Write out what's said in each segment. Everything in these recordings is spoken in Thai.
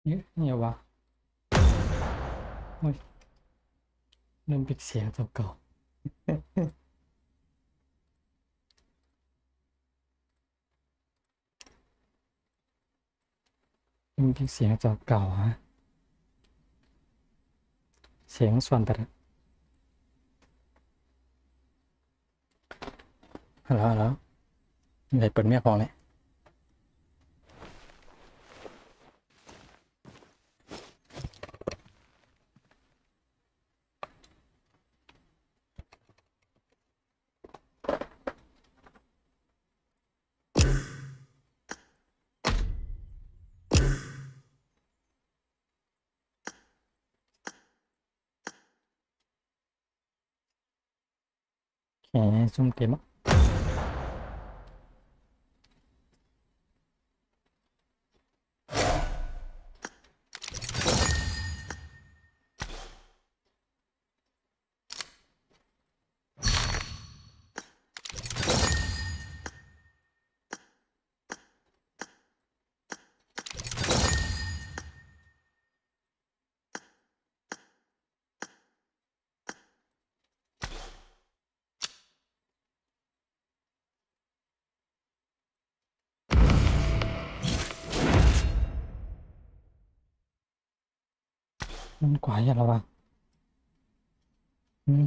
เนี่ยวะโอ้ยเริ่มปิดเสียงตัวเก่าเริ่มปิดเสียงตัวเก่าฮะเสียงส่วนแต่ฮัลโหลอะไรเปิดเมียของเลยแหมซุ่มเต็มอ่ะมันกว่าอย่างไรวะอืม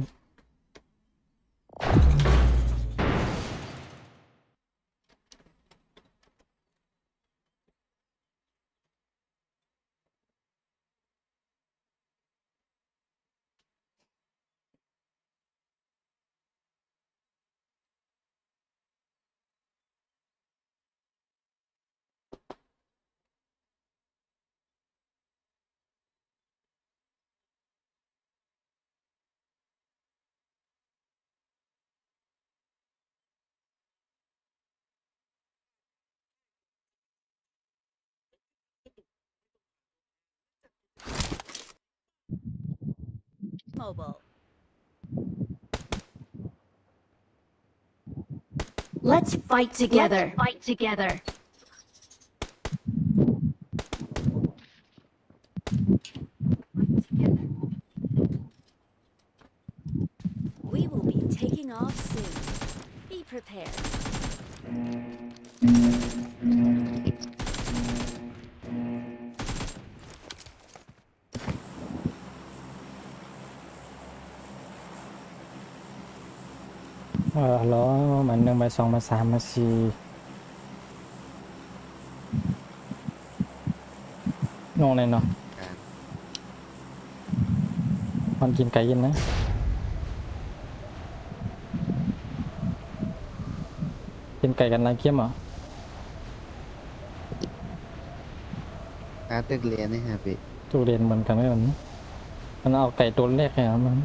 Let's fight together. Fight together. We will be taking off soon. Be prepared. แล้วมัน1มา2มา3มา4งงเลยเนาะมันกินไก่เย็นนะกินไก่กันนายเกี้ยมเหรอตึกเรียนนี่ฮะพี่ ตูเรียนเหมือนกันไหมมันเอาไก่ตัวแรกเนี่ยมัน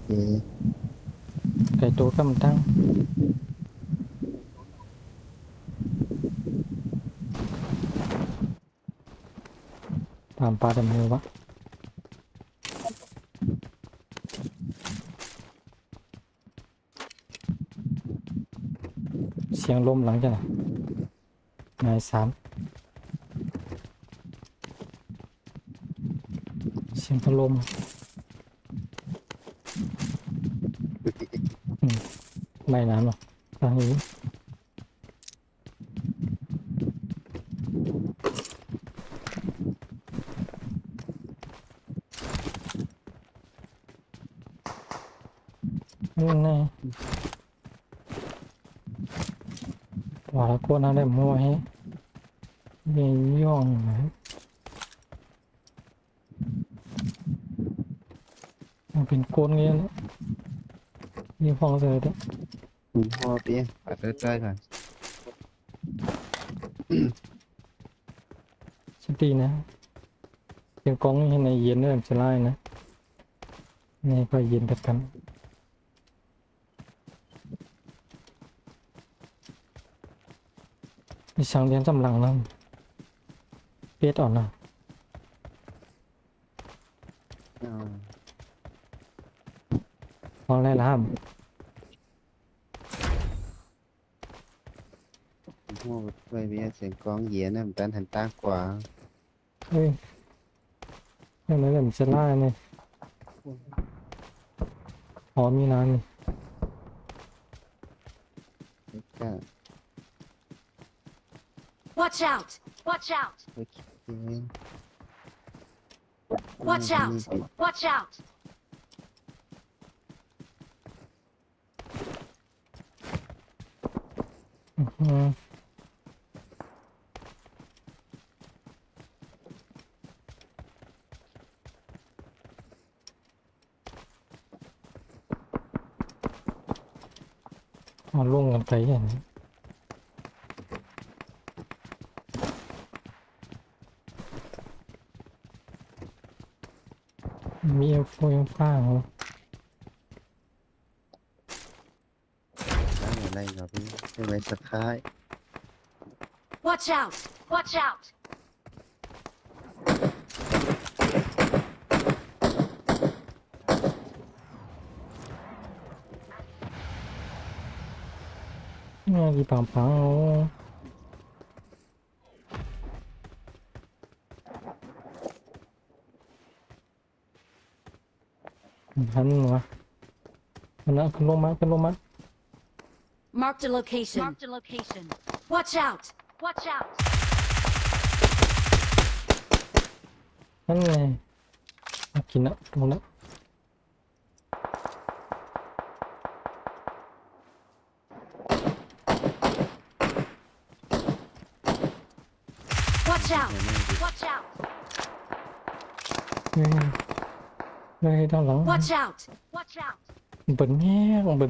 เอ๊ะ ไก่ตัวก็มันตั้งตามปลาดำมือวะเสียงลมหลังจากไหน3เสียงพัดลมไม่น้ำหรอกทางนี้นี่ไงว่าแล้วก็น่าได้มัวให้ยี่ย่องไหนมันเป็นโกนเงี้ยนะยี่ห้องเลยเด้อ คุณพ่อพี่ปัดเรื่อยๆก่อน สตีนะเสียงกองให้ในเย็นเริ่มจะไล่นะนี่ก็เย็นแบบกันมีช่างเรียนจำหลังแล้วเปียดอ่อนนะ อ่า มองอะไรล่ะ หัวไปเบี้ยเสียงกลองเหยียนะมันตันหันตากว่า เฮ้ยนั่นแหละมันจะล่าเนี่ยอ๋อมีน้ำนี่ ก็ Watch out! Watch out! โอเค Watch out! Watch out! อืมเอาลงกันไปอย่างนี้มีเอฟโฟยังฟ้าเหรอ ตั้งอะไรเนาะพี่เป็นไว้สักท้าย Watch out! Watch out! เนี่ยดีปังปังหันวะมันนะขึ้นลงมาขึ้นลงมา Marked a location. Marked a location. Watch out! Watch out! นั่นไงมากินละตรงนั้น Watch out! Watch out! เฮ้ยเฮ้ยด้านหลัง Watch out! Watch out! เปิด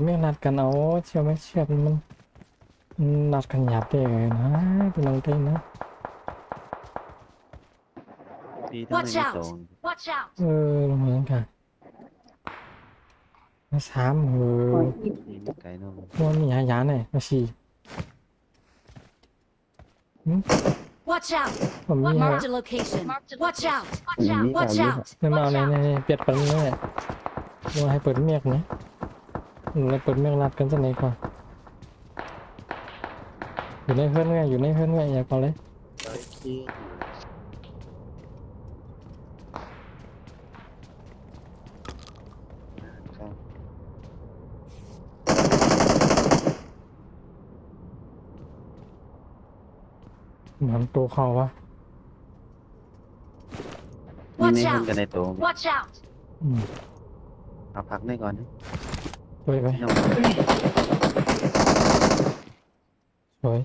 แม่นัดกันเอาเชื่อไหมเชื่อมันนัดกันหยาบได้เลยนะเป็นน้องเต้นนะ ดีทั้ง Watch ไม่ out! ตรง Watch out! เหมือนกันมาสามดีไม่ไกลเนาะ ว่ามีหยาเนี่ยมาสี่ Watch out! ผมมี Marked a location. Watch out! มี Watch ข่าว out! ไม่มาเนี่ยเปลี่ยนปันเนี่ยว่าให้เปิดเมียกนะเลยเปิดเมียกนัดกันสักหน่อยก่อนอยู่ในเพื่อนไงอยู่ในเพื่อนไงอย่าก่อนเลย ที่ เหมือนตัวเขาวะ มีใน Watch ห้อง out! กันในตรง Watch out! เอาพักได้ก่อนนะ สวยไป น้อง สวย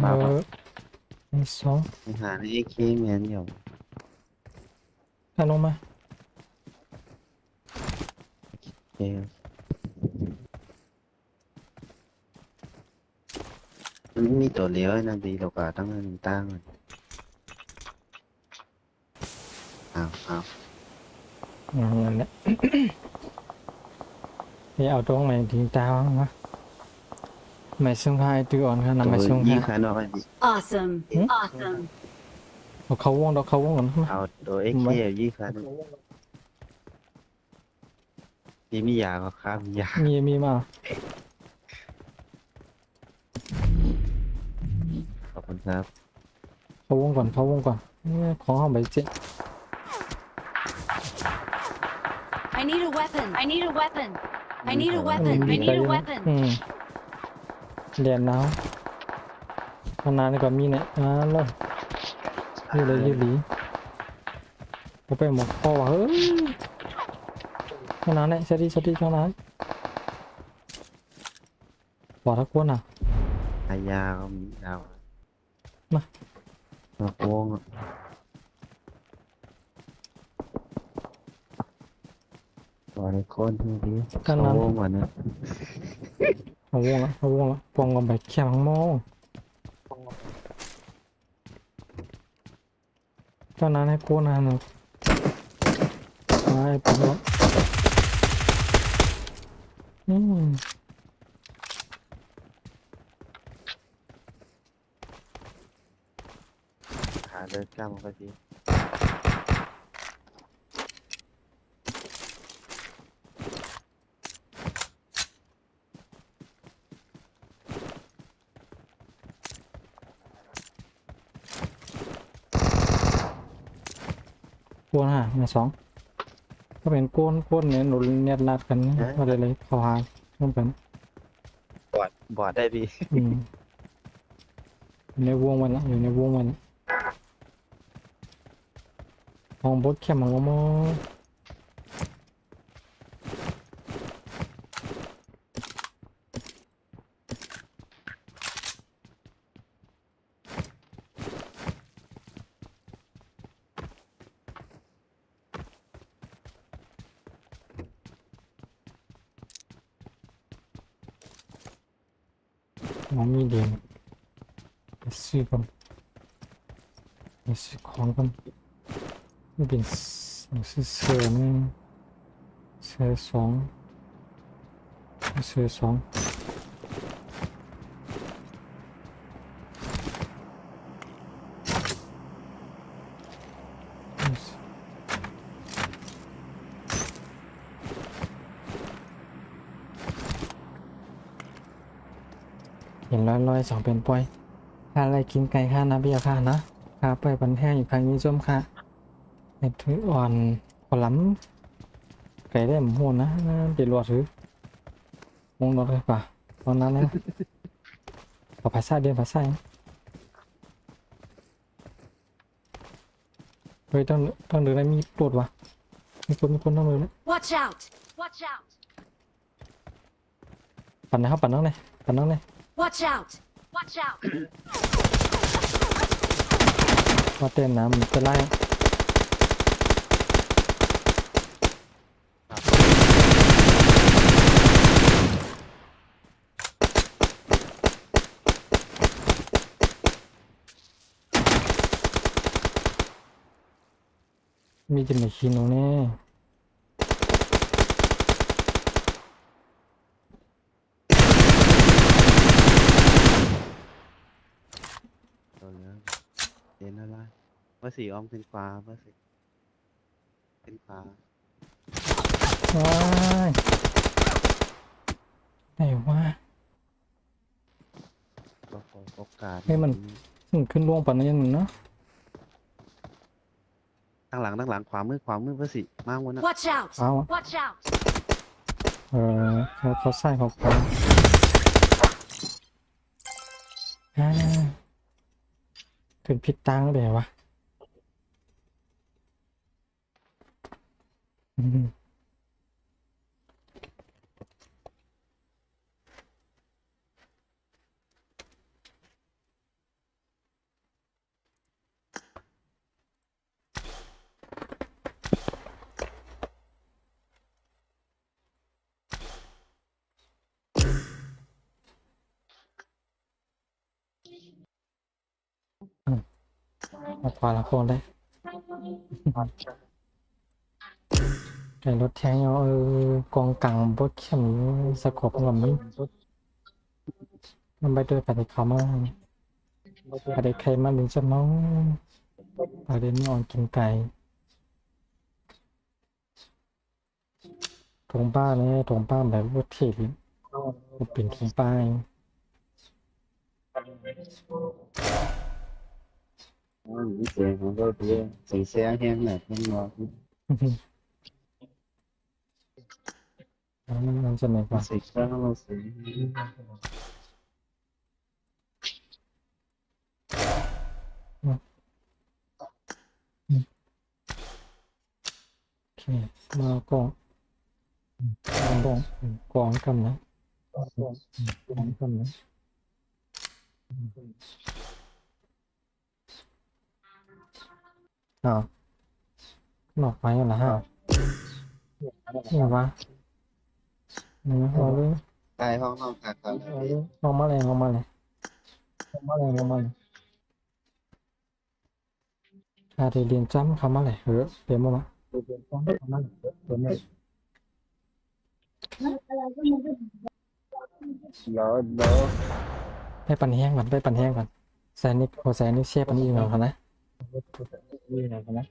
มาปะ มีสอง ไปหาในเอเคแมนอยู่ ลงมา โอเคมันมีตัวเลี้ยวนะดีเราก็ต้องให้มันตั้งอ้าว นั่นแหละ นี่เอาตรงไหนทิ้งตาวะไม่ซึ่งใครตัวอ่อนขนาด ตัว ไม่ซึ่ง ยี่ ใคร ขานอกอันนี้ Awesome! Awesome! เขาวงกันทำไม เอาตัวเอเคยี่ขานอกนี่มียาก็ครับยา มีมา ขอบคุณครับ เขาวงก่อนเนี่ยของเขาไปเจ๊ I need a weapon! I need a weapon! I need a weapon! I need a weapon! เรียนน้ำนานกว่ามีเนี่ยเลยยืดหลีเขาไปหมดพ่อว่ะเฮ้ยขนาดนี้สวัสดีขนาดบอกทักคนอ่ะ อายาก็มีดาว มา โค้งตัวในโคนที่ดีเขาวงก่อนนะ เขาวงละปองกันไปแค่มังโมตอนนั้นให้โคนาหนึ่งไอ้ปุ๊บแล้ว ขาเดินก้าวมาพอดี กวนฮะในสองก็เป็นกวนเนี่ยหนุนเนี่ยนัดกันมาเลยเข้าหาร่วมกัน บอดได้พี่ อืมอยู่ในวงมันละอยู่ในวงมันละมองบดแคมมองมองมีเดียนไปซื้อกันไปซื้อของกันนี่เป็นซื้อเสือนี่เสือสองเสือสองเห็นร้อยสองเป็นปอยค่าอะไรกินไก่ค่าน้ำเบียร์ค่านะค่าไปบันแท้อยู่ครั้งนี้จมค่ะเห็ดถืออ่อนขอล้ำไก่ได้หมูหัวนะเดี๋ยวรอถือมงรถเลยป่ะตอนนั้นนะขอภาษาเดียนภาษาเฮ้ยต้องเดินอะไรมีปวดวะมีคนต้องเดินแล้ว Watch out! Watch out! ปั่นนะครับปั่นน้องเลยปั่นน้องเลย Watch out! Watch out! ว่าเต้นน้ำมันจะไล่มีจะไม่ชินโน่เนี่ย โดนแล้วเห็นอะไรเบอร์สี่ออมขึ้นฟ้าเบอร์สี่ขึ้นฟ้า ว้ายไหนวะ ก็ขอโอกาส ให้มัน ขึ้นล่วงปั่นนั่นเนาะ ตั้งหลังขวามือเบอร์สี่มากวันนะ Watch out! เอา Watch out! เขาใส่เขาไปอ่าถึงผิดตังค์เลยวะอืมมาขวาละคนได้ไก่รถแทงเอากองกลางบดเข้มสะกบกับมันไปด้วยปฏิคามาปฏิใครมาหรือจะน้องปฏินอนกินไก่ถงบ้านเนี่ยถงบ้านแบบว่าเที่มันเป็นถงป้าย เสียงของเราดีเสียงแห้งหนักมันงอ มันจะไหนกว่า เสียงข้างเราเสียง โอเคมาก็กองกันนะกองกันนะอ้าวหนอกไปแล้วฮะนี่วะนี่เอาเลย ใช่ห้องขาดครับ ลงมาเลยลงมาเลยลงมาเลยลงมาเลยเรียนจำคำมาเลยเดี๋ยวมาเรียนจำคำมาเลยเดี๋ยวมา แล้ว ไปปั่นแห้งก่อนไปปั่นแห้งก่อนแซนนี่พอแซนนี่เชฟปันนี้อยู่ไหนกันนะอยู่ไหนกันนะ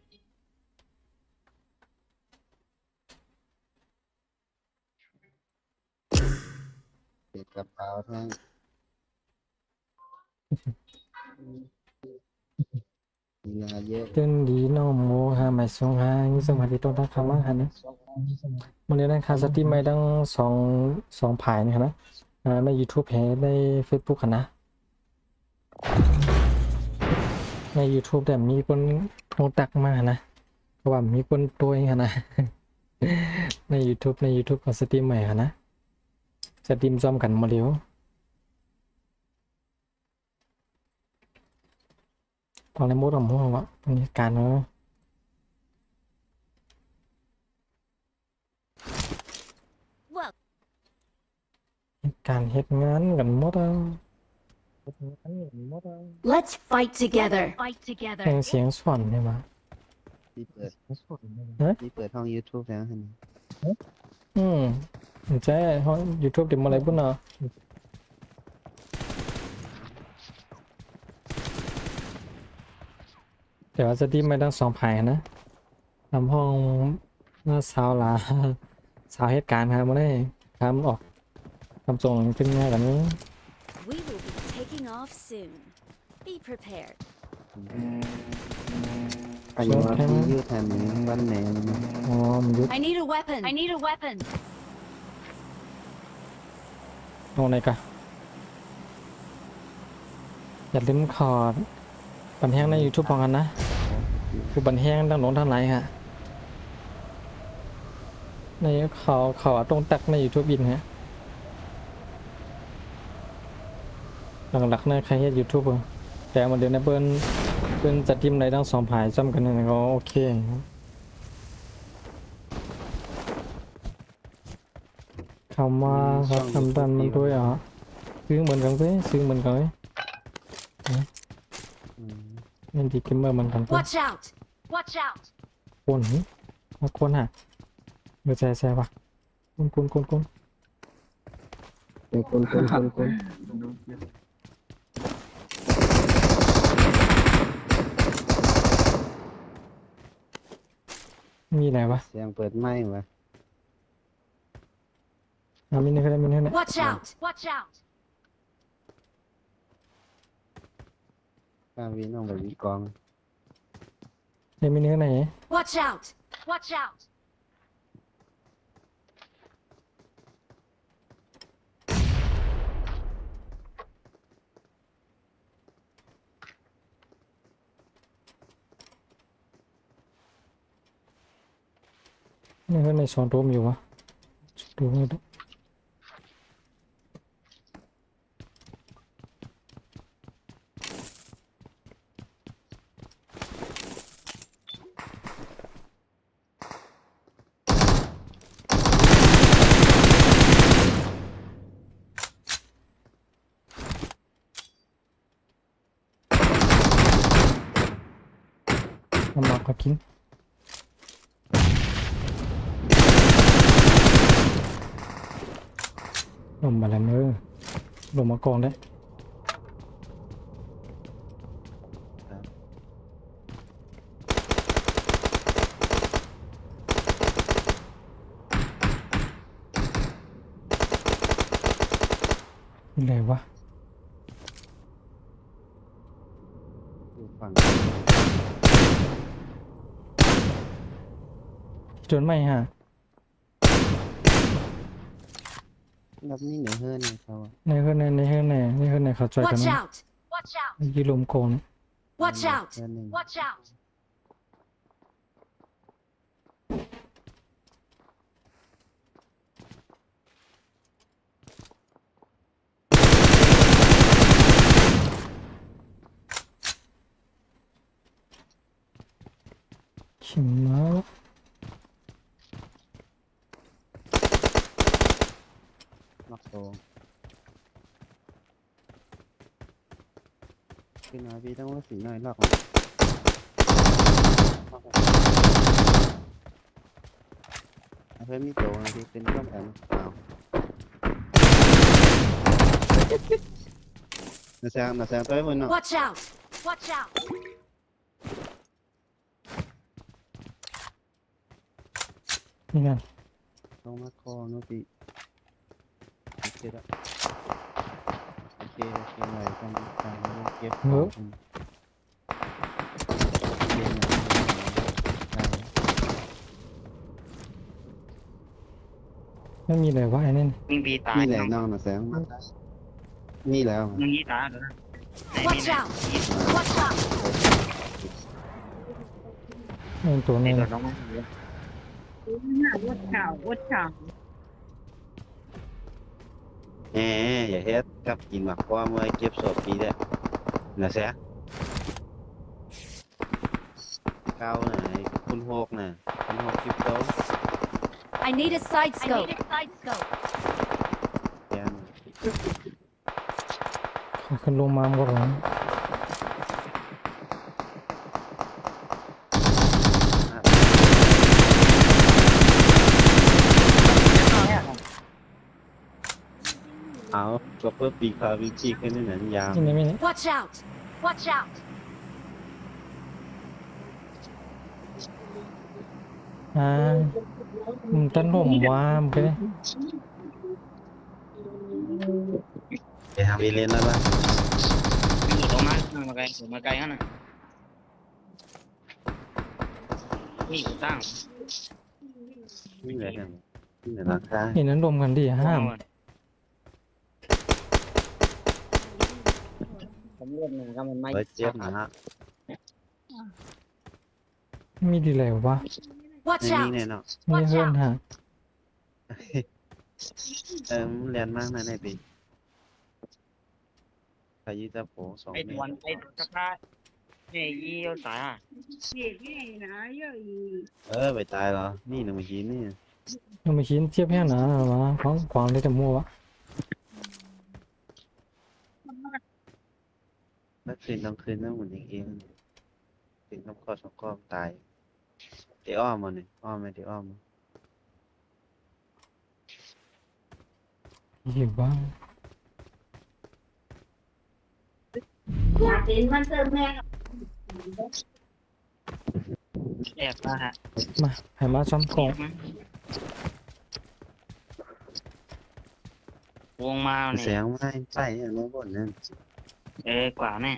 เด็กกระเป๋าทั้ง มีงานเยอะ เต้นดีน้องโมหาไม่สงหานี่สวัสดีต้อนรับคำว่าหันนะมันเรียนคาสตรีมไม่ตั้งสองผายนี่นะใน YouTube แฮใน Facebook กันนะใน YouTube แต่มีคนโทรตักมานะเพราะว่ามีคนตัวเองนะ ใน YouTube ของสตรีมใหม่ค่ะนะสตรีมซ้อมกันมาเร็วตอนในมดของพวกว่าตอนนี้การเนาะ Well, การเฮ็ดงานกันหมดอ่ะ let's fight together. เพลงเสียงสอนใช่ไหม ที่เปิด ฮะ ที่เปิดห้อง YouTube แล้วเห็นไหม ใช่ห้อง YouTube เดี๋ยวมาอะไรบุ่นเนาะเดี๋ยวจะดีไม่ตั้ง2 ผายนะทำห้องสาวหลา สาวเหตุการณ์ครับมาได้ทำออกทำส่งขึ้นง่ายกันนี้ We will be taking off soon. Be prepared. อายุว่าที่ยืดแทนนี้บ้านแหนมนะ อ๋อมันยุด I need a weapon. I need a weapon. ลงไหนกะอย่าลืมขอดบันแห้งใน YouTube ของกันนะคือบันแห้งทั้งหลงทั้งไหลฮะในเขาตรงตักใน YouTube บินฮะหลักๆในใครเฮ็ด YouTube แต่มาเดี๋ยวในเปิ้นจัดทีมในทั้ง2 ผายจำกันนั่นก็โอเคเข้ามาครับทำดันมันด้วยเหรอซื้อเหมือนกันเว้ยซื้อเหมือนกันเว้ย อืม เล่นดีเกมเมอร์มันกันเว้ย Watch out. Watch out. คนมาคนฮะเดี๋ยวแซ่ปะคนมีอะไรวะ เสียงเปิดไม้วะ มีนี่ก็ได้มีนี่ก็ได้ Watch out. Watch out. ข้าวินออกไปวิกอง มีนี่ก็ไหน Watch out. Watch out. นี่ก็ใน2 โดมอยู่วะดูไม่ดูน้ำหนักก็กินลมมาแล้วเนอะลมมากองได้อะไรวะ อยู่ฝั่ง จนไม่ฮะ รับนี่เหนือเฮือนเนี่ยเขาอะ ในเฮือนในเขาจ่อยกัน Watch นะ out. Watch out. ยี่ลมโกน Watch out. เฮือนหนึ่ง Watch out. ขิมมา นอกโตขึ้นมาพี่ต้องว่าสีหน่อยลอกมาเพิ่มมีโตนะพี่เป็นร่วมกันเปล่านาแซงตัวไอ้บนเนาะ Watch out. Watch out. นี่กัน ลงมาคอเนาะพี่โอเคละโอเคไหลกันทางเก็บของ ไม่มีเลยวะไอ้นี่ ยิงปีตาย มีแหล่ น้อง น้องนะแสงมีแล้ว ยิงยี่ตายเลยไหนมี Watch ไหน out! Watch out! ไอ้ตัว ใน นี้ ตัวน้องไม่มี แหมอย่าเฮ็ดกับกินหมักว่าเมื่อเก็บศพปีเด้อนะแสงเก้าน่ะไอ้คุณหกน่ะคุณหกคลิปโต I need a side scope. I need a side scope. แกน ขึ้นลงมามันก็หลง เอาก็เพื่อปีกพาวิจิขึ้นนี่นั่นยาว ที่นี่ไม่นี่ Watch out! Watch out! มันต้นลมวามไปเลย เดี๋ยวทำอีเลนแล้วล่ะ อยู่ตรงนั้นมาไกลมาไกลฮะน่ะนี่กูตั้ง วิ่งไหนกันวิ่งไหนราคา เห็นนั้นรวมกันดิห้าม ผมเลือดหนึ่งก็มันไม่ เบิร์ดเจ็บนะฮะ มีดีเลยวะ Watch ไม่มี out! แน่นอน ไม่เฮิร์นหา มันเรียนมากนะในปีพายุจะโผสอง ไอ้ เม ตัว ตร ไอ้สักพักเนี่ยยี่เอาตายอ่ะ ไปตายเหรอ นี่หนึ่งเมื่อกี้นี่ ยังไม่ชิ้นเทียบแค่หนาหรอของขวางเลยแต่มัววะ แล้วคืนต้องคืนต้องหมุนเองคืนต้องข้อสองข้อตายเดี๋ยวอ้อมมาหนึ่งอ้อมไหมเดี๋ยวอ้อมมา หิวบ้าง แอบมาฮะ มาให้มาซ้ำกล่อง วงมา แส เนี่ย งไม่ใช่อย่างโน้นบนนั่น กว่าแน่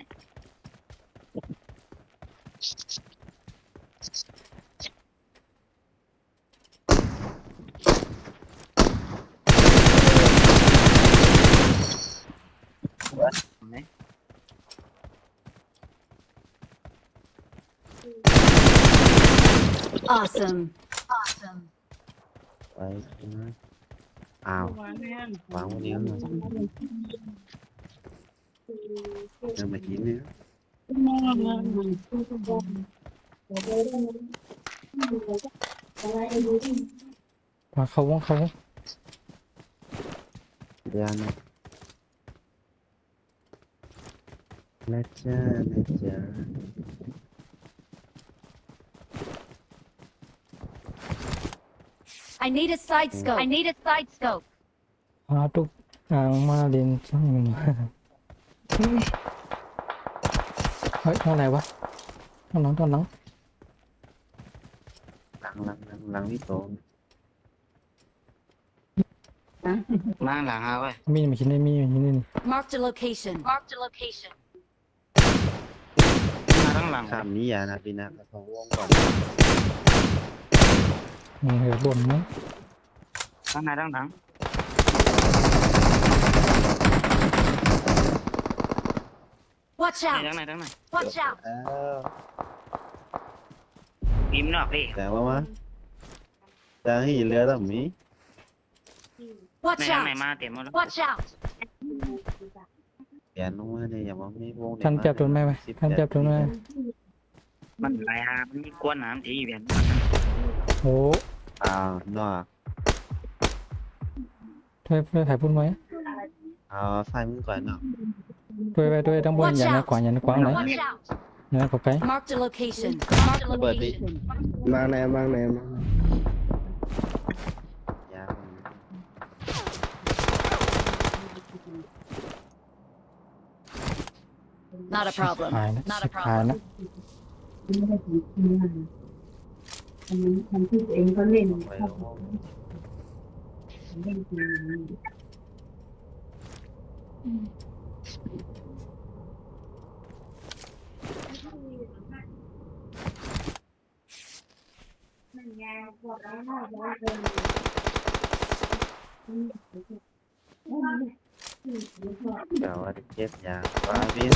ไหน Awesome. Awesome. ไปนะอ้าววางวันนี้เลยเดี๋ยวเมื่อกี้นี่ มาเขาวงเขาวง เดี๋ยวนะนะจ๊ะนะจ๊ะ I need a side scope. I need a side scope. พาทุกอ่างมาเรียนช่างมาเฮ้ยอะไรวะต้นหลังต้นหลัง หลังพี่โต มาหลังฮะเว้ย มีไม่ชิ้นได้มีไม่ชิ้นนี่ Marked a location. Marked a location. มาทั้งหลัง ข้ามนี้อย่านะพี่นะกระทงวงก่อน เหือบ่นมั้ง ทั้งในทั้งหลัง Watch ทั้ out. งในทั้งใน Watch out. พิมพ์นอกดิ แต่ว่ามะแต่ให้เรือต้องมี ใน Watch ทั้งใน out. มาเต็มหมดแล้ว Watch out. เปลี่ยนลงมาเนี่ยอย่ามามีวง ท่านจับตัวไหมไว้ท่านจับตัวไหม มันไหลฮะมันมีกวนน้ำที่เวียน โอ้ อ้าวนอก ด้วยถ่ายพุ่นไว้ เอาใส่มือก่อนเนาะ ด้วยตั้งบนอย่างนั้นกว่าอย่างนั้นกว้างไหน Watch out. อย่างนั้นก็ไป Marked a location. Marked a เปิดดิ location. มาแนมยาว Not a problem. หายนะ Not ชิ a บหาย problem. นะ ไปแล้ว มันยาวกว่า แต่ว่าเก็บยางฟ้าบิน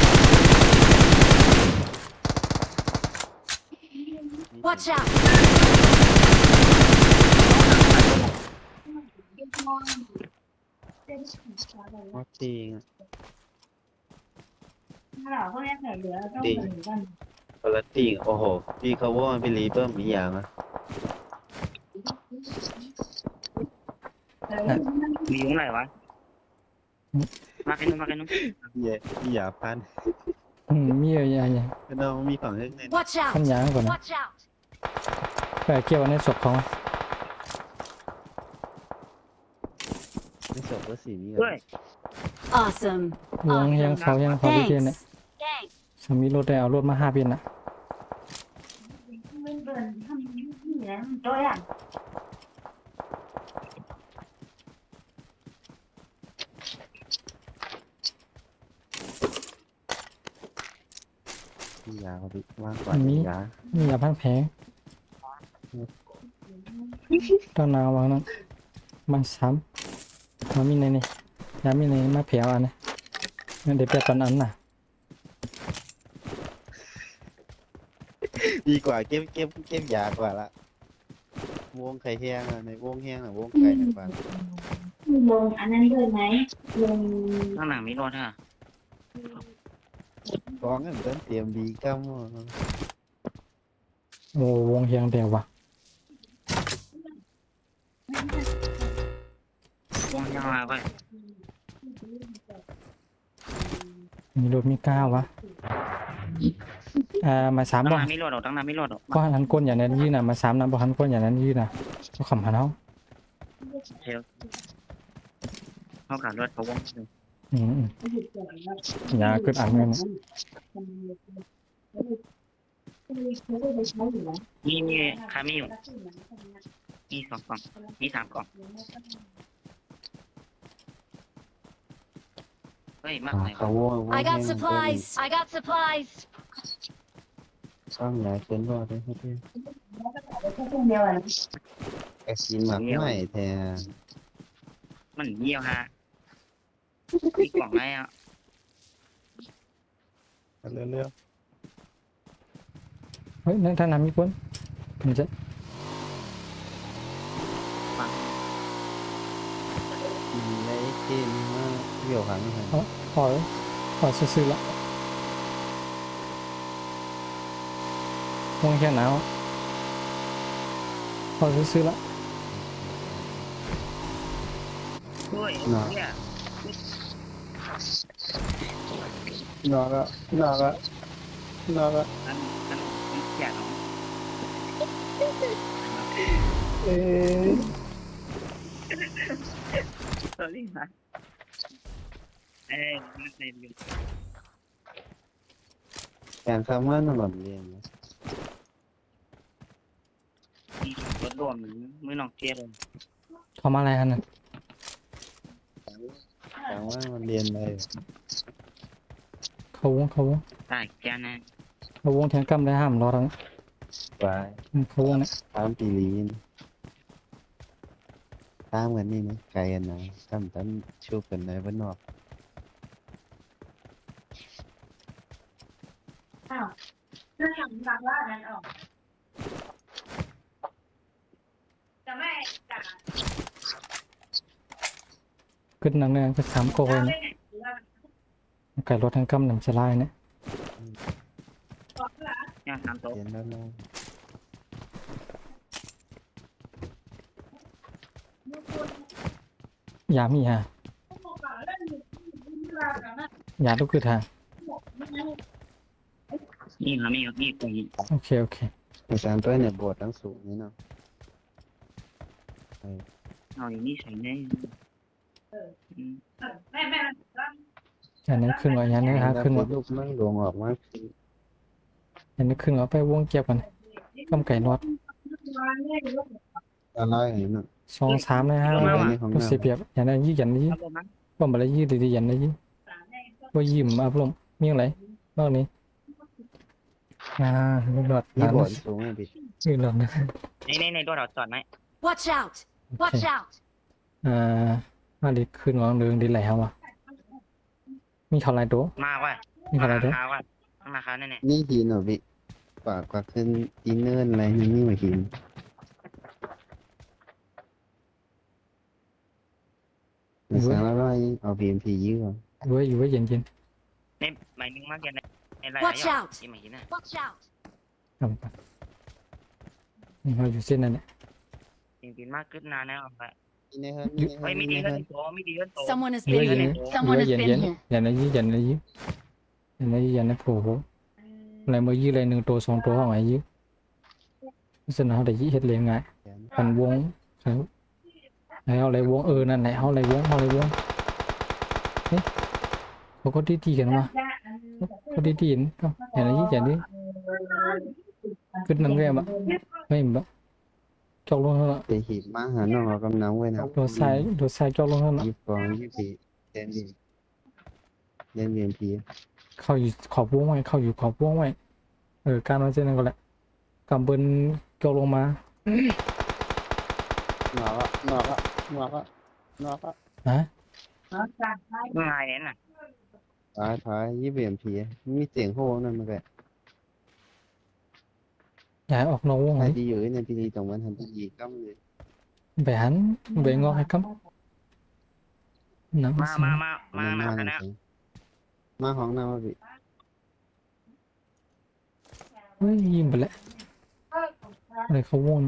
Watch out! มอตีงอะตีคนละตีงโอ้โหพี่เขาว่าพี่ลีเพิ่มมีอย่างอ่ะ มีอยู่ไหนวะมากันนู้นมากันนู้น เย่พี่อย่าพัน มีอะไรอย่าง ก็น้องมีฝั่งเล็กใน Watch ขั้น out! ยางก่อนนะ Watch out! ไปเกี่ยวในศพเขา ไม่สบว่าสีนี้ เฮ้ย Awesome. วงยังเขาที่เทียนเนี่ย Thanks. สามีรถได้เอารถมา5 เพียนน่ะ พี่ยาเขาดิว่างกว่าพี่ยา มียาพันแผลต้องนาวางนั้นมันซ้ำมันมีในนี่ยามีในมาแผลอันนี้เดี๋ยวเปลี่ยนตอนนั้นน่ะ ดีกว่าเก็บยากว่าละวงไข่แห้งอะในวงแห้งอะวงไก่กว่า ลงอันนั้นด้วยไหมลง ข้างหลังมีรถฮะ กองกันเต้นเตรียมดีกัม โอ้วงเฮียงเดียววะ วงยาวไป มีรถมี9 วะมา3 ตั้ง บ่ นานมีรถหรอตั้งนานมีรถหรอ ก็หันก้นอย่างนั้นยืนน่ะมา3 นะบ่หันก้นอย่างนั้นยืนน่ะก็ขำหันเฮา เขาขับรถเขาวง ยาเกิดอันเงิน มีใครไม่อยู่มี2 กล่องมี3 กล่องเฮ้ยมากเลย เขาวง I got supplies. I got supplies. ช่องยาเชิญรอดได้ให้พี่ เดียวอ่ะ แอซินหมักไม่แทน มันเยี่ยวฮะมีกล่องไหนอ่ะ เร็ว เฮ้ยนั่นท่านน้ำมีคนมันจะ ๆกินได้กินมากเกี่ยวขังไม่ทัน ขอซื้อๆละวงแค่หนาวขอซื้อๆละ ด้วยเนี่ย นอนละนอนละนอนละ กันแจกเนาะ เอ๊ะ sorry ฮะไม่ใช่ดิ การทำงานตลอดเรียนนะ มีรถรวมมือนอกเทียเลย ทำอะไรกันน่ะ การว่ามันเรียนอะไร เขาวง ใช่แกนะ เขาวงแทงกำได้ห้ามรอแล้ว ไป เขาวงเนี่ย ตามปีลีนตามกันนี่นะไกลกันนะตามตันชูกันในบ้านนอก ถ้าทำแบบว่านั้นออกจะไม่จะ ขึ้นนังเนี่ยก็3 โกย ได้ เนี่ย ไงหรือว่า ไก่รถแทงกำหนำจะไล่เนี่ย บอกว่า ย่าง3 โต๊ะ เรียนแล้วนะ ยามีฮะ บอกว่าเรื่องนี้ที่เราจะมาย าทุกคือทาง นี่ครับมีกลุ่ม โอเค ในสามตัวเนี่ยบวชทั้งสูงนี่เนาะ เอาอย่างนี้ใส่ได้ แม่ อย่างนี้ครึ่งอย่างนี้ฮะครึ่ง ลูกไม่หลวงออกมา อย่างนี้ครึ่งไปวงเก็บกันกำไก่รถ อะไรอย่างนี้ 2 3นะฮะก็เสียเปรียบอย่างนั้นอย่างนี้ ครับผมนะ ว่ามาเลยดีๆอย่างนี้ว่ายิ้มอัพลมมีอะไรนอกนี้ลูกหลอด นี่บวชสูงไงพี่ ลูกหลอดนะ ในรถเราจอดไหม Watch out! Watch out! อ่ามาดิขึ้นวางเดืองดีแล้ววะมีเท่าไรตัว มากว่า มีเท่าไรตัว คาว่าต้องราคาแน่ นี่หินเหรอพี่กว่าขึ้นดินเนินอะไรนี่มาหินในแสงละร้อยเอา BMP ยื้อก่อน อยู่ไว้เย็น ๆในหมายนึงมากยันในไร Watch out ยี่หมายนะ Watch out! ๆทำไปเราอยู่เส้นนั่นแหละ จริงๆมากขึ้นนานแล้วไป มีในเฮิร์นมีในเฮิ เฮ้ย ร์น มี มี ดี ใน เงิ เฮิร์ น น โตมีดีเงินโต Someone has อยู่ไว้ been เย็น here. อยู่ Someone ไว้ has เย็น been เย็น here. ยันในโผล่อะไรมายื้ออะไรหนึ่งตัวสองตัวห้องไหนยื้อสนามแต่ยื้อเฮ็ดเลยไงกันวงแล้วอะไรวงนั่นแหละเอาอะไรวงเฮ้ยเขาก็ตีกันวะเขาตีกันก็อย่างนี้อย่างนี้ขึ้นน้ำแก้มอ่ะไม่เห็นปะจอกลงเท่านั้น ไปหีบมาหาน้องเรากำลังไว้นะ โดดทรายจอกลงเท่านั้น ยี่สิบสองยี่สิบสี่เล่นดิเล่น BMP เข้าอยู่ขอบวงไว้การมาเส้นนั้นก็แหละกำเบิ้ลจอกลงมา หนอก ฮะ ง่ายเนี่ยน่ะ ท้ายยี่ BMP มีเสียงโห่นั่นมาแก ย้ายออกนอกวง ใค เล ร ย ที่อยู่ในพิธีตรงนั้นทันทีก็เลย ไปหันไปงอกให้ครับน้ำ มา เสียง มาคณะ มาของน้ำมาบิ เฮ้ยยิ้มไปแล้วอะไรเขาวง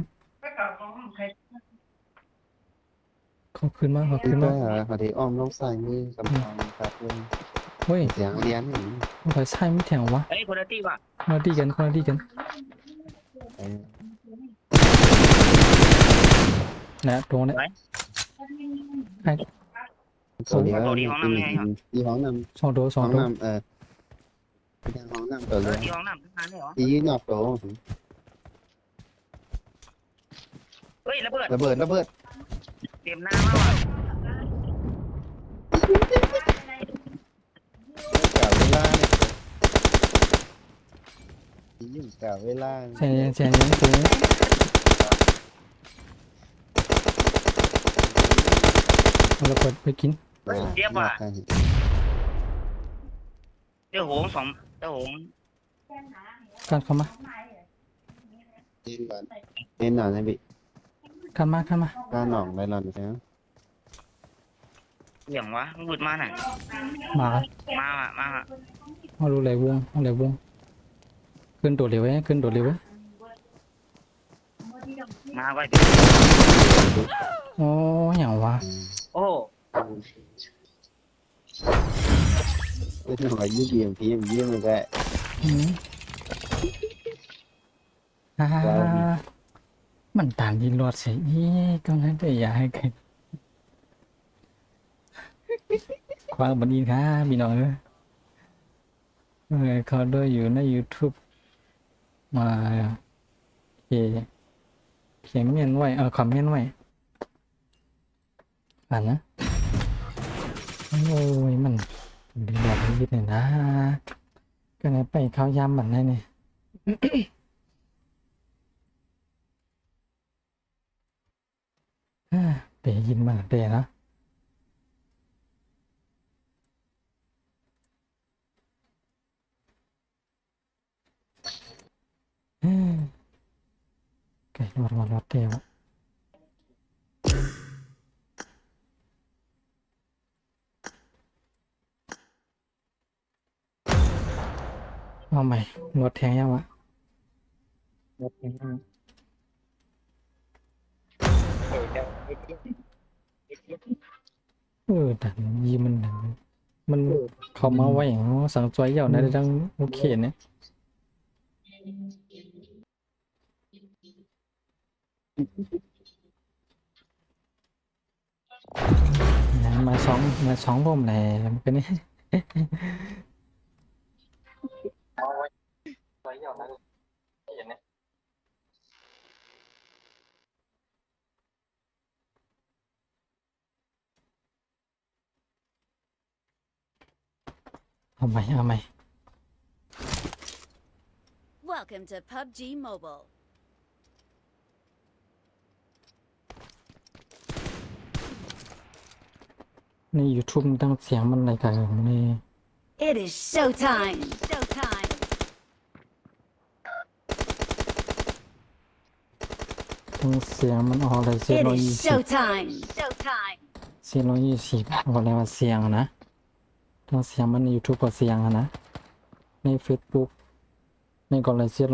เขาขึ้นมา คือก็เขาที่อ้อมลงสายมือกำลังครับเลย เฮ้ย เสียงเรียนเห็น เขาใช่ไม่แถววะ เฮ้ยคนละที่ว่ะ มาดีกันนะตรงนี้ ตัวเดียวที่ห้องน้ำ สองตัว ห้องน้ำห้องน้ำตัวเดียว ที่ห้องน้ำทานได้เหรอ ที่ยืนนอกโต๊ะ เฮ้ยระเบิด ระเบิด เตรียมหน้ามาว่ะ กล่าวเวลายิ่งกล่าวเวลา เสียงเราเปิดไปกิน เดี๋ยวโหงสองเดี๋ยวโหง การเข้ามา เล่นหน่อยนะบิ การมา การหน่องไรหล่อนใช่ไหม เสียงวะมึงบุดมาหน่อย มา มา ดูเลยวงขึ้นตัวเร็วไว้ มาไว้ โอ้อย่างวะ โอ้ ไม่ใช่ว่ายี่เบียมพีมยี่มันก็ มันตามยินรถเสียก็นั้นแต่อย่าให้กันความบันดีค่ะพี่น้องเขาด้วยอยู่ใน YouTube มาเขียนเมียนไว้คอมเมนต์ไว้อ่านนะโอ้ยมันดีแบบนี้เนี่ยนะก็เลยไปเข้ายำมันได้เนี่ยเปยินมันเปนะไก่รอดเตียวเอาใหม่รถแทงยังวะแต่ยีมันเข้ามาไว้อย่างสังจอยเหย่าในดังโอเคเนี่ยมาสองผมเลยมันเป็นเอาใหม่ Welcome to PUBG Mobile. ใน YouTube มันตั้งเสียงมันอะไรกันนี่ It is showtime. Showtime. ตั้งเสียงมันออกอะไรเสียง It ร้อย is ยี่สิบ showtime. Showtime. เสียง120เอาอะไรมาเสียงอะนะทั้งเสียงมันใน YouTube ก็เสียงอะนะใน Facebook ในก็เลยเสียง120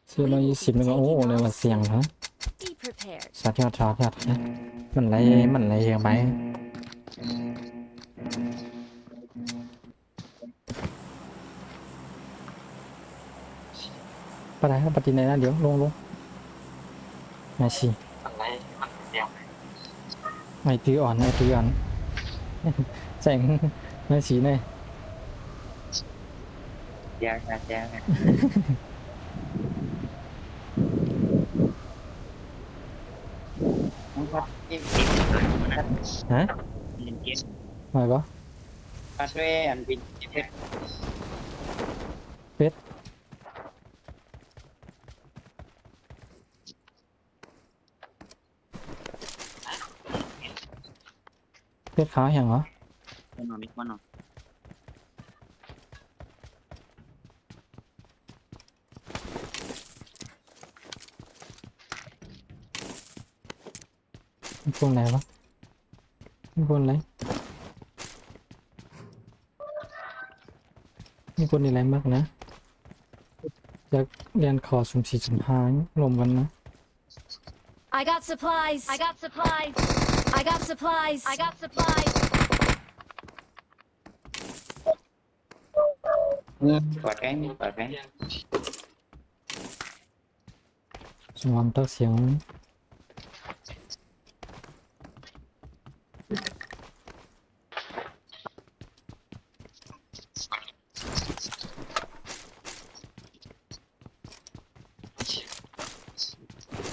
เสียง120นี่ก็โอ้อะไรมาเสียงนะ Be prepared. สาธิตนะมันอะไรอย่างไรปะไหนครับปฏิไหนนะเดี๋ยวลงมาสิไม่ตื้ออ่อนแสงมาสีเนี่ย ยาก มึงพัดเกมเกิดมันนะ ฮะ เล่นเกม ไม่ปะ พัดด้วยอันเป็นเพชร เพชรขาวอย่างเหรอ มันนอนมิกมันนอน มันพวกไหนวะมันพวกอะไรมีคนอะไรมากนะจะเรียนขอสุ่ม4สุ่ม5รวมกันนะ I got supplies. I got supplies. I got supplies. I got supplies. ปอดแก้ง สมองตักเสียง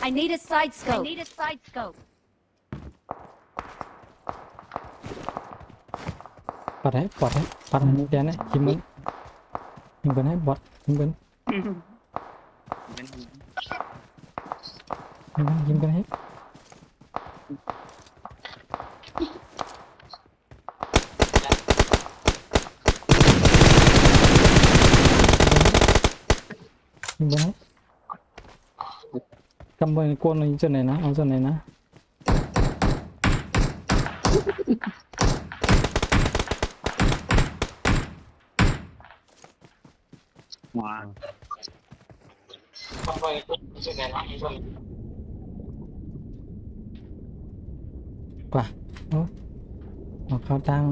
I need a side scope. I need a side scope. ปัดให้เดี๋ยวนะยิงมันให้บอทยิงมันให้กำมือกวนยิงจนไหนนะเอาจนไหนนะ หัว กว่าเอาเข้าตั้ง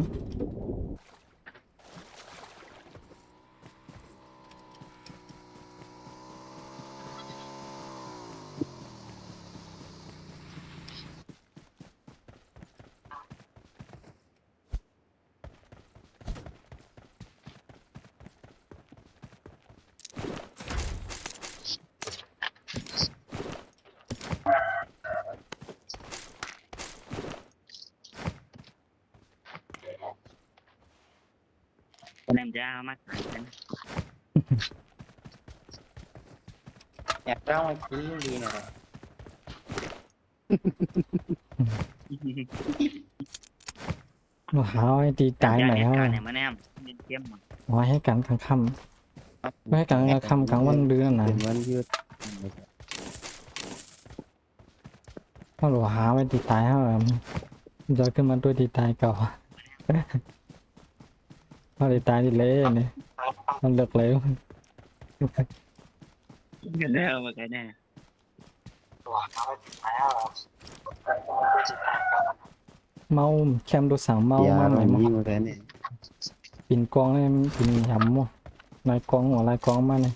แนมจะเอามาขายกันอยากเล่าให้คุณดีหน่อย เราหาไว้ตีตายหน่อยครับ เนี่ยมาแนมเล่นเกมหมด ไว้ให้กันกลางค่ำไม่ให้กันกลางค่ำกลางวันเดือนนะ เป็นวันยืด ถ้าเราหาไว้ตีตายครับจะขึ้นมาด้วยตีตายเก่าพอตีตายที่เละเนี่ยมันเลิกแล้ว เงินได้เอามาไกลแน่ เมาแคมดูสั่งเมา เดี๋ยว มาไหน มัน มา ยิ่งกว่ากันเนี่ย ปิ่นกองเลยปิ่นหำมั่วนายกองหัวลายกองมาเนี่ย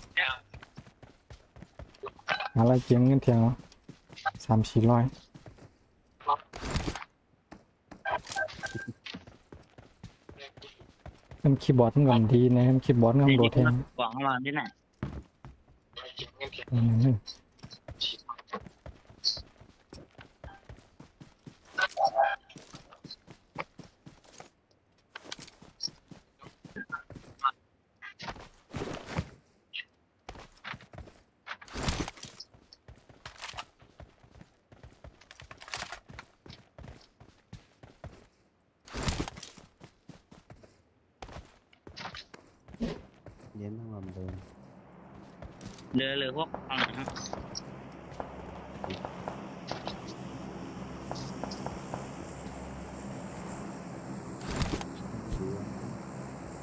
อะไรเกียงเงินเทียง300-400มันคีย์บอร์ดมันก่อนดีนะมันคีย์บอร์ดมันโดดแทง กล่องเราที่ไหน อืม เย็นต้องลำเดิน เรือพวกเอาหน่อยฮะ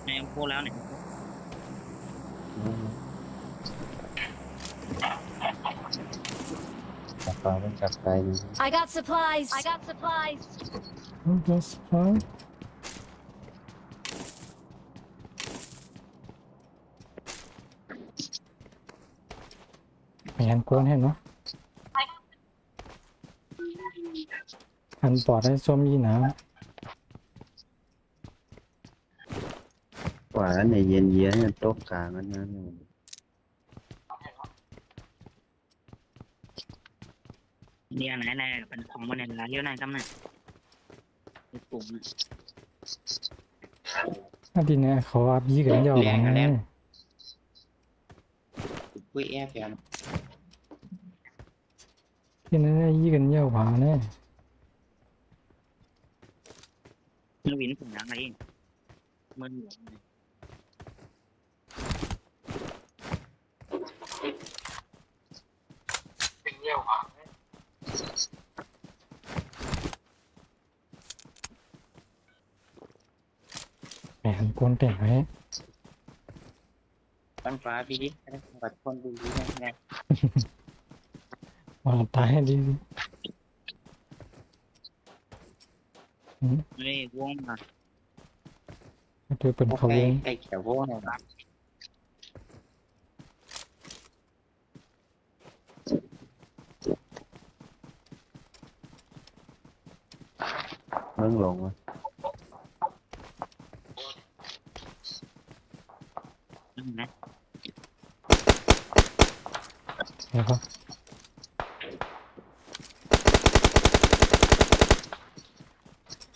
ในอัมโพแล้วเนี่ย กลับไปมันกลับไกลนะ I got supplies. I got supplies. ก็สปายแมนโกนเห็นเนาะหันปอดให้ส้มยีหนาว กว่าในเย็นเย็นเนี่ยตกกลางกันนะเนี่ย เดียวไหนเป็นของมันเนี่ยร้านเลี้ยวไหนกำเนี่ยกลุ่ม อันที่เนี่ยเขาอาบีกันยาวหลังนะ คุยแอบแกม ที่นั่นยี่กันยาวผาเนี่ย มันวินผมอะไรมันหลง แมนโกนแต่งไว้ ตั้งฟ้าพี่ดิปัดคนดูดีแน่ วางตายให้ดี นี่วงมา เดี๋ยวเป็นเขาวง ไอ้เขียววงเนี่ยครับ เบิ่งลงวะ นะ เห็นปะ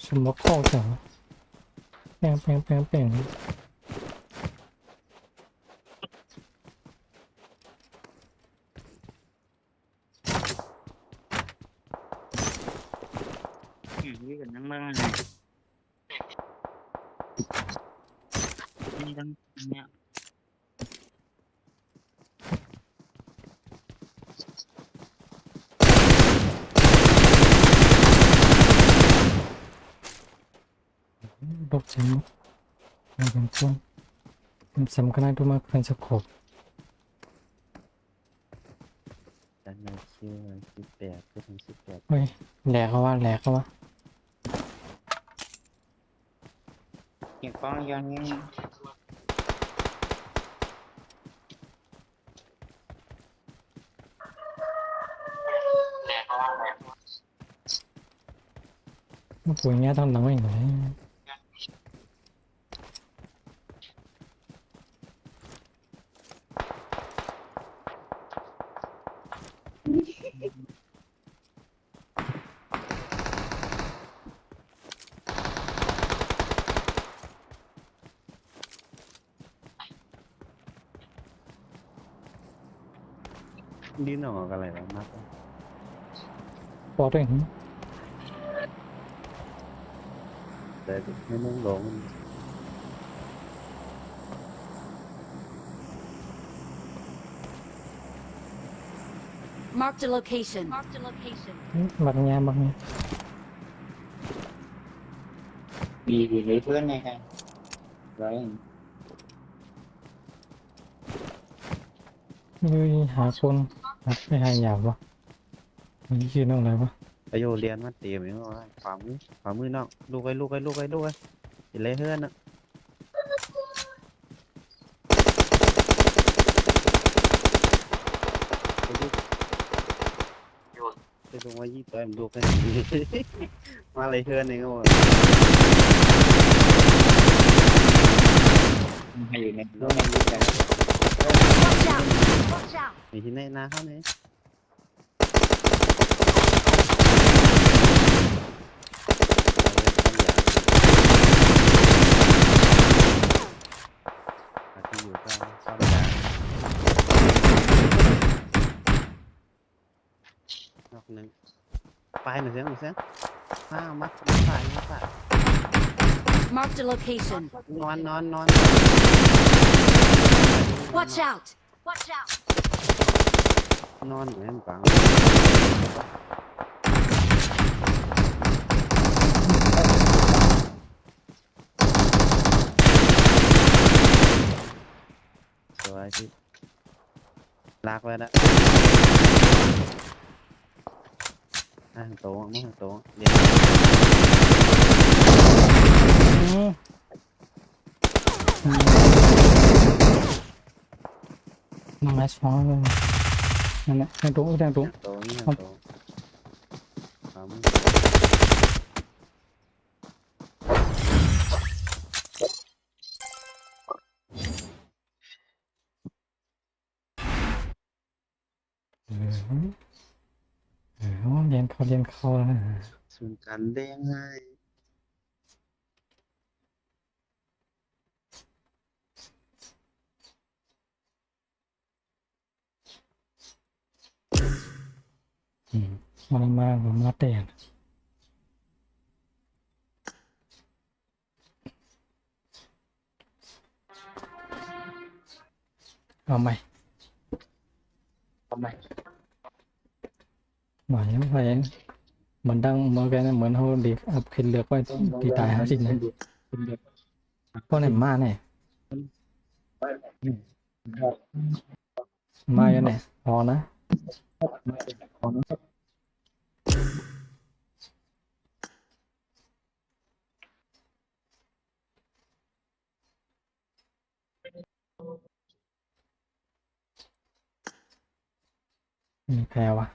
สมมติเข้าจังแป้งแป้งแป้งแป้ง นี่เป็นนั่งเมืองเลยนี่ต้องเนี่ย ลบจิ้มมันเป็นช่วงเป็นสำคัญดูมากเป็นสกปรก จันทร์คิว18ก็ถึง18 เฮ้ยแหลกเขาว่าแหลกเขาว่า เก็บกล้องย้อนนี้ มันป่วยเงี้ยทำหนังไม่ไหนดิ้นออกอะไรบ้างมาก ปอดด้วยหึ แต่ไม่นุ่งลง Marked a location. Marked a location. บักเงี้ยบักเงี้ย มีอยู่ในเพื่อนไงกันไร ยุยหาคนไม่หายาววะนี่คือน้องอะไรวะ ประโยชน์เรียนมาเตรียมอย่างว่าขวามือนอกลูกไอ้เห็นเลยเฮือนอ่ะไปลงว่ายี่ตัวลูกกันมาเลยเฮือนเองก็ว่า ให้อยู่ในโลกในยุคนั้น Watch out. Watch out. มีที่ไหนนาเขาเนี่ยที่อยู่ก็ซ่อมยานอกนึงไปหน่อยเสียมาฝ่าย Marked a location. นอน Watch out! Watch out! นอนอยู่นั่นฟังสวยพี่ลากไว้นะอ่างโต๊ะมั่งโต๊ะเรียน อืมน้องไอ้สองเลยนั่นแหละแทงตรงแทงตรง โต๊ะนี่โต๊ะความ เออเรียนเขาแล้วนะ ส่วนกันได้ไง มันมากผมมาเตะเอาไหมหวานยังไงเหมือนดังเมื่อกี้นะเหมือนเขาเด็กอับขึ้นเลือกไว้ตีตายหาสินะก็ไหนมาเนี่ยมาอย่างไหนพอนะมีแพ้วะ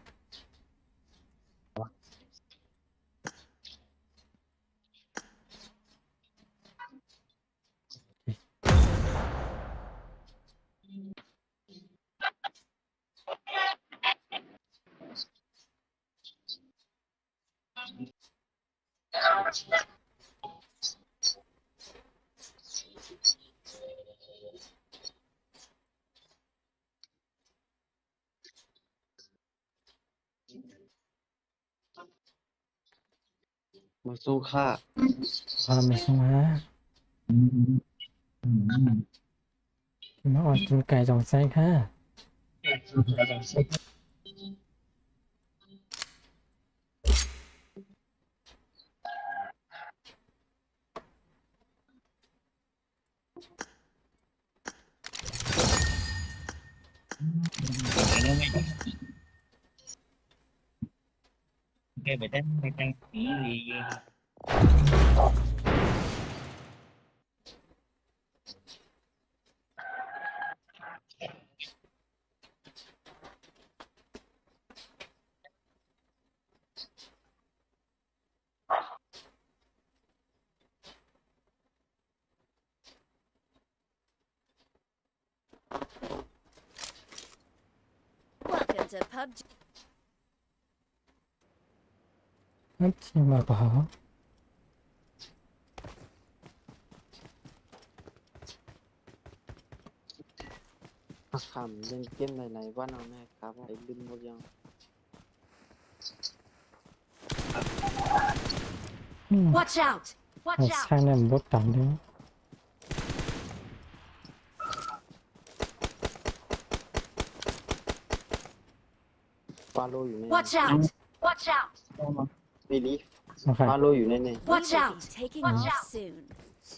มาสู้ข้า พาไม่สมามาอ่อนกินไก่สองไส้ค่ะcái bài đánh bài đánh gì Welcome to PUBG. นั่นจริงมาเปล่า ขำเล่นเกมไหนๆว่าน้องแม่ครับไอ้ลืมหมดยัง Watch out! ไอ้ Watch out! ไส้เนี่ยมันบดต่ำด้วย ฟาโลอยู่ใน Watch out! Watch out! นี่ลิ โอเค ฟาโลอยู่ในนี่ Watch out! Taking off soon.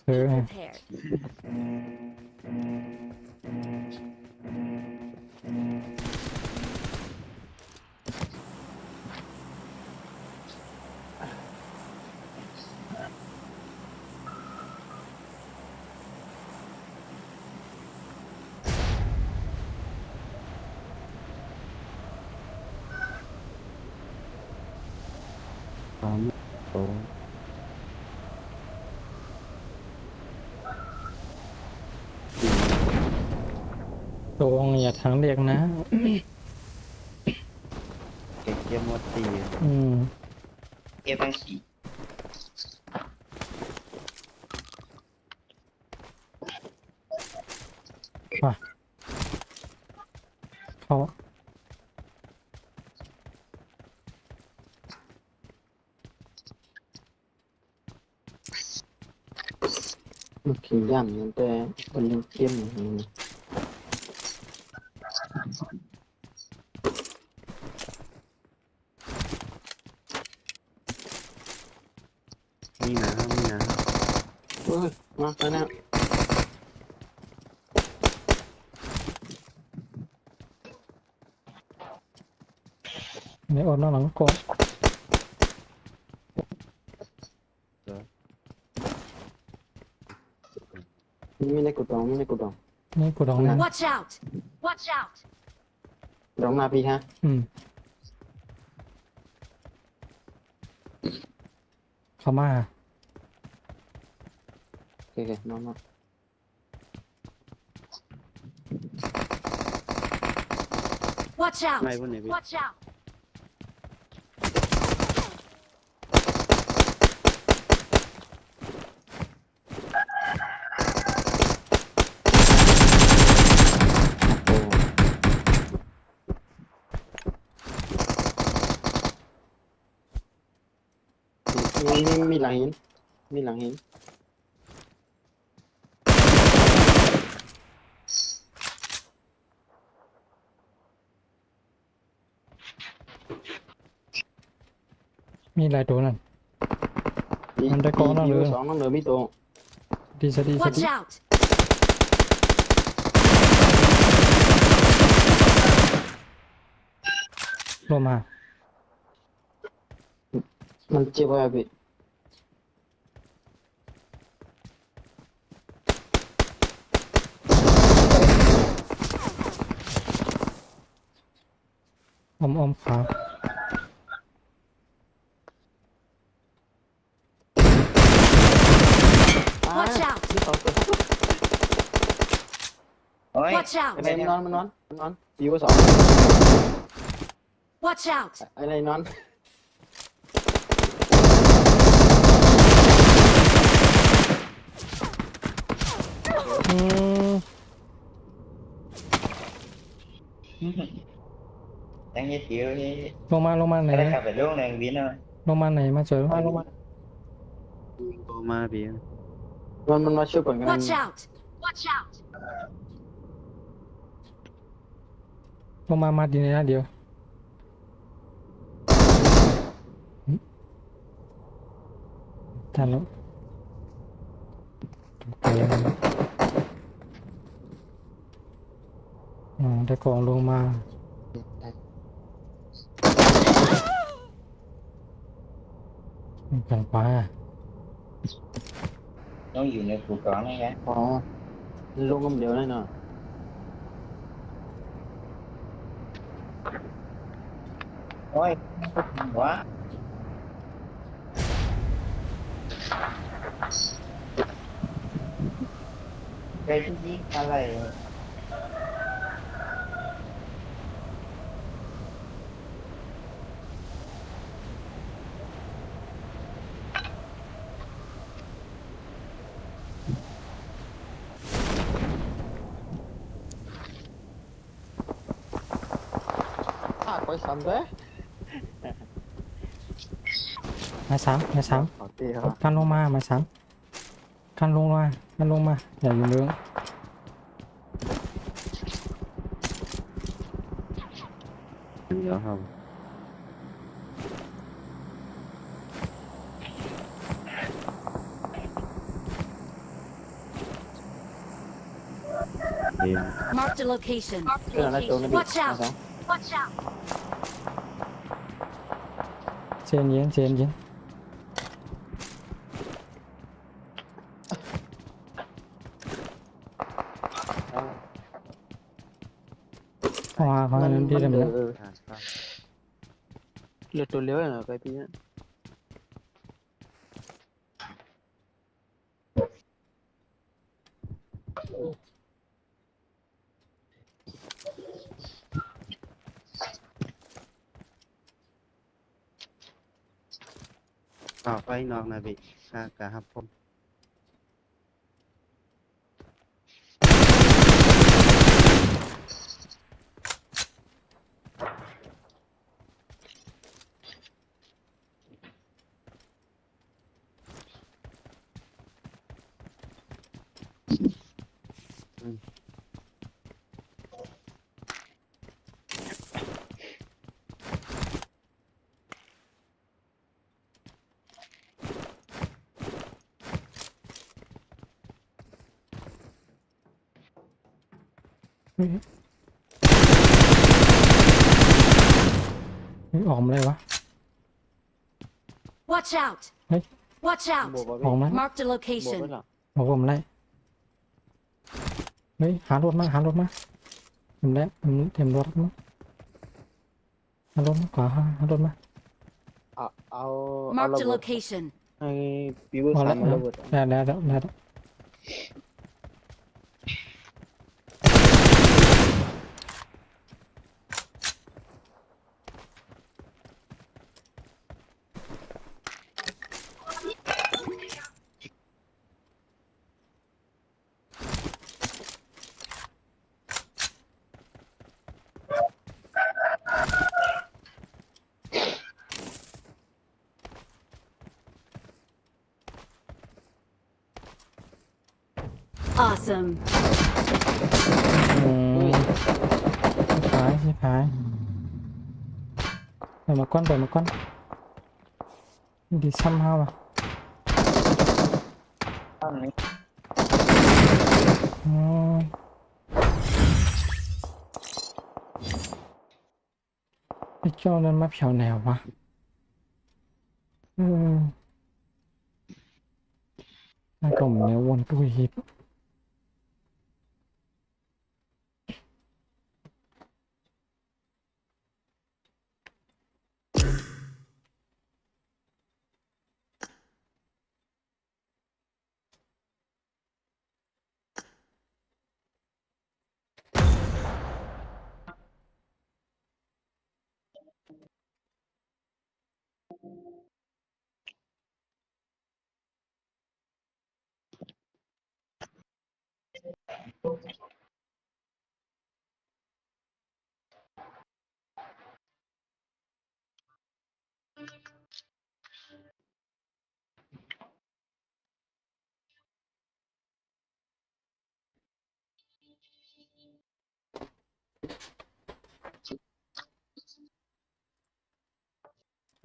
ซื้อ Be ให้ prepared. ความโต๊ะ ตรงอย่าทางเรียกนะ เก็บเกมหมดตี cái bài gì เขา มันขี้ย่ำนั่นแต่คนเล่นเกมอย่างนี้ ยมาแล้วนะ ในออดนอกหลังกอง มีในกุดองมีในกุดอง นี่กูดองนะ Watch out! Watch out! ดองมาพี่ฮะ เข้ามา โอเคน้องมา Watch out! ไม่พุ่นนี่พี่ Watch out! โอ้มีหลังหินมีหลังหิน มีหลายตัวนั่น มี มันได้กองแล้วเหรอ สองน้องเหลือมีตัว ดีสดีส Watch ดี out! ลงมา มันเจ็บไว้พี่ อมขา Watch out มีสองตัว โอ้ย Watch out! ไอ้นอนมันนอนดีกว่าสอง Watch out! ไอ้ไรนอน อืม đang giới thiệu với ลงมาไหน cái cà phê luôn này biến rồi ลงมาไหนมาเจอ ลงมา โตมาพี่ มันมาช่วยก่อนกัน Watch out! Watch out! ลงมาดีนะเดียวทันแล้วไปได้กล่องลงมากันไป nó dùngในcụ cỏ này kìa อ๋อลงกำเดียวแน่นอน ôi quá cái gìอะไร ถ้าไปซ้ำเด้ มาสาม ขอตีครับ กันลงมาสามกันลงมาอย่าอยู่เรื่อง เดี๋ยวครับเอ็ม Marked a location. เรื่องอะไรตัวนี้พี่ Watch out มาสอง Watch out! เจนเย็นเขาดีเลยมั้ย เหลือตัวเลี้ยวเหรอไปพี่เนี่ย ไปนอกนะพี่กะครับผม เฮ้ยเฮ้ยออกมาเลยวะ Watch out! Hey. Watch บวก out! ออกมา Marked a บวก location. ไปหรอ บอกผมเลยเฮ้ยหารถมาหารถมาผมแล้วผมเตรียมรถมาหารถมาขวาหารถมา เอา Marked ระ a เบิด location. ให้ปีเวอร์ พอ สา แล้ ม ว มาระเบิด แล้วAwesome. อืมไม่ขายไปมาก้อนดีซ้ำห้าวะ ตั้งนี้ อืมไอ้เจ้านั้นมาเผาแนววะน่าก็เหมือนแนววนตู้ฮิป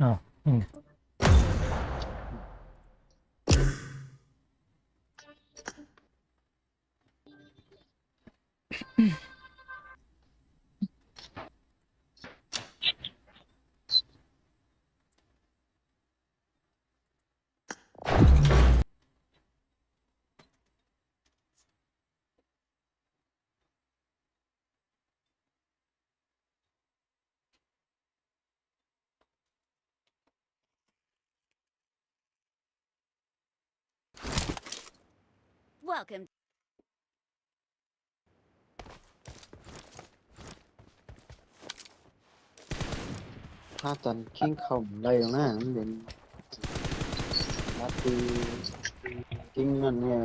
อ้าวWelcome. ถ้าจันคิงเข้าได้หรอกนะมันเป็นนัดตีคิงนั่นเนี่ย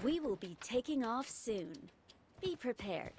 We will be taking off soon. Be prepared.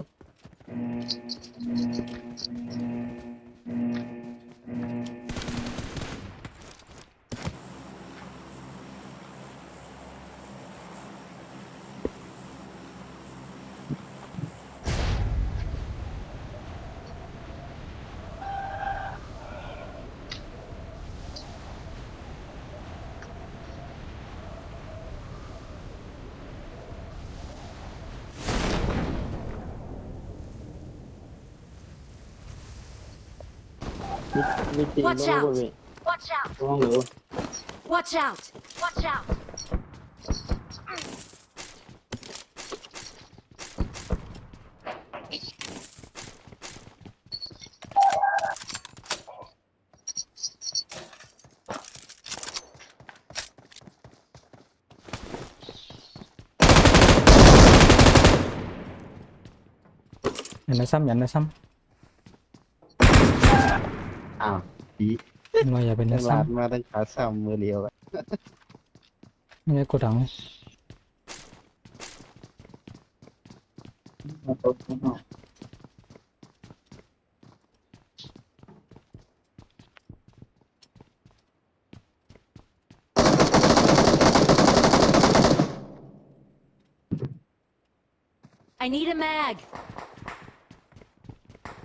วิธีล Watch ง out บริเวณ Watch out! ระวังเหลือ Watch out! Watch out! อย่านะซ้ำ อ้าวปี เราอย่าเป็น ต นะ ลาด ซ้ำ มาตั้งขาซ้ำมือเดียวอะ ไม่ได้กดดัง มาตกข้างนอก เ I need a mag.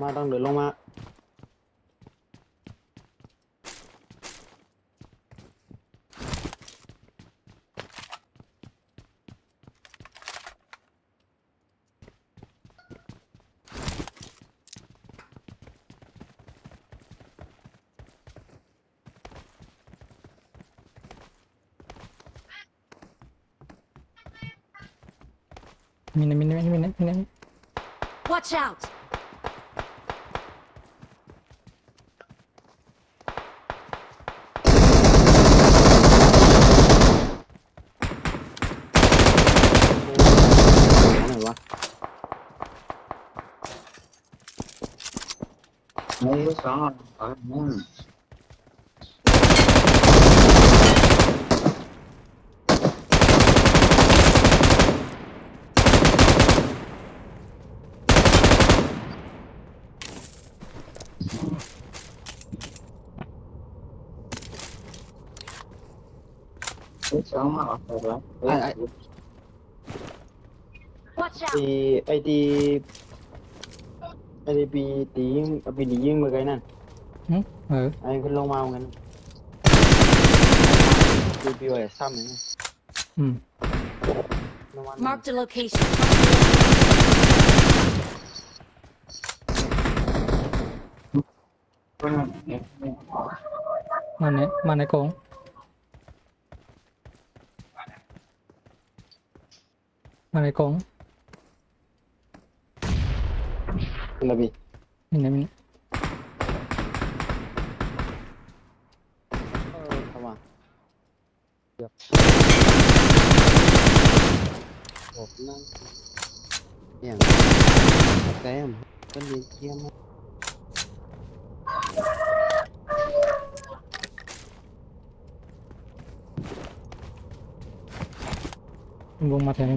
มาต้องเดินลงมามีนะ Watch out. ไหนวะ ไม่รู้สองอ่ะอืม รู้สองมาออกไปแล้ว ไอ้ Watch ไอ้ out. ไอ้ที่ไอ้ที่ปีตียิงปีดียิงเมื่อไงนั่น เออ ไอ้ขึ้นลงมาเหมือนกันปีไว้ซ้ำอย่างนี้ อืม ลงมา Marked a location. มาในกรงมาในกรง ระบี มีนะ เข้ามาเดี๋ยวโอ้นั่นอย่างแซมเป็นเรียนเทียม วงมาแทง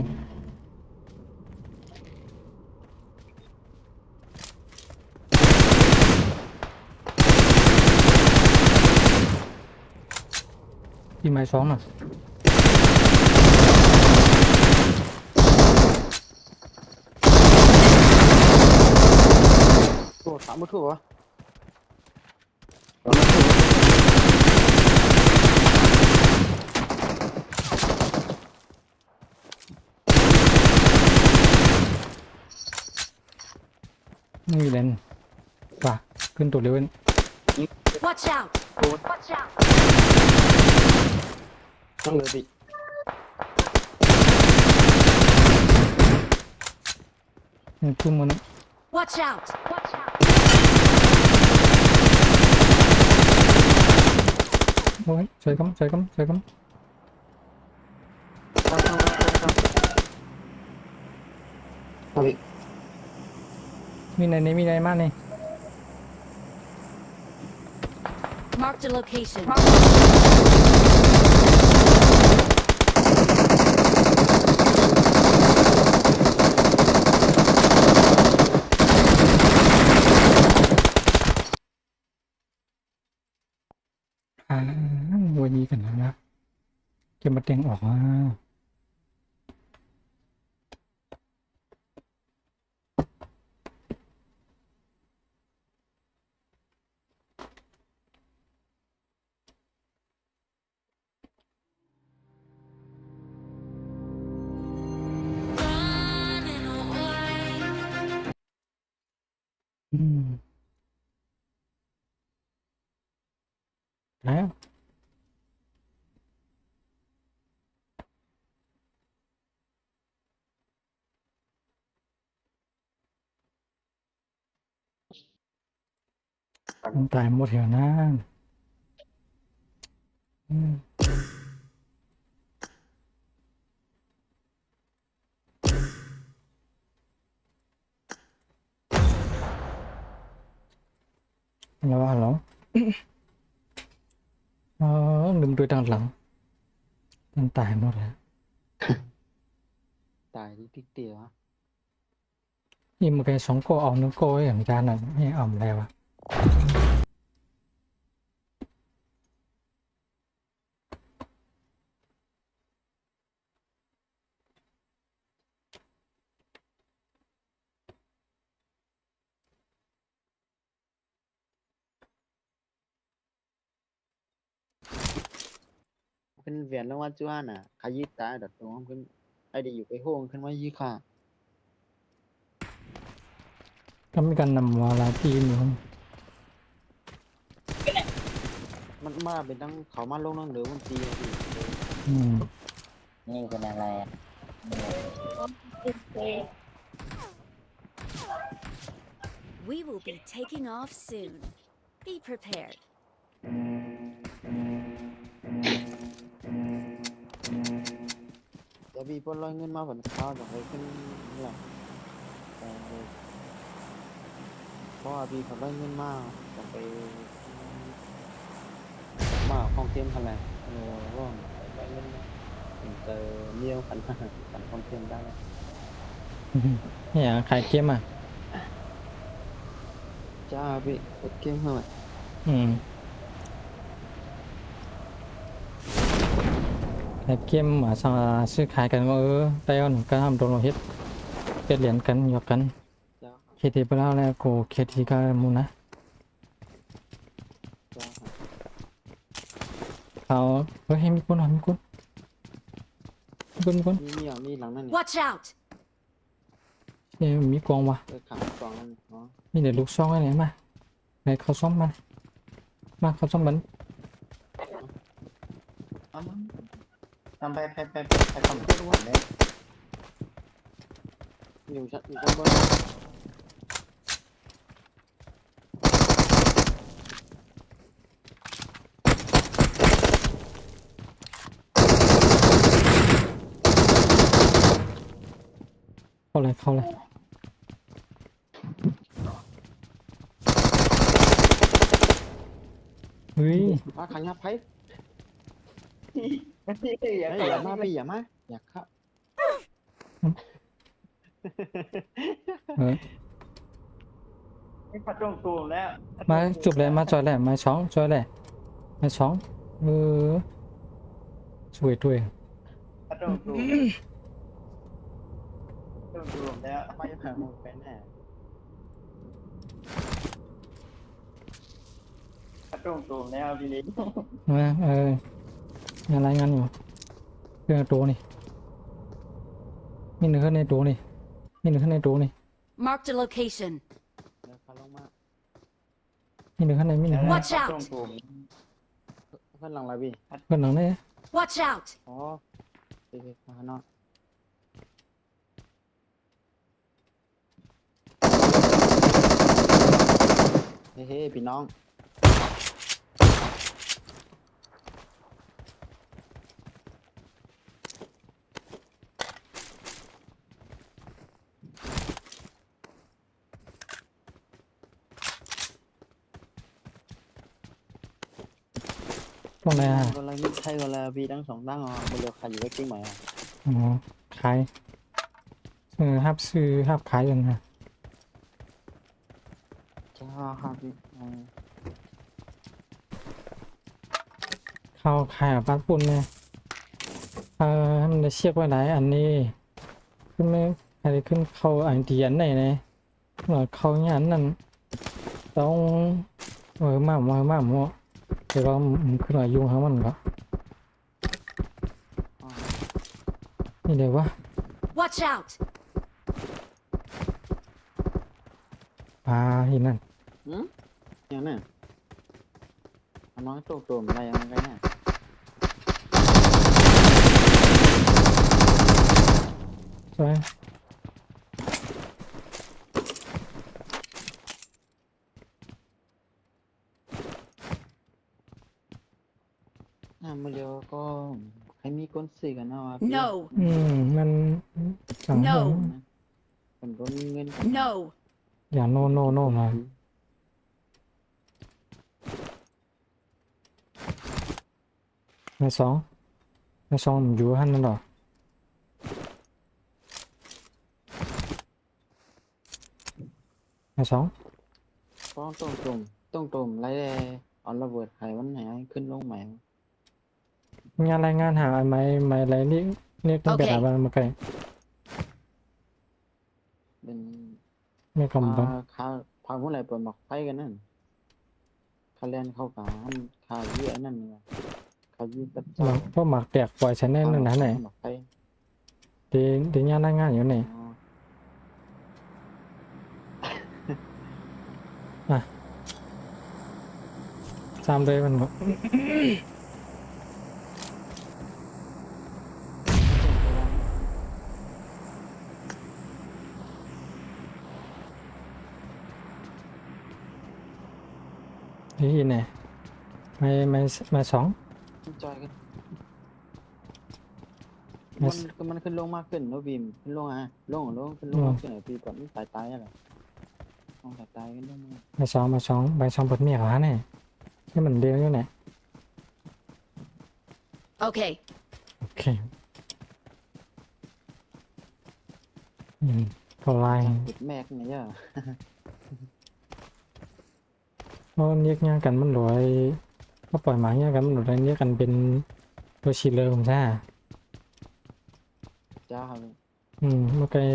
ที่ไม้2น่ะ โอ้ถามไม่ถูกวะ ไม่มีเลนป่ะขึ้นตัวเร็วเว้น Watch out. Watch out. ต้องระบี ขึ้นมานะ Watch out. Watch out. โอ้ยใส่กำ ระบี มีในมากนี่ Marked a location. วันนี้กันนะเก็บมาเต็งออกมาแล้วมันตายหมดแถวนั้นแล้วว่าเหรอลืมด้วยด้านหลังมันตายหมดแล้ว ตายที่ติ๊กเตี๋ยว นี่มันเป็น2 個အောင်1 個อย่างจานน่ะไม่เอาอะไรวะ ขึ้นเวียนแล้วว่าจ้าน่ะขยี้ตาดอกตรงขึ้นไอ้เดีอยู่ไปโห้งขึ้นว่ายี่ค่ะ ก็มีการนำมาหลายทีมอยู่ครับ มันมาเป็นตั้งเขามาลงนั่งเดือมันตีอะพี่ อืม นี่เป็นอะไรอ่ะ We will be taking off soon. Be prepared. จะมีปนลอยเงินมาผลข้าวจากไปขึ้นนี่แหละเพราะว่าพี่เขาลอยเงินมาจากไปมาห้องเทียมอะไรร่วงลอยเงินถึงเจอเลี้ยวขันขันห้องเทียมได้ เนี่ยขายเกมอ่ะ จ้าพี่กดเกมเข้ามา อืมขายเกมมาสั่งซื้อขายกันก็ไปเอาหนึ่งก็ทำโดนเราเฮ็ดเปลี่ยนเหรียญกันหยอกกัน จ้า เคทีไปแล้วแล้วกูเคทีก็มูนะ จ้า เขาเฮ้ยให้มีคนหน่อยมีคนมีคน มีหลังนั่น Watch out! เนี่ยมีกองวะ ขังกล่องนั่นอ๋อ มีเดี๋ยวลูกซ่องอะไรมาไหนเขาซ่อมมันมาเขาซ่อมมัน ทำไปคอมพิวเตอร์เลย อยู่ชั้นบน เข้าเลยเฮ้ย มาขังยับไพ่ อย่า อย่ามาพี่อย่ามาอยากเข้า เออ ไม่พัดตรงตูมแล้ว มาจุบเลยมาจอยแหละมาช้องจอยแหละมาช้องสวยด้วย พัดตรงตูมตรงตูมแล้ว ไม่ผ่านมือไปแน่ พัดตรงตูมแล้วพี่ลิง มางานรายงานอยู่เรื่องตัวนี่มีหนึ่งขึ้นในตัวนี่มีหนึ่งขึ้นในตัวนี่ Marked a location. เดี๋ยวเขาลงมา มีหนึ่งขึ้นในมีหนึ่งขึ้นใน Watch out ตรงตูม เพื่อนหลังอะไรพี่ เพื่อนหลังนี่ Watch out! อ๋อไปมาข้างนอกเฮ้พี่น้อง ตรงไหนอ่ะ ก็เลยไม่ใช่ก็เลยพี่ทั้งสองตั้งอ๋อมันเลือกใครอยู่ไว้กิ้งไหมอ่ะ อ๋อขายห้าซื้อห้าขายยังไง จ้าครับพี่ เข้าขายบ้านปุ่นเนี่ยให้มันได้เชือกไว้ไหนอันนี้ขึ้นไม่อะไรขึ้นเข้าอันเดียนไหนเนี่ยเข้าอย่างนั้นต้องมาหมดเดี๋ยวก็ขึ้นมายุ่งทั้งมันก็นี่เดี๋ยววะ Watch out! อีนั่น อย่างนั้นน้องตัวอะไรยังไงเนี่ย ใช่ไหม มาเดียวก็ให้มีก้นสีกันเนาะ No! มันสั่ง No เป็นก้นเงิน No! อย่าโน่มาในสองมันอยู่หันนั่นหรอในสอง ก็ต้องไล่เอาระเบิดไขมันไหนขึ้นลงใหม่ งานรายงานหาไม่อะไรนี่ต้องเป็นอะไรมาไกล เป็น ไม่กำบัง ข้าพาผู้ใดเปิดหมอกไฟกันนั่นคาเรียนเข้ากับข้าเยอะนั่นเนี่ยข เขายิงกระ ห จา มั ย กพวกหมักแตกปล่อยฉันแน่นอนนะไหน หมักไป เดี๋ยวย่านั่งงานอยู่ไหน อ๋อ ซ้ำเลยมันบอกนี่ไงไม่สอง จอยกัน ไม่ มันขึ้นลงมากขึ้นแล้วบีมขึ้นลงอ่ะลงขึ้นลงมากขึ้นไหนปีก่อนมันตายอะไรลงตายกันลงมา ไม่สองบทเมียเขาเนี่ยนี่มันเดียวอยู่ไหน Okay. โอเคก็ไล่ ปิดแม็กเนี่ยย่า เพราะเรียกง่ายกันมันหลอยก็ปล่อยหมาง่ายกันมันหลอยเรียกกันเป็นตัวชีเลอร์ผมใช่ จ้าครับ เมื่อกี้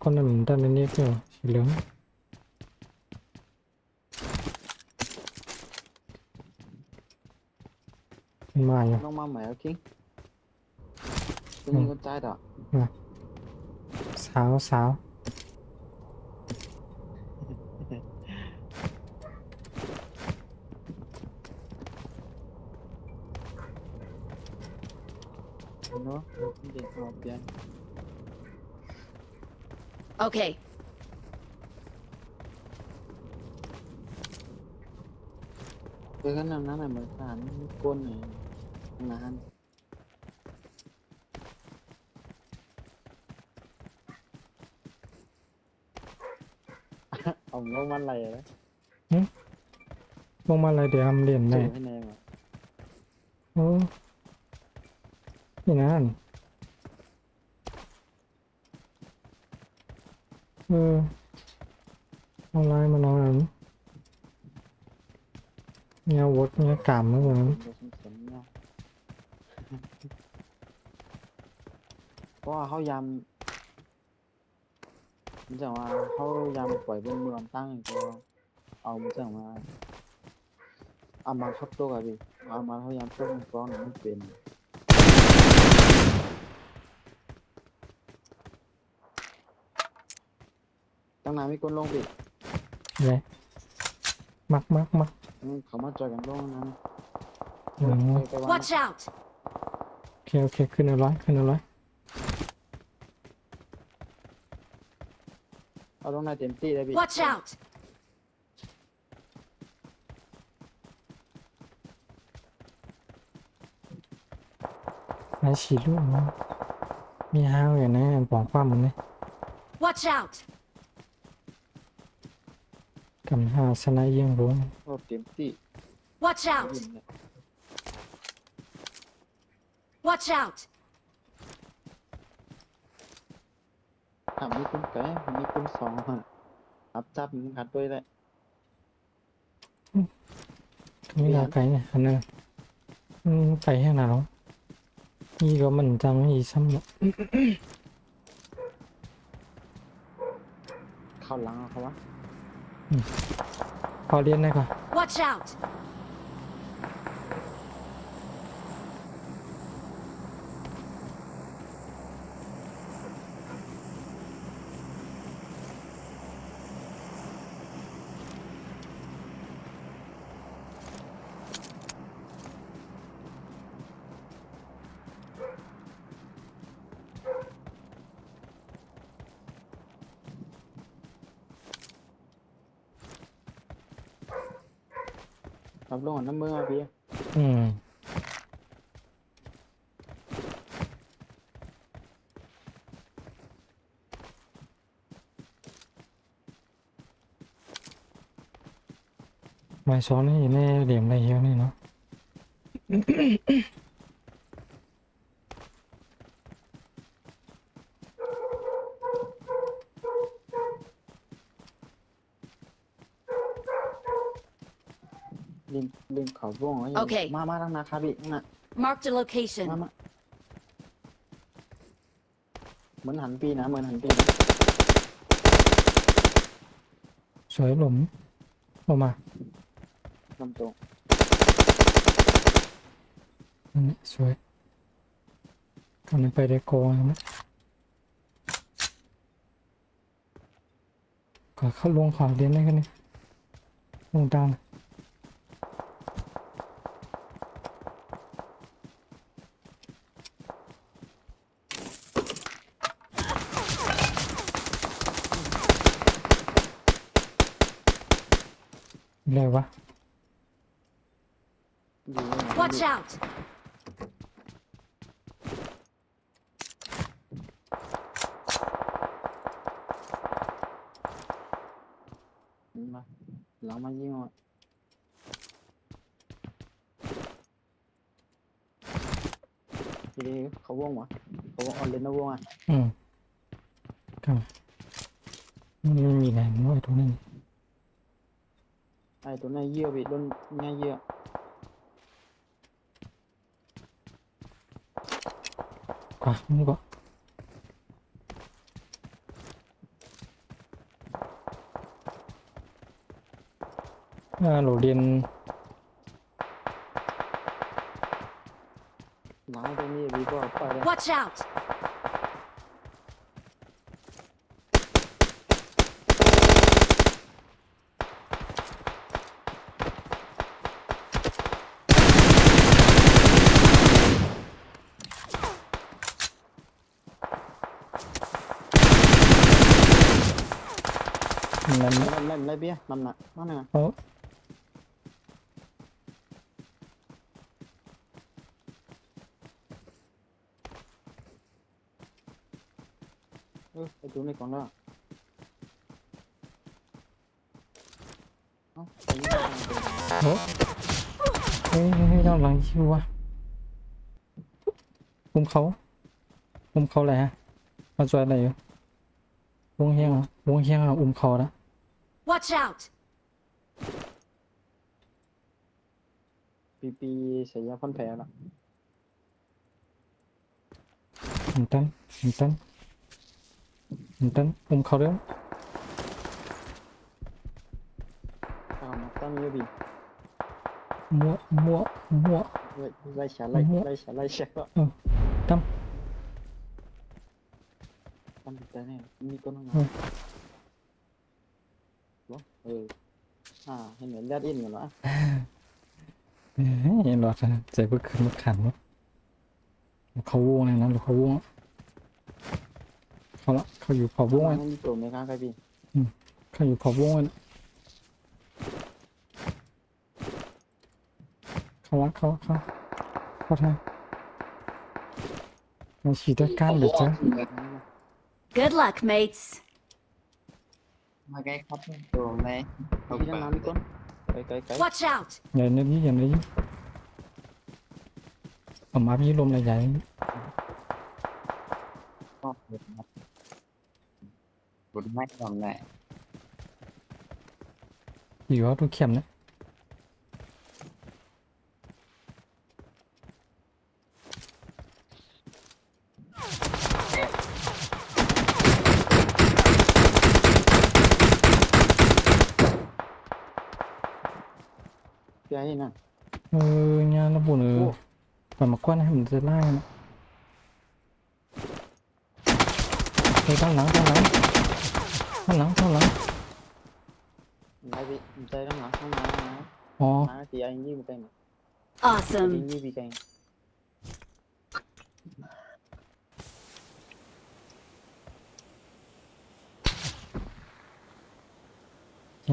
คนนั้นมันตั้งเรียกอยู่ชีเลอร์มันมาอยู่ ลงมาใหม่แล้วคิงตัวนี้ก็ใจต่อ สาว เนาะเด็กเอาเปลี่ยน Okay. เจอกันนั้นน่ะเหมือนสารก้นเนี่ยนานเอาลงมันอะไรเลย ลงมาเลยเดี๋ยวทำเรียน เจ ได้ อให้แน่ว่ะ โอ้นี่นั่นออนไลน์มันเอาอันเนี่ยวดเนี่ยกามแล้วเหมือน เดี๋ยวสมเนาะเพราะว่าเขายำมันจะว่าเขายำปล่อยบนเมืองตั้งก็เอามันจะมาเอามาขับตัวกับพี่เอามาเขายำตัวมันฟ้องมันเป็นตั้งนานมีคนลงพี่ อะไรมัก เขามาจอยกันลงนั้น อืม ไปวาง Watch out. โอเคขึ้นเอาร้อย เอาลงในเต็มที่เลยพี่ Watch out. นายฉีดลูกมันมีห้าวอย่างนั้นบอกความมันเนี่ย Watch out. กำห้าวสนายเยี่ยงรู้ โอ้เต็มที่ Watch out. Watch out. มีคนแก่มีคนสองฮะรับจับมึงขัดด้วยแหละ มีนาไก่เนี่ยอันนั้นไก่แค่ไหนหรอนี่ก็มันจังอีซ้ำเนาะ เข้าหลังเอาเขาวะ พอเรียนได้ก่อน Watch out. รับลงน้ำมือมาพี่ ไม่ซ้อนนี่แน่เหลี่ยมอะไรเยอะนี่เนาะ ลิงเขาบ้งแล้ว โอเค มาทางนาคาพี่น่ะ Marked a location. มาเหมือนหันปีนะเหมือนหันปีนะ สวยหลุมลงมา ลำตรง นั่นแหละสวยตอนนี้ไปได้โกงแล้วนะก็เข้าลงขวาเรียนได้กันนี่ลงดังเลยวะ อยู่ไหน Watch out! มาหลังมายิงอ่ะทีนี้เขาวงวะเขาวงออนเลนนะวงอ่ะ อืมครับมันไม่มีแรงน้อยตรงนั้น ไอ้ตัวนั้นเยี่ยวไปโดนง่ายเยี่ย กว่านี่ก็โหลเรียน หลังตรงนี้วีก็ไปแล้ว Watch out! นั่น ไล่เบี้ยนั่นน่ะนั่นน่ะ โอ้ ไอ้ตัวนี้ก่อนละเอ้าไอ้นี่ โหเฮ้ยเฮ้ยเฮ้ยด้านหลังชิววะคุมเขาอะไรฮะมาช่วยอะไรอยู่วงเฮียงเหรอวงเฮียงเราเขาแล้ว Watch out! ปีใส่ยาพันแผลละ หินตันเขาเรื่อง ตามตั้งเยอะบี มั่ว ไล่ฉาไล่เช็คละ ตั้ม ตั้งแต่เนี่ยมีตัวนึง อืม วะเห็นเหมือนญาติอินกันวะ เฮ้ยหลอดใจเพิ่งขึ้นมาขันวะเขาวงเลยนะหรือเขาวงเขาอยู่ขอบวง มันมีตัวไหมครับพี่ เขาอยู่ขอบวงเลยเขาทางเราฉีดด้วยก้านหรือจ๊ะ Good luck, mates. มาใกล้ครับตัวไหม พี่จะน้ำมีคนไกล Watch out! อย่าเนื้อยี่เอามาพี่ลมใหญ่ ก็บุญไม่ทำแหละ อยู่ว่าทุกเข็มนะพี่ไอ้น่ะ งานระบุปล่อยมากว้านให้มันจะไล่นะไปด้านหลัง ไล่พี่ใจด้านหลังข้างหน้า อ๋อ ตีไอ้ยี่มันไกลมา Awesome. ยี่พี่ไกล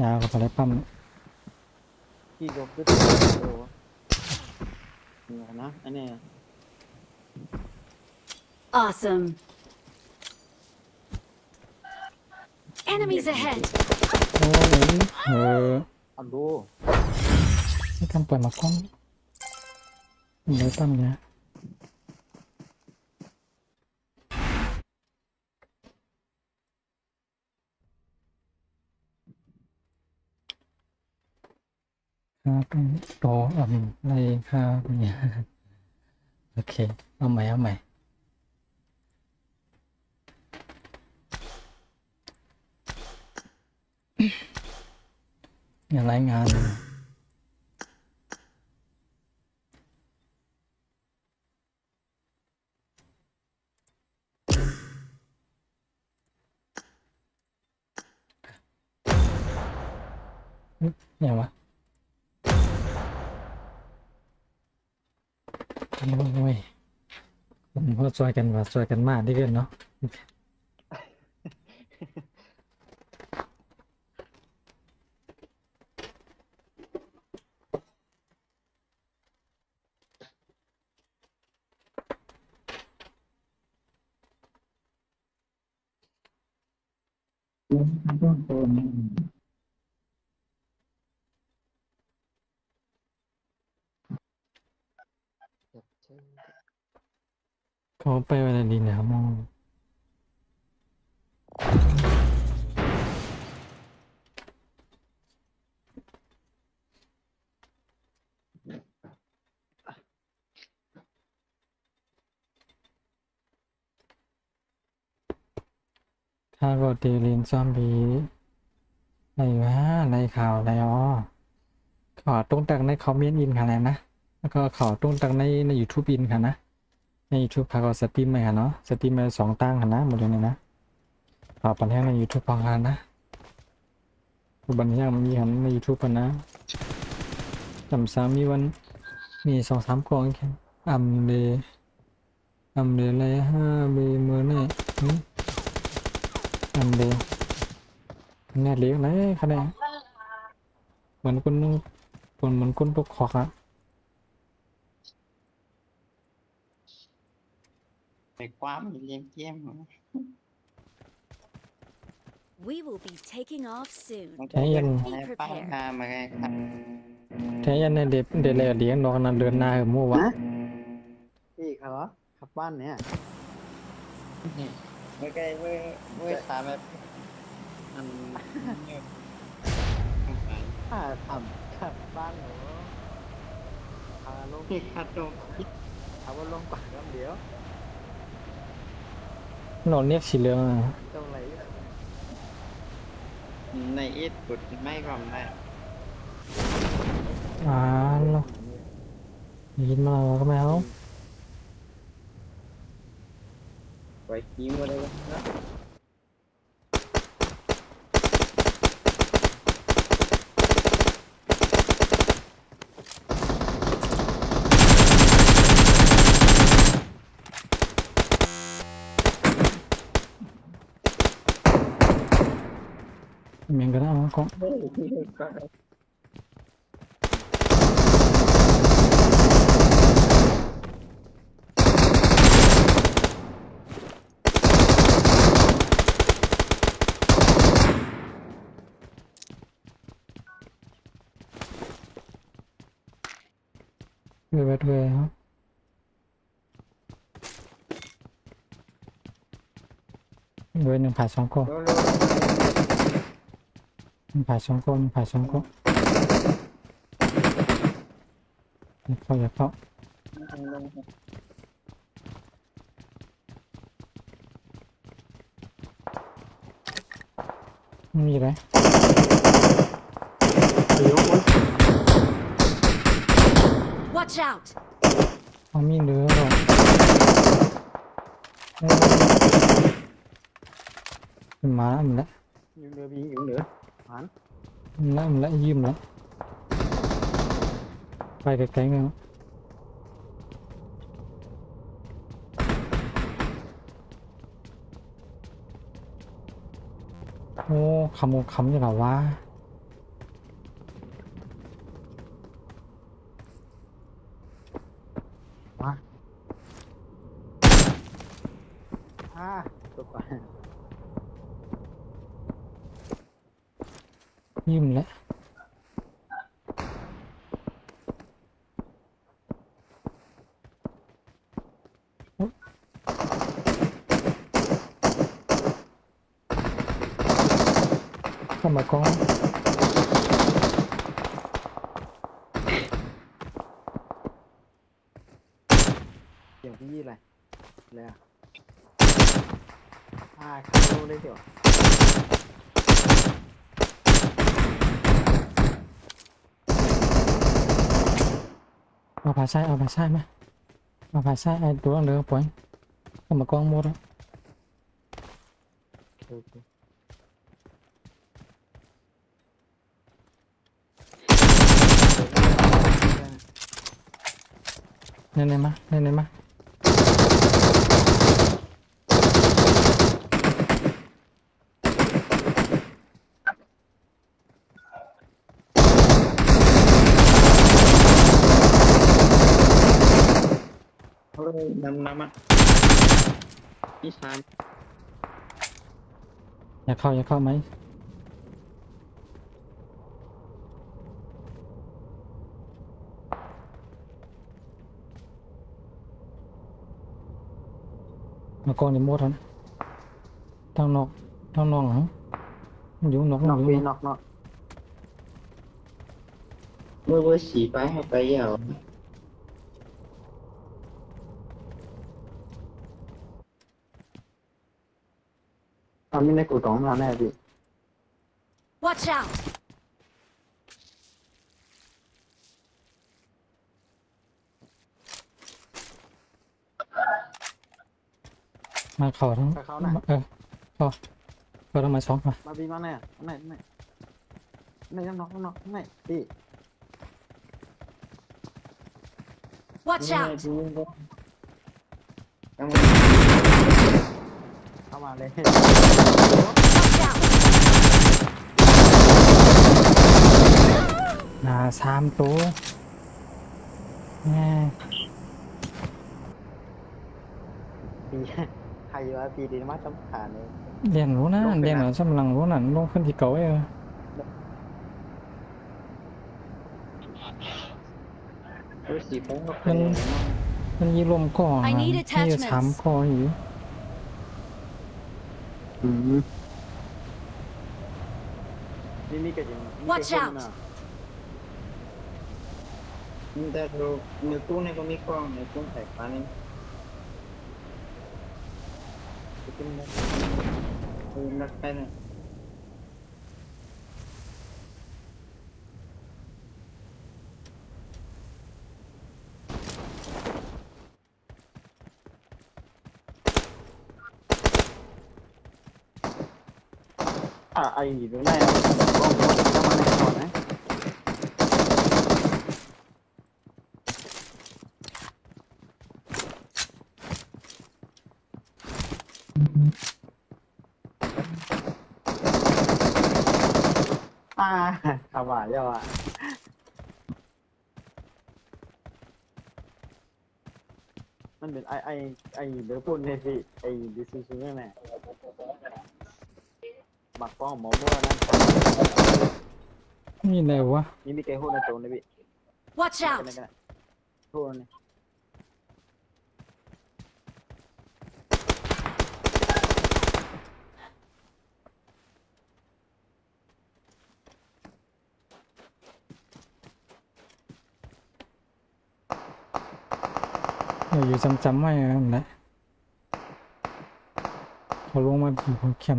ยาวกับอะไรปั๊ม พี่ก็ขึ้นตัวนี่นะอันนี้ Awesome. Enemies ahead. โอ้ย อันดู ไม่ทำปล่อยมากว้านเลยปั๊มเนี่ยครับต่ออะไรครับเนี่ยโอเคเอาใหม่อย่ารายงาน เนี่ยวะโอ้ยผมก็ช่วยกันว่าช่วยกันมากที่เกินเนาะเขาไปวันดีนะครับมองข้าก็เตเรียนซอมบี้อะไรวะในข่าวอะไรอ๋อขอตรงตังในคอมเมนต์อินค่ะนะ แล้วก็ขอตรงตังใน YouTube อินค่ะนะ ใน YouTube ค่ะก็สตรีมไหมค่ะเนาะสตรีมมา2ตั้งค่ะนะหมดเลยนะขอปันแห้งใน YouTube พอค่ะนะบันแห้งมันมีค่ะใน YouTube กันนะจำซ้ำมีวันมี2-3กล่องแค่อัมเดอะไร5 เบเมอร์เนี่ยอัมเดแน่เลี้ยงเลยค่ะเนี่ยเหมือนคนเหมือนคนตกขอกอะ ไปความเลี้ยงเกม We will be taking off soon. มันจะเป็นอะไรป้ามามาไงครับ แค่ยันในเด็ดเลยเลี้ยงนอกนั้นเดินหน้าคือมั่ววะ พี่เขาเหรอขับบ้านเนี่ย เมื่อไงเมื่อตามแบบมัน ถ้าทำขับบ้านหนูพาลง ที่คัดตรง เอาว่าลงก่อนน้ำเดียวน อนเรียกสีเหลืองอะ ตรงไหน ในอีทกุดไม่ก่อนได้ เนาะยินมาเราก็ไม่เอา ไว้ขี้มาได้แล้ว เมียงก็ได้เอาของด้วยครับด้วย1 ผ่า 2 ก็1 ผ่า 2 ก็1 ผ่า 2 ก็อย่าเข้าไม่มีอะไร Watch out! เอามีเหลือหรอมันมาแล้วมันละ ยิงเรือยิงอยู่เหนือหัน มันละยิ้มละไปไกลๆเงี้ยโอ้คำอย่างไรวะตัวไป ยิ้มละเข้ามากอง เดี๋ยวพี่อะไรเลยอ่ะขับลงได้เดี๋ยว เอาผ่าใช่ไหมเอาผ่าใช่ไอ้ตัวเรือปล่อยเข้ามากองหมดแล้ว โอเค ไหนๆมาไหนๆมา เฮ้ยน้ำอ่ะนี่ชาม อยากเข้าไหมมาก่อนนี่หมดแล้วนะทางนอกเหรอมันอยู่นอก นอก อยู่ พี่ น น อก อก เมื่อสีไปให้ไปยาว ตอนนี้ในกูตองมาแน่พี่ Watch out! มาเข้าทั้ง ไปเข้าหน่ะ เข้าทั้งมาสองมา มาพี่มาแน่ไหนน้องไหนพี่ Watch นี่ out! จริงก็ เข้ามาเลย Watch out! หน้าสามตัวแง่ พี่ใครวะพี่ดีมากต้องผ่านเลย เรียนรู้นะเรียนหน่อยสำลังรู้นั่นลงขึ้นที่เก่าเออ เมื่อสีไปให้ไป มันยีลมก่อน I need มีอยู่ attachments สามก่ออยู่ นี่กระจิง Watch out แต่ดูในตู้เนี่ยก็มีกล้องในตู้แตกปานี่ขึ้นได้นักไปเนี่ย ไอ้อยู่ไหนกล้องจะมาในก่อนนะขวาเยอะอ่ะมันเป็นไอเดือปุ่นเนี่ยพี่ไอดิซูซูนั่นแหละบักป้องหมอมั่วนั่น นี่อะไรวะ นี่มีแกโหดในโจนเลยพี่ Watch กัน out! กันโหดนี่ อยู่จำไว้นั่นแหละเขาลงมาผีเขาเข้ม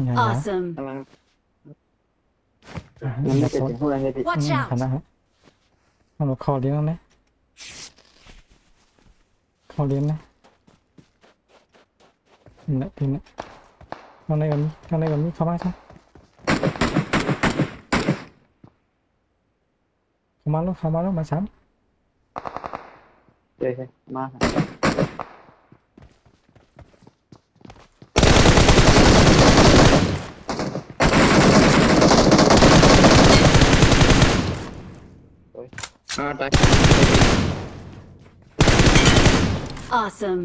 อย่าง Awesome! กำลัง มันมีแกจิงโหดในพี่ Watch ขนาด out! นั้นเราเข้าเลี้ยงนะเข้าเลี้ยงนะนี่แหละทีนี้ข้างในกันนี้เข้ามาใช่เข้ามาแล้วมาซ้ เจ๊มาตาย Awesome!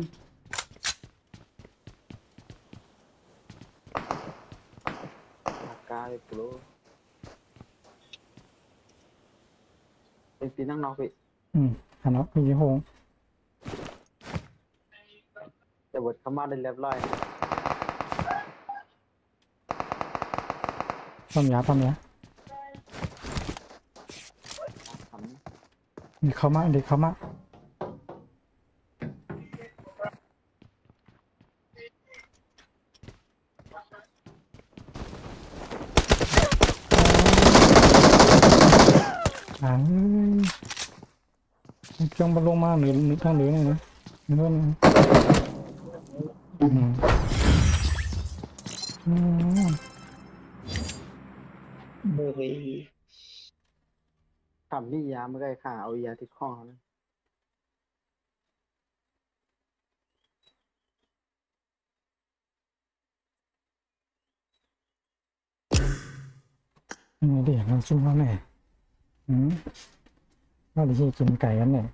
กาเลยโปรเป็นปีนั่งนอกพี่ หันออกมีโหง แต่บทเขามาได้เรียบร้อย ปั๊มยาทำ เด็กเข้ามาเครื่องบรรลงมาหรือทางเหลือนี่นะเรื่องเฮ้ย ขับนี่ยาไม่ได้ค่ะเอายาติดข้อนะ นี่เดี๋ยวเราซุ่มเขาแน่ว่าจะกินไก่กันเนี่ย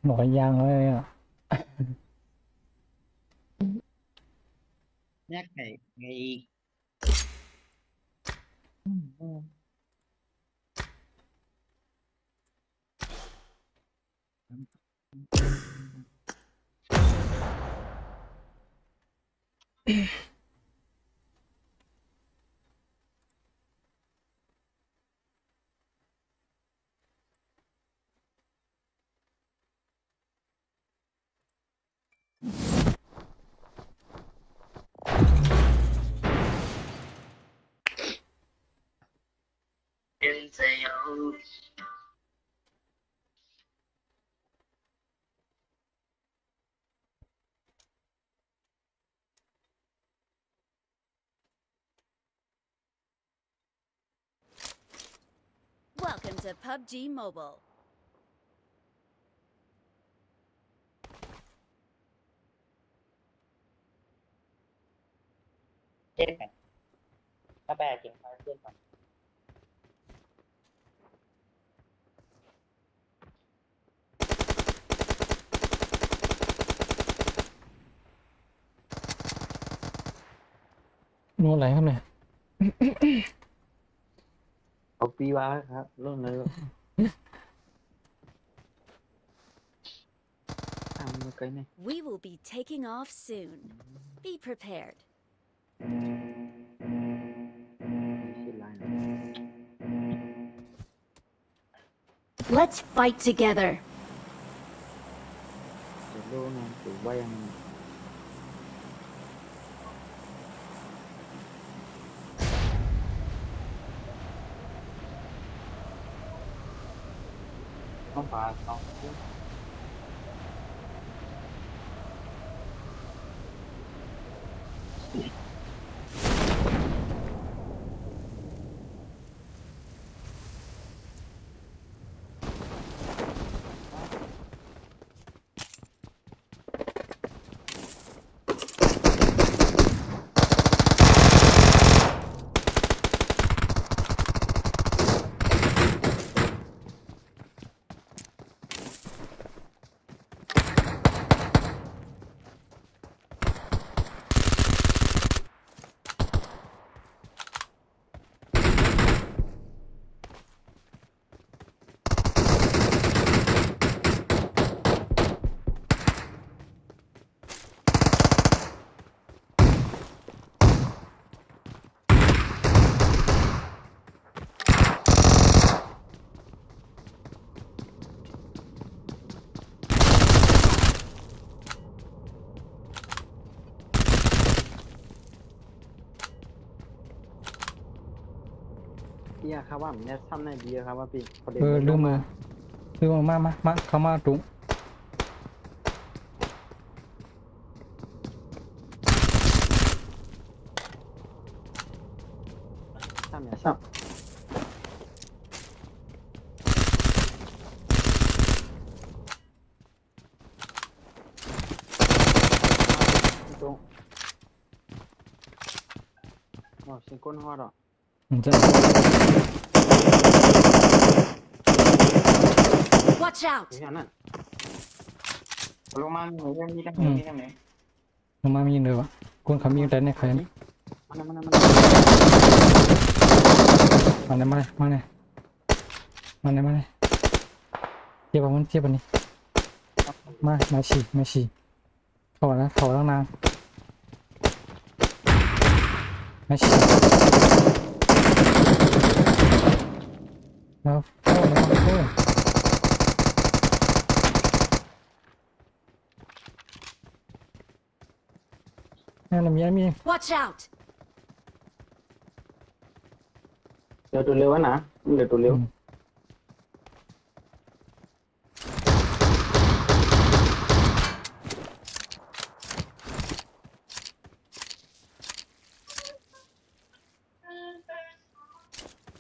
หน่อยยางเลยอ่ะ แยกไก่ไงอีก Welcome to PUBG Mobile. เจ็ดกันถ้าแบกเก่งไปเพื่อนก่อน นู่นอะไรครับเนี่ย เอาปีวาครับเรื่องอะไรทำมาไกลเนี่ย We will be taking off soon. Be prepared. ไม่ใช่ไรนะ Let's fight together. จะรู้นะถือว่ายังต้องปาต้อง พี่อะครับว่ามันเนี่ยทำได้ดีอะครับว่าพี่พอดี ลืมมาเข้ามาจุง ทำอย่างซับตรงอ๋อเสียงก้นฮอดอ่ะ มันจะ Watch out. เดี๋ยวนั้น ลงมาหนูเรื่องนี้ตั้งไหนนี่ตั้งไหน ลงมามีเลยวะคนเขามีแต่ในใครนี่ มัน มาเลยเทียบมันเทียบอันนี้มาฉี่เข้าแล้วนางมาฉี่แล้วเข้านั่นมี Watch out. เดี๋ยวตัวเร็วนะเดี๋ยวตัวเร็ว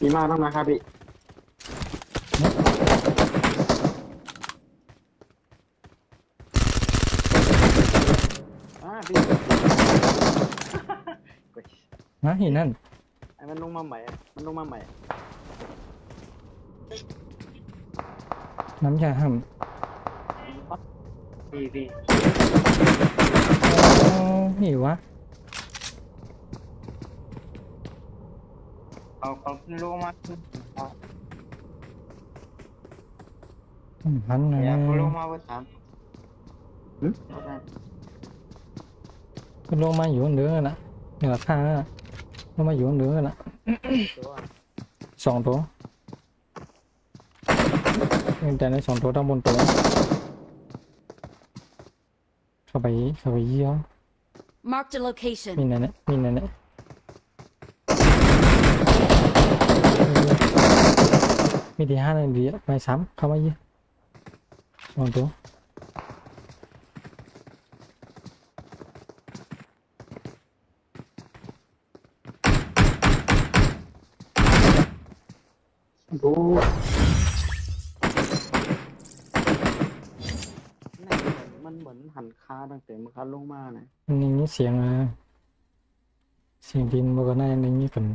พี่มาต้องนะครับพี่พี่ นะหินนั่น ไอ้มันลงมาใหม่มันลงมาใหม่ น้ำยาห้ำ พี่ หิววะ เอาลงมา พันนะ อย่าลงมาว่าถาม ลงมาอยู่เหนือน่ะเหนือข้างน่ะลงมาอยู่เหนือน่ะ2 ตัวแต่ใน2 ตัวด้านบนตัวเข้าไปเยี่ยว Marked a location. มีนั่นแหละมีที่5นาทีไป3เข้ามาเยี่ย2 ตัวดูมันเหมือนหันคาตั้งแต่มันคันลงมาเนี่ย มันอย่างนี้เสียงดินมันก็น่าอย่างนี้กัน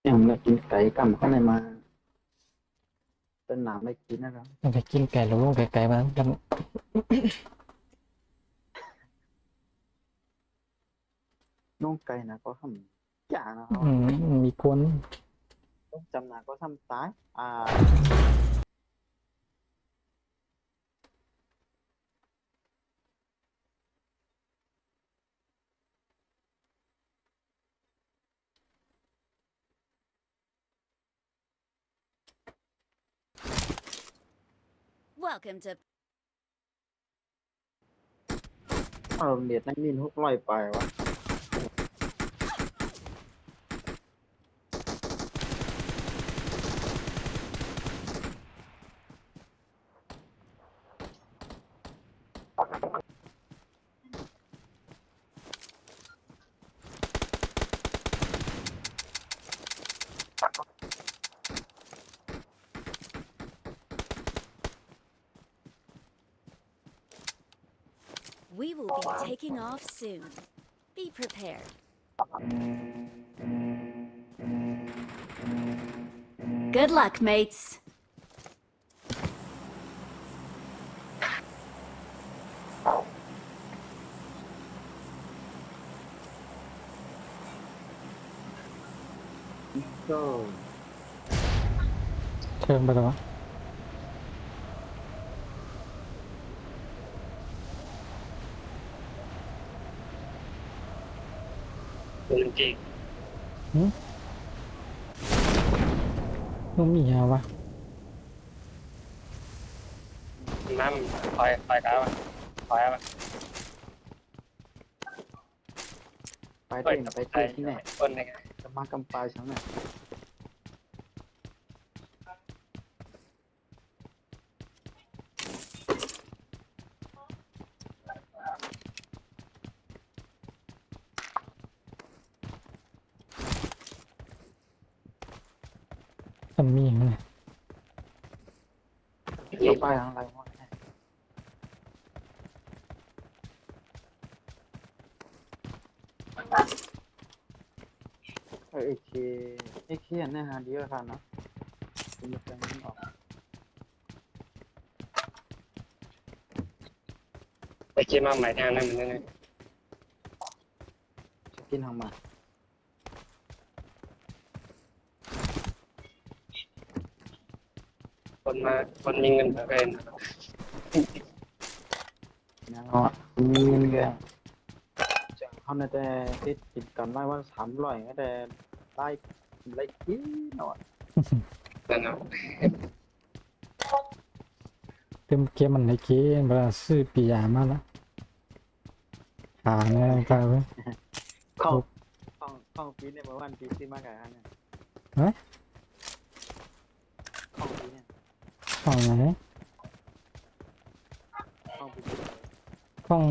อย่างเนี้ยกินไก่กำข้างในมาเป็นหนามไม่กินนะครับ มันไปกินไก่แล้วลงไก่มากัน น้องไก่นะก็ทำอย่างนะครับ มีคน ต้องจำนาก็ทำตายWelcome to เน็ตนั่งมินฮุกลอยไปวะWe will be taking off soon. Be prepared. Good luck, mates. Go เชิญไปแล้ววะ ปืนจริง ต้องมียาวะ น้ำคอยก้าวคอยอ่ะ ไปเต้นไปเต้นที่ไหน คนไหน จะมากำปายฉันน่ะทำมีอย่างไร จะไปอะไรวะเอเคอันนี้หาดีกว่ากันนะคุณจะแปลงออก ไปกินมาใหม่ทางนั้นเหมือนกัน จะกินทางมา คนมีเงินเป็น นะเนาะมีเงินแกจะเขาในแต่ที่ติดกันไว้ว่า300ก็แต่ไล่กินหน่อย นั่นนะ เต็มเกมมันในเกมเวลาซื้อปียามาละหาเนี่ยกลายเป็น ของปีเนี่ยเมื่อวันปีซื้อมากับอันเนี่ย ฮะ ของปีเนี่ย ของไหน ของปี ของ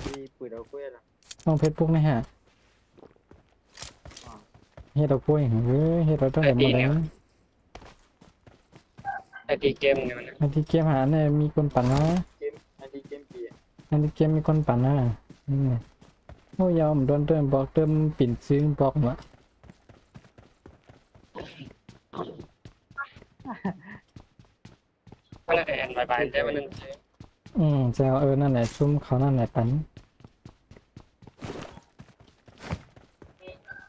ที่ปุ๋ยดอกกล้วยล่ะ ของเฟซบุ๊กนี่ฮะเฮ็ดเอากล้วยเฮ้ยเฮ็ดเอาตั้งแต่เมื่อไหร่ ไอตีเกมเนี่ยมัน อันที่เกมหาเนี่ยมีคนปั่นนะ เกมอันที่เกมปีอ่ะ อันที่เกมมีคนปั่นนะนี่ไงโอ้ยอมโดนเติมบอกเติมปิ่นซื้อบอกมา เพราะนั่นแอนบายได้มันนึง จะเอานั่นแหละซุ่มเขานั่นแหละปั่น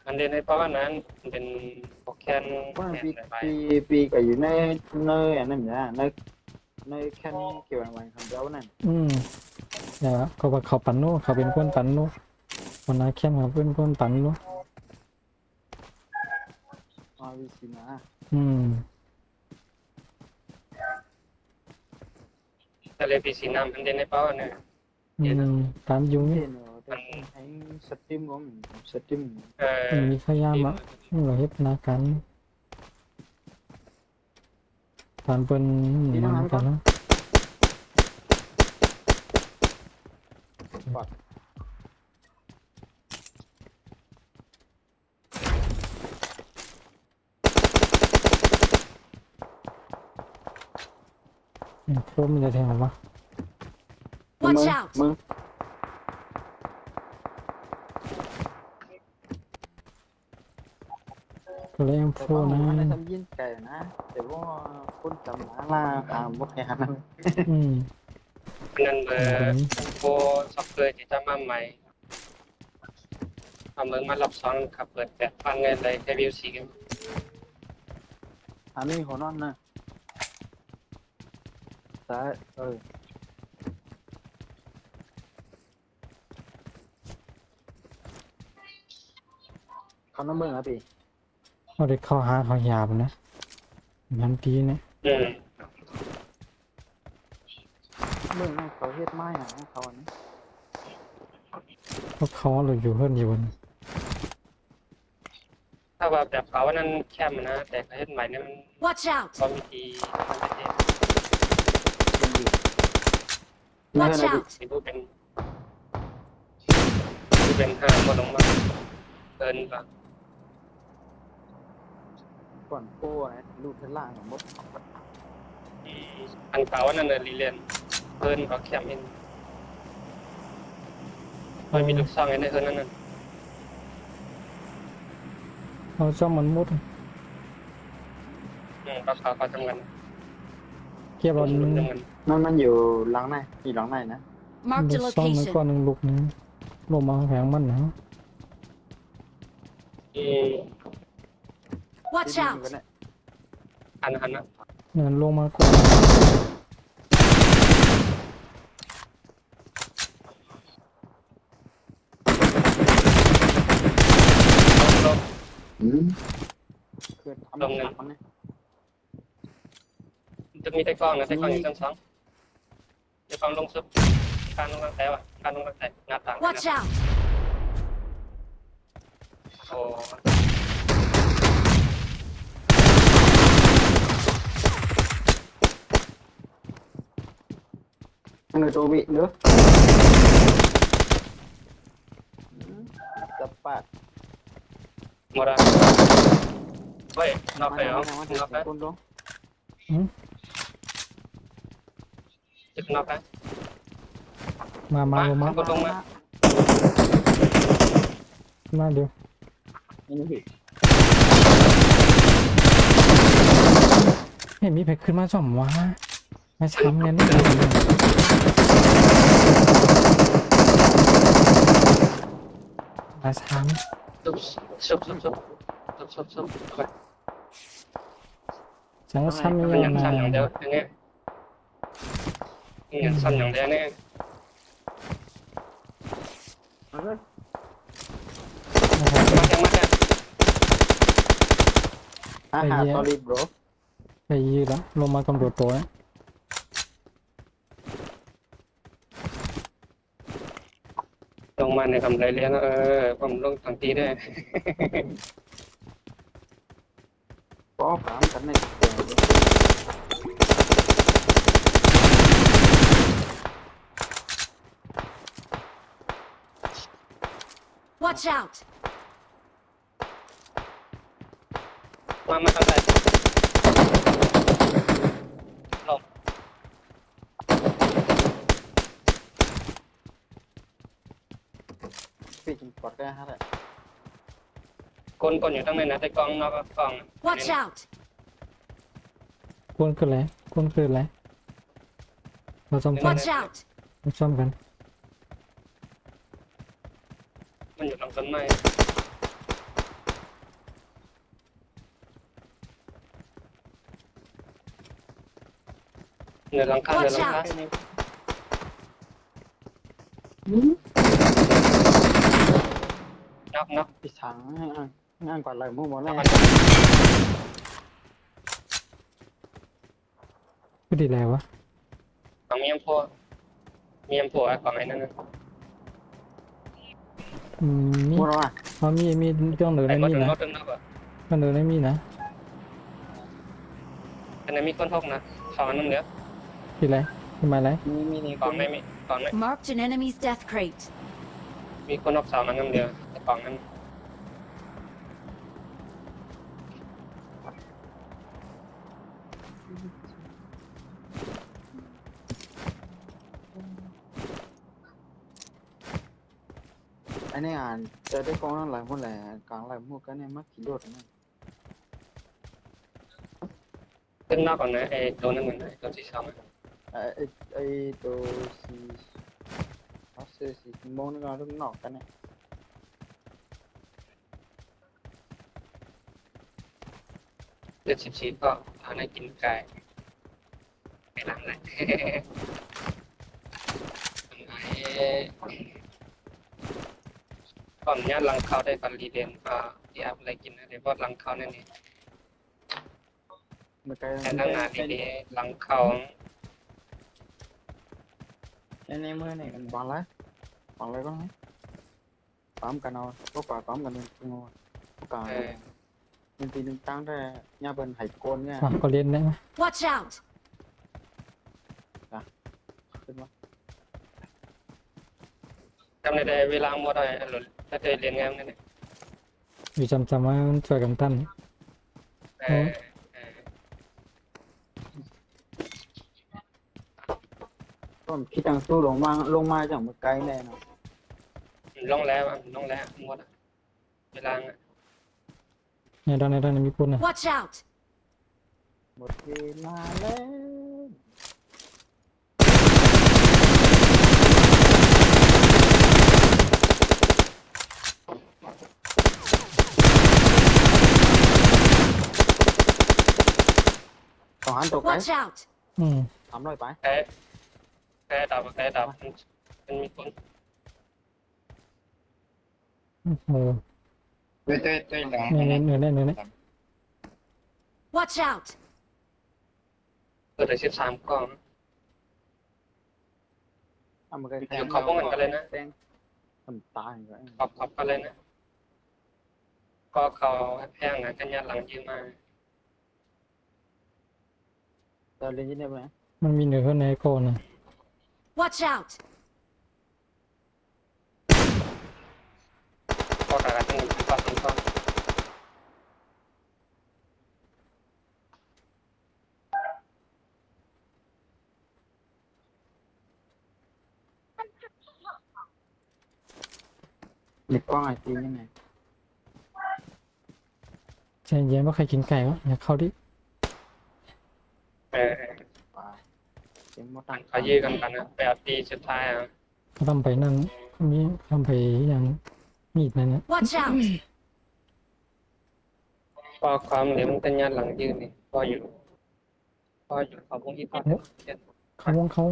มันเรียนในเพราะว่านั้นมันเป็นโปรแกรม ว่า แอน ปี บาย ปีก็อยู่ในอันนั้นนะในแค่เกี่ยวกับวันคำเจ้านั่น อย่าเขาว่าเขาปั่นนู้เขาเป็นคนปั่นนู้วันนั้นเข้มเขาเป็นคนปั่นนู้ วิชินะ แต่เลยปีสีน้ำมันเรียนในเพราะว่าเนี่ย ตามยุง เห็ นี่ นเหรอแต่ให้สตรีมของสตรีม มีขยามอ่ะเราเฮ็ดนาการผ่านเป็นมันกันนะโคมจะแทงวะ Watch out! มึง ก็เลยยังโฟ แต่ว่า นะ มันได้ทำยินไก่นะแต่ว่าคนจำหน้าล่าตามบกแค่นั้น นั่นเบอร์โปรซอฟต์แวร์ที่ทำมาใหม่เอาเมืองมารับซ้อนขับเปิด8,000เงินเลยแค่วิวสีกัน อันนี้หัวนอนนะซ้ายเขาน้ำเบิ่งอ่ะพี่ เอาเด็กเข้าหาเขาหยาบนะงั้นดีเนี่ย เบิ่งให้เขาเฮ็ดไม้ให้เขาอันนี้ เพราะเขาเราอยู่เพื่อนอยู่นะ ถ้าว่าแบบเขาว่านั้นแคบนะแต่เขาเห็นใหม่เนี่ยมัน Watch out! ก็มีทีมันจะเห็น Watch out! สีผู้เป็นห้าคนลงมาเกินปะ ก่อนโป้นะลูกชั้นล่างของมด อันเก่าว่านั่นน่ะรีเลียนเกินก็แคบเองมันมีลูกซองไอ้ในเกินนั่นน่ะ เราจ้องมันมุด ก็เขาทำงาน เก็บบอล ทำงาน มันอยู่หลังในอยู่หลังในนะ Marked a ซ่อมมันก้อน location. หนึ่งลูกนึงลงมาแผงมันนะ Watch out! อันนะ เนี่ยลงมาก่อน คือทำให้มันเนี่ย จะมีแต่กล้องนะแต่กล้องอยู่ชั้น 2จะกล้องลงซุปการลงตั้งแต่ว่ะการลงตั้งแต่หน้าต่าง Watch out! โอ้ มันเลยตัววิเนอะจับปาก หมดอ่ะเฮ้ยนอกไปเหรอนอกไป คนร้อง จะนอกไป มาลงมา ก็ลงมา มาเดี๋ยว นี่พี่ เห็นมีแพ็คขึ้นมาจ่อมวะมาช้ำเนี่ยนี่มาช้ ซุบ ำจังช้ำ มัน ยั ยัง ง ไง สั้นอย่างเดียวเนี่ยยังสั้นอย่างเดียวเนี่ย มาเลย มาเนี่ย sorry bro ไปยืดละลงมากำโดดตัวนะ ลงมาในกำไรเลี้ยงผมลงทางตีได้ có cảm cảnh này kìa. Watch out! มาทางไหนลง Phi chừng quạt ra hát ạ. คนอยู่ทางไหนนะแต่กองนอกกอง Watch out! กวนคืออะไรกวนคืออะไรเราซ่อมกัน Watch out! เราซ่อมกัน มันอยู่หลังต้นไม้เหนือหลังคา Watch out! นับ Phi sáng ăn quạt lại mua món này. ก็ดีแล้ววะ ของมีมโพของไอ้นั่นนะ มี Mua đâu à? อ๋อมีจ้องเหนือ ไอ้ ใน มด มี ถึง นะ มดถึงนับอ่ะ จ้องเหนือในมีนะ อันนั้นมีคนทกนะสองอันนึงเดียว ดีอะไรทำไมอะไร Mi này กล่องไม่มีกล่องไม่ Marked an enemy's death crate. มีคนทกสองอันนึงเดียวแต่กล่องนั้น anh ấy à chờ đấy con nó lại mua là càng lại mua cái này mắc chỉ đột này. ตึ้งนอกก่อนนะไอ้ตัวนั้นเหมือนไอ้ตัวที่สอง Ấy đồ xì nó sẽ xì món nó lúc nọ cái này. เดือน14ก็ทานให้กินไก่ไปหลังแหละก่อนเนี้ยหลังเขาได้ก่อนรีเดนที่อัพอะไรกินนะเดี๋ยวพอหลังเขานั่นเอง Một cái แต่ตั้งนานดีๆหลังเขา anh em ơi này còn lấy con này tóm cả nó có quả tóm cả nó ngon có เอ cả อ nên thì đừng tăng ra nhà bên hải côn nha อ่ะก็เรียนได้ไหม Watch out!ขึ้นมา จำได้เวลาหมดอะไรหลุดถ้าเคยเรียนงานนั่นเอง อยู่จำว่ามันช่วยกันตั้น เออ còn khi thằng tu lông mai chẳng một cái này nào ลงแล้วหมดเวลา เนี่ยด้านนี้มีคนนะ Watch out! một cái mà lên còn hắn tổ cái Watch out! อืม tắm rồi phải แค่ดับมันมีคน โอ้โห tôi là เนี่ยเนี่ย Watch out! เปิดได้13กล่อง ăn một cái Ví dụ khó có ngần cái lên á. đen tầm tai vậy ขอบกันเลยนะก็เขาแพงนะกันยันหลังยืมมา tao lên trên đây này มันมีเหนือในก่อนนะ Watch out! ก็ขาดตั้ง1 2 3 ก้อน lịch con này tí như này ใจเย็นว่าใครกินไก่วะอยากเข้าดิ và cái món มัน ăn เขายื้อกันนะ8 ปีสุดท้ายอ่ะ เขาทำไปนั่นมีทำไปอย่างมีดนั่นนะ Watch out! พอความเหลือมันกันยันหลังยืนนี่พออยู่เขาพวกที่พัก เขาวงเขา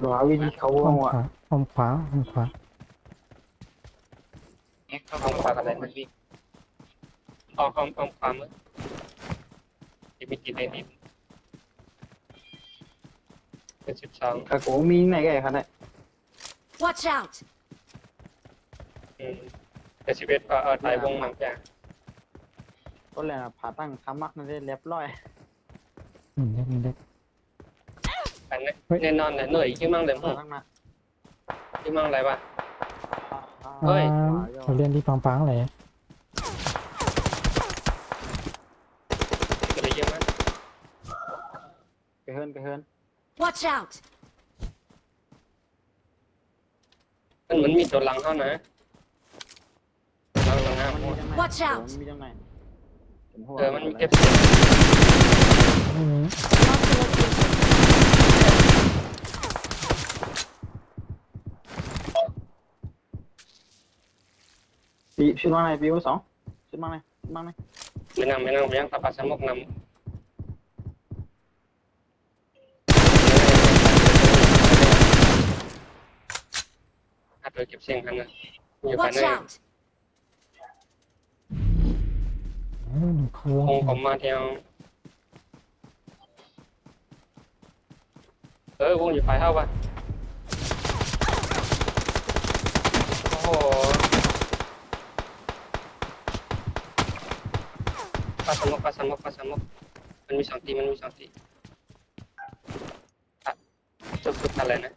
đồ áo đi khâu อ้อม không ข ạ วาอ้อมขวาอ้อมขวา ห้องขวาอะไรมันวิ่งห้องขวามือที่มีกี่เลนนิด เป็น12 กระโกมีไหนแก่ครับเนี่ย Watch out! เป็น11ก็ตายวงหลังจาก ก็เลยผ่าตั้งคำมักนั่นได้เรียบร้อย เด็ก กันแน่นอนเลยเหนื่อยยิ่งมั่งเลย ผ่าตั้งนะ ยิ่งมั่งอะไรวะ เฮ้ยเราเรียนที่ปังๆเลย ก็เลยเยอะมาก ไปเฮิน Watch out! มันเหมือนมีตัวหลังเขานะหลังหน้า มัน หัว มีจังไหน Watch out มันมีจังไหน มันมีเก็บเสียง ไม่มี Marked a location. ปีชุดมาไหนปีว่า2ชุดมาไหน ไม่นั่งตาปลาสมกนำหัดไปเก็บเสียงกันนะอยู่ภาย Watch ใน out! เขา คงผมมาเที่ยววงอยู่ฝ่ายเข้าป่ะโอ้โหปลาสมกมันมี2 ตีสุดอะไรนะ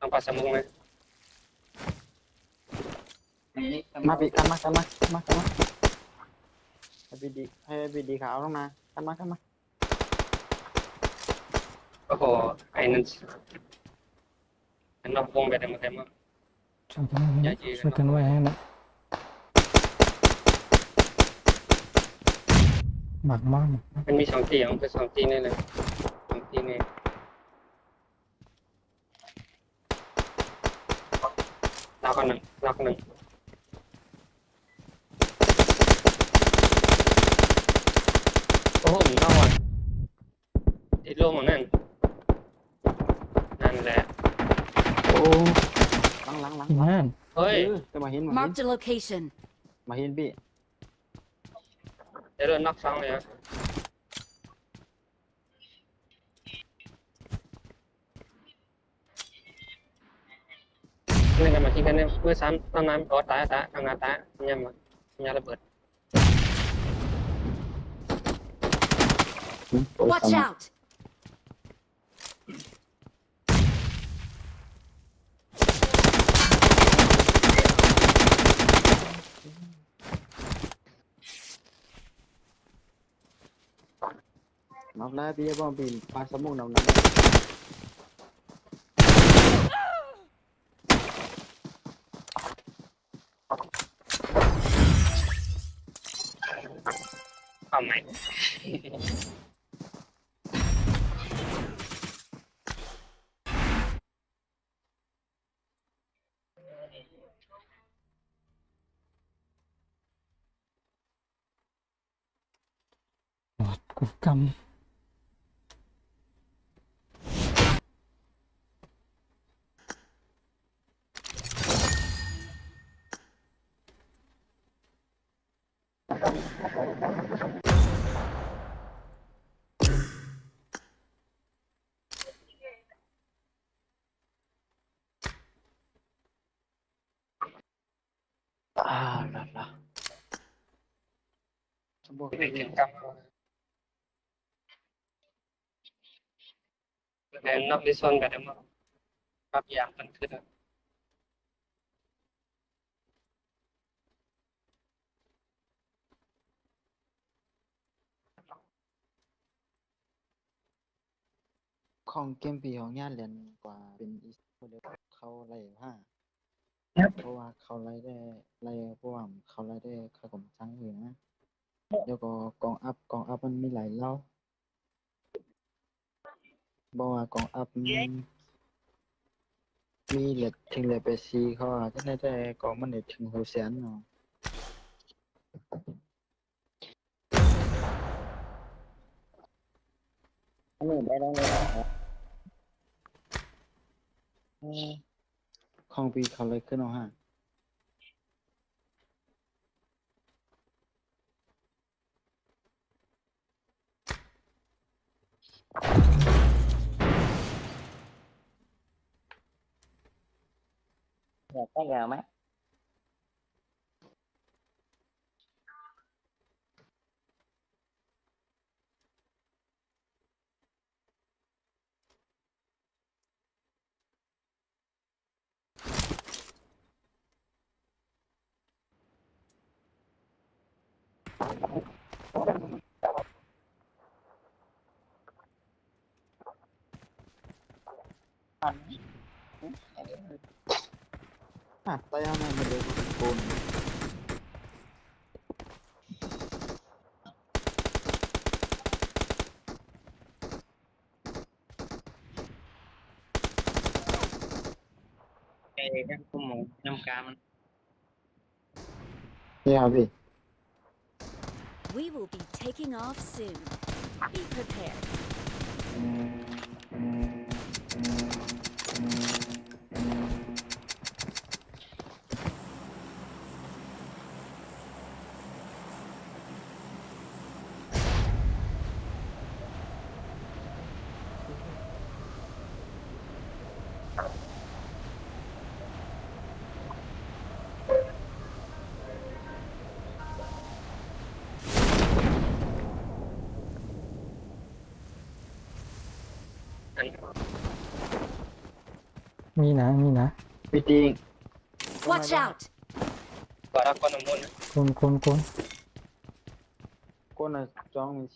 ต้องปลาสมกไหม มาปีกันมาให้ปีดีขาวลงมากันมา โอ้โหไอ้นั่นนอกวงไปได้หมดเลยมั้ง ช่วยกันไว้ให้นะหมักมาก มันมี2 ตีมันเป็น2 ตีนี่เลย2 ตีนี่ล็อกหนึ่งโอ้โหมันเข้าอ่ะติดลมของนั่นแหละ โอ้หลัง นั่น เฮ้ย จะมาเห็น Marked a location. มาเห็นพี่ เดี๋ยวโดนน็อก2เลยอ่ะนี่กันมาที่กันเนี่ยเพื่อซ้ำต้นน้ำตาทำงานตาเนี่ยระเบิด Watch out! มาแล้วพี่บ้องปีปลาสมุนน้ำ ความหมาย กูกำ ล่ะบอก ในกิจกรรมแต่นอกดิซอนแบบนี้ครับยามมันขึ้น ของเกมปีของญาติเรียนกว่าเป็นอีสเดียวเขาไล่เพราะว่าเขาไล่เพราะว่าเขาไล่ได้ค่ากำจังอยู่นะแล้วก็กองอัพมันมีหลายเล่าบอกว่ากองอัพมีเหล็กถึงเหล็กไปซีเขาจะได้กองมันเหล็กถึง600,000เนาะของปีเขาเลยขึ้นเอา อยากได้ยาวไหม tayo na nag phone. Em có một 5k Yeah, abi. We will be taking off soon. Be prepared.มีนะมีนะ Meeting. Watch out! Quả ra con môn á. คน Cô là cho mình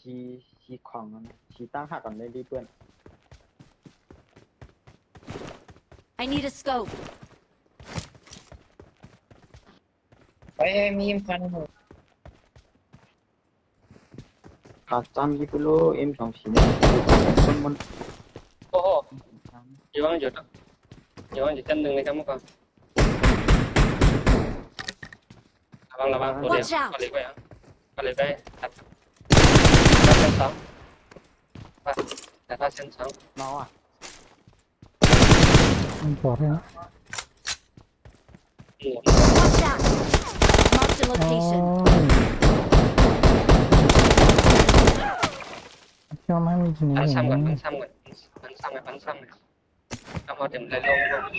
chi khoảng nó chi tăng hạ còn lên đi bươn. I need a scope. em im phân rồi Cả trăm cái lô em trong xí này. Con môn. Ồ, vô ăn dược đó. Vô ăn dược chân đừng này cắm con. Là vâng, có Watch out. lấy quay hả? Có lấy quay. Đặt chân sống. Đặt chân sống. Nó à? มันปลอดเลยนะ Watch out! Marked a โอ้ location. ยชอบมากมีที่ไหน Bắn อย่าง xăm นี้ ก่อนbắn xămก่อนbắn xăm này xong rồi điểm lấy lông luôn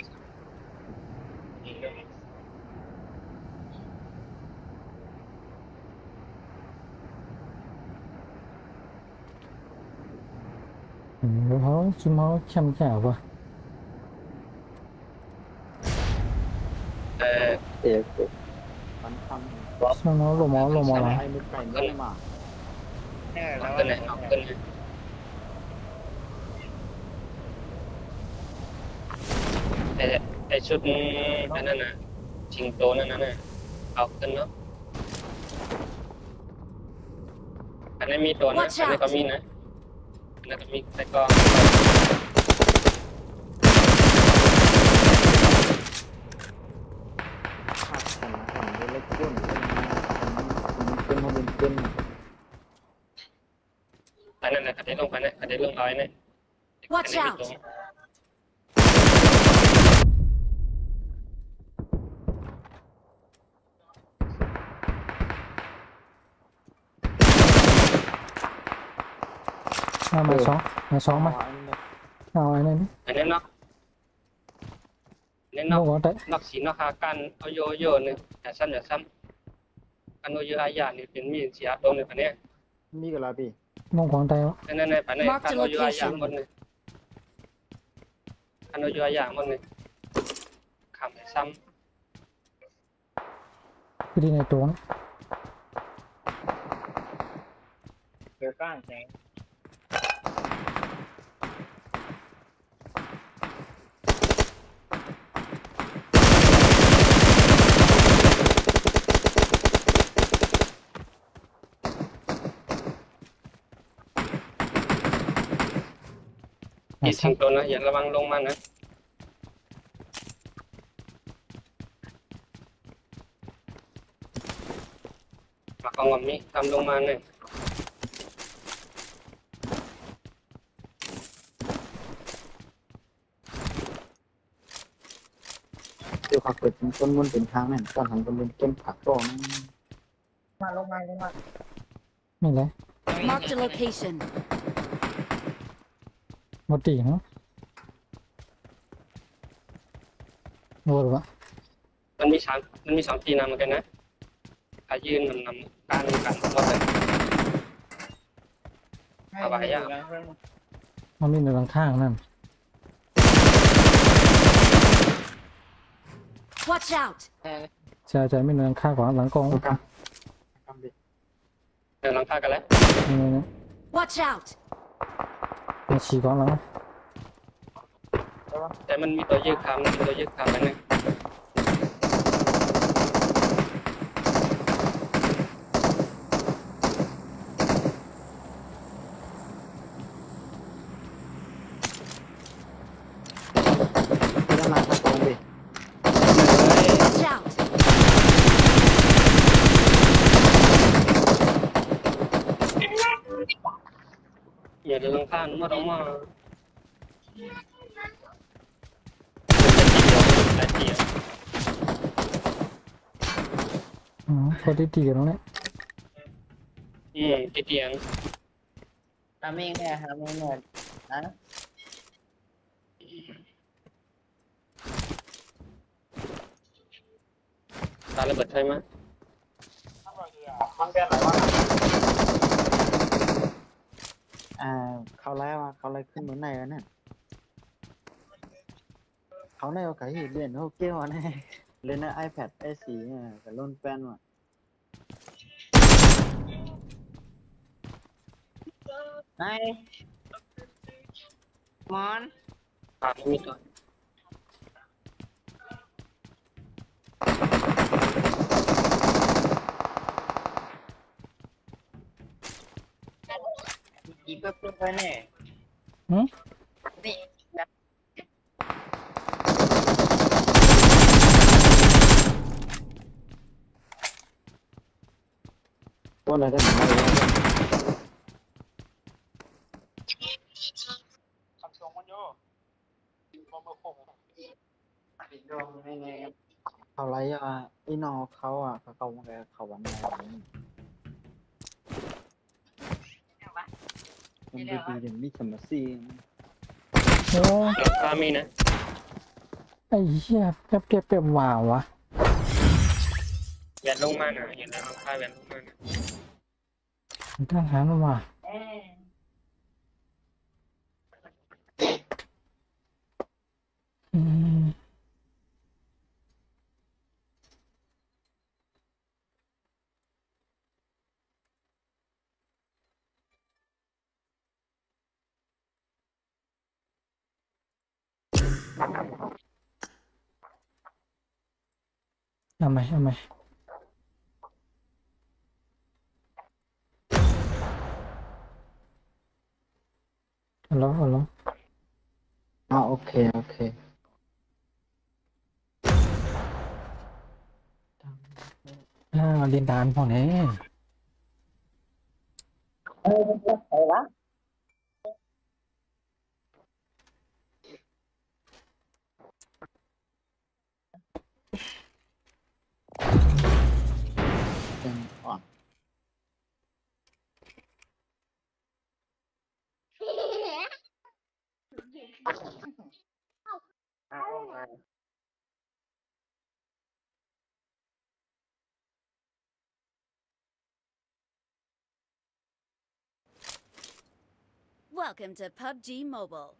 เดี๋ยวเขาชิมเขาเข้มแข็งว่ะ Để bắn thăm. ชิมเขาลงมอละ Ai mới cảnh nữa mà. học cân này học cân này cái chút cái này nè trình tố này nè học cân đó cái này mi tố này cái này có mi này cái này có mi cái con Khoảng với lấy cuốn. Cuốn một bên cuốn. cái này là cái đấy lông cái đấy lông nói này Watch out! มาสองมาเอาไอ้นี่ cái này nó ล nó งหัวเตะ nó xí nó khá can ở vô này nhà xăm can ở vô ai giả nàyเป็นมีเสียตรงนี้ปะเนี่ย Mi cái là bị. ลงขวางเตะวะ nàyปะเนี่ย can ở vô ai giảหมดnày can ở vô ai giảหมดnày ขำให้ซ้ำ คือที่ในตัวนะ Rồi có anh chạy อ่ะ อีก ซั สิ บ งตัวนะอย่าระวังลงมานะมากองกับมีทำลงมาเนี่ย Tiêu khắc được con mônเป็นทางนั่นตอนหันconเป็นต้นผักต่อนั่น mà lông mai นี่แหละ Marked a location. หมดตีมั้งโหดวะ มันมีสองทีนำเหมือนกันนะขายืนนำการกันหมดเลยสบายยาก มันมีในหลังข้างนั่น Watch out! ใจไม่ในหลังข้างของหลังกอง เดินหลังคากันแล้ว นี่ Watch out! มันฉีกของหลัง แต่มันมีตัวยืดคำนะมีตัวยืดคำอันนึง ที่จะมาทักตรงดิ Watch out! อย่าเดินหลังคาหมดออกมาได้เดียว อ๋อพอได้ตีกันแล้วเนี่ย ติดเตียง ทำเองเนี่ยทำเองเนี่ยนะ ตาระเบิดใช่ไหม เขาไล่ว่าเขาไล่ขึ้นบนไหนแล้วเนี่ยเขาในโอกาสที่เรียนโฮเกลนะเล่นใน iPad i4 เนี่ยกับรุ่นแป้นว่ะ ไอ้มอน ตาไม่มีตัว กี่เพิ่มไปเนี่ย หืม นี่ พวกอะไรได้หมดเลย เขาไล่อ่ะไอ้น้องเขาอ่ะเขามาแกเขาวันไหนมันดีๆเดี๋ยวมีสมาซี โอ้ หลังคามีนะ ไอ้เหี้ยแป๊บเก็บเก็บว่าวะ แวนลงมานะอย่าเดินหลังคาแวนลงมานะ ทหารว่ะอืมเอาไหมเอาล้อ โอเคเรียนดานพอนี้ ใครวะ เป็นอ่อน Welcome to PUBG Mobile.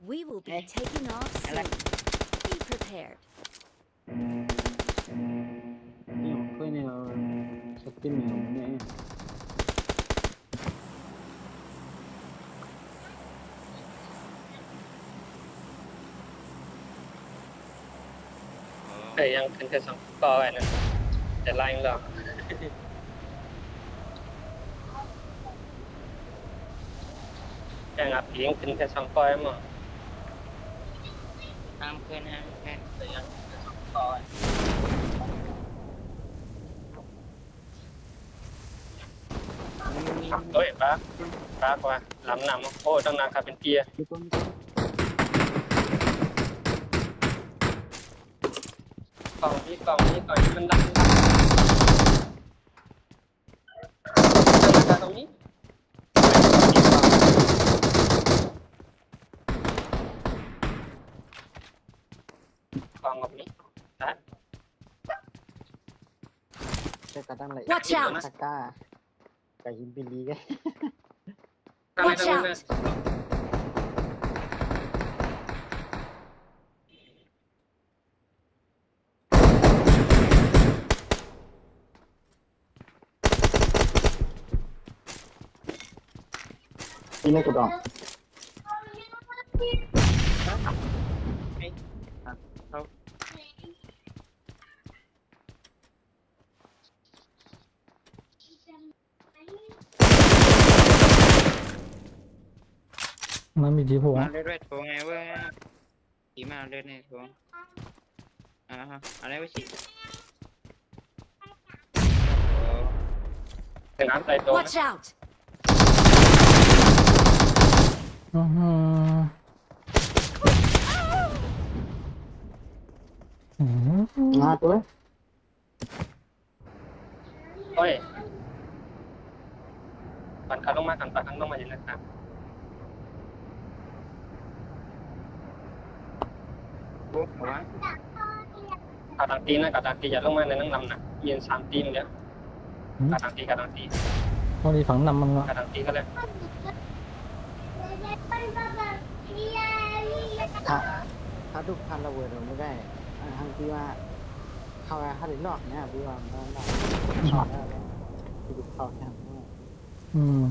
We will be taking off soon. Be prepared. นี่ผมเคยเนี่ยสตรีมอยู่เนี่ย แต่ยังขึ้นแค่สองต่อไว้นะจะไล่หรอกยังอับยิงขึ้นแค่สองต่อมั้ง ห้ามขึ้นเดี๋ยวก่อน เฮ้ยปลากว่าลำนำโอ้ตั้งนานครับเป็นเกียร์ มีคน กล่องนี้มันดังตรงนี้กล่องแบบนี้นะ จะกระดังไหล Watch out ตะกร้าไก่หินบิลลีไง Watch out นี่ไม่กระดอง มันมีดีพวก มาเรื่อยๆโถไงเว้ยขี่มาเรื่อยๆโถฮะอะไรวะสิ เป็นน้ำใส่ตัว Watch out! อือหืออืม งาตัว เฮ้ยปั่นคันลงมาอย่างนั้นครับ ปุ๊บหัว กาตังตีนะกาตังตีอย่าลงมาในนั่งลำนะยืน3 ตีนเดียวกาตังตี ตอนนี้ฝังนำมันละ กาตังตีก็แล้ว ถ้าทุกพันระเบิดเราไม่ได้ทั้งที่ว่าเข้าไปถ้าถึงนอกเนี่ยพี่ว่ามันได้ช็อตได้แล้วที่ดูเข้าแค่นั้น อืม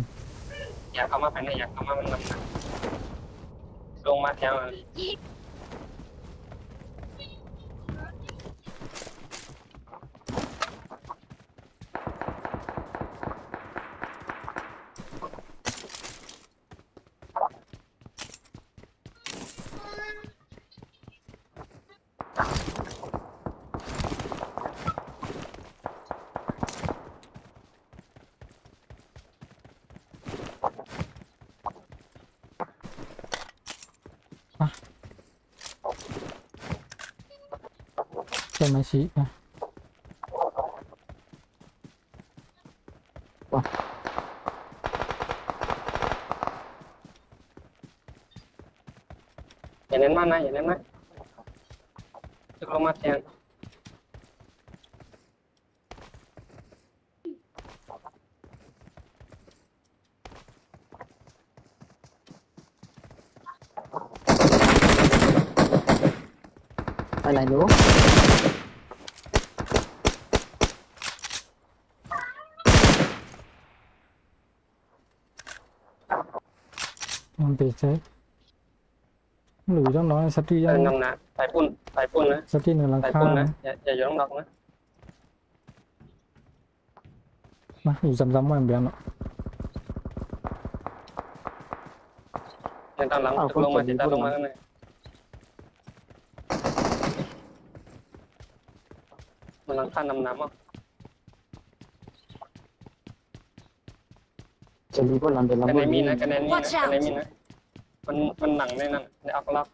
อยากเข้ามาภายในอยากเข้ามามันลำนะลงมาแถว ใช่ไหมชี้นะ อย่าเน้นมากนะจะลงมาแทน อะไรรู้ มันเตะเซ็ตหรือต้องน้อยสตียัง นำนะใส่ปุ่นนะ สตีหนึ่งหลัง ใส่ คา ปุ่นนะ นะ อย่าอยู่นอกนะ มาอยู่ซ้ำๆวันเบียนเนาะ อย่าตามหลังลงมาจะลงมาข้างในมันหลังคานำน้ำอ่ะ จะมีคนลำเป็น กัน ลำ ใน บน มีนะกันในมีนะมันหนังในนั้นในอักลัก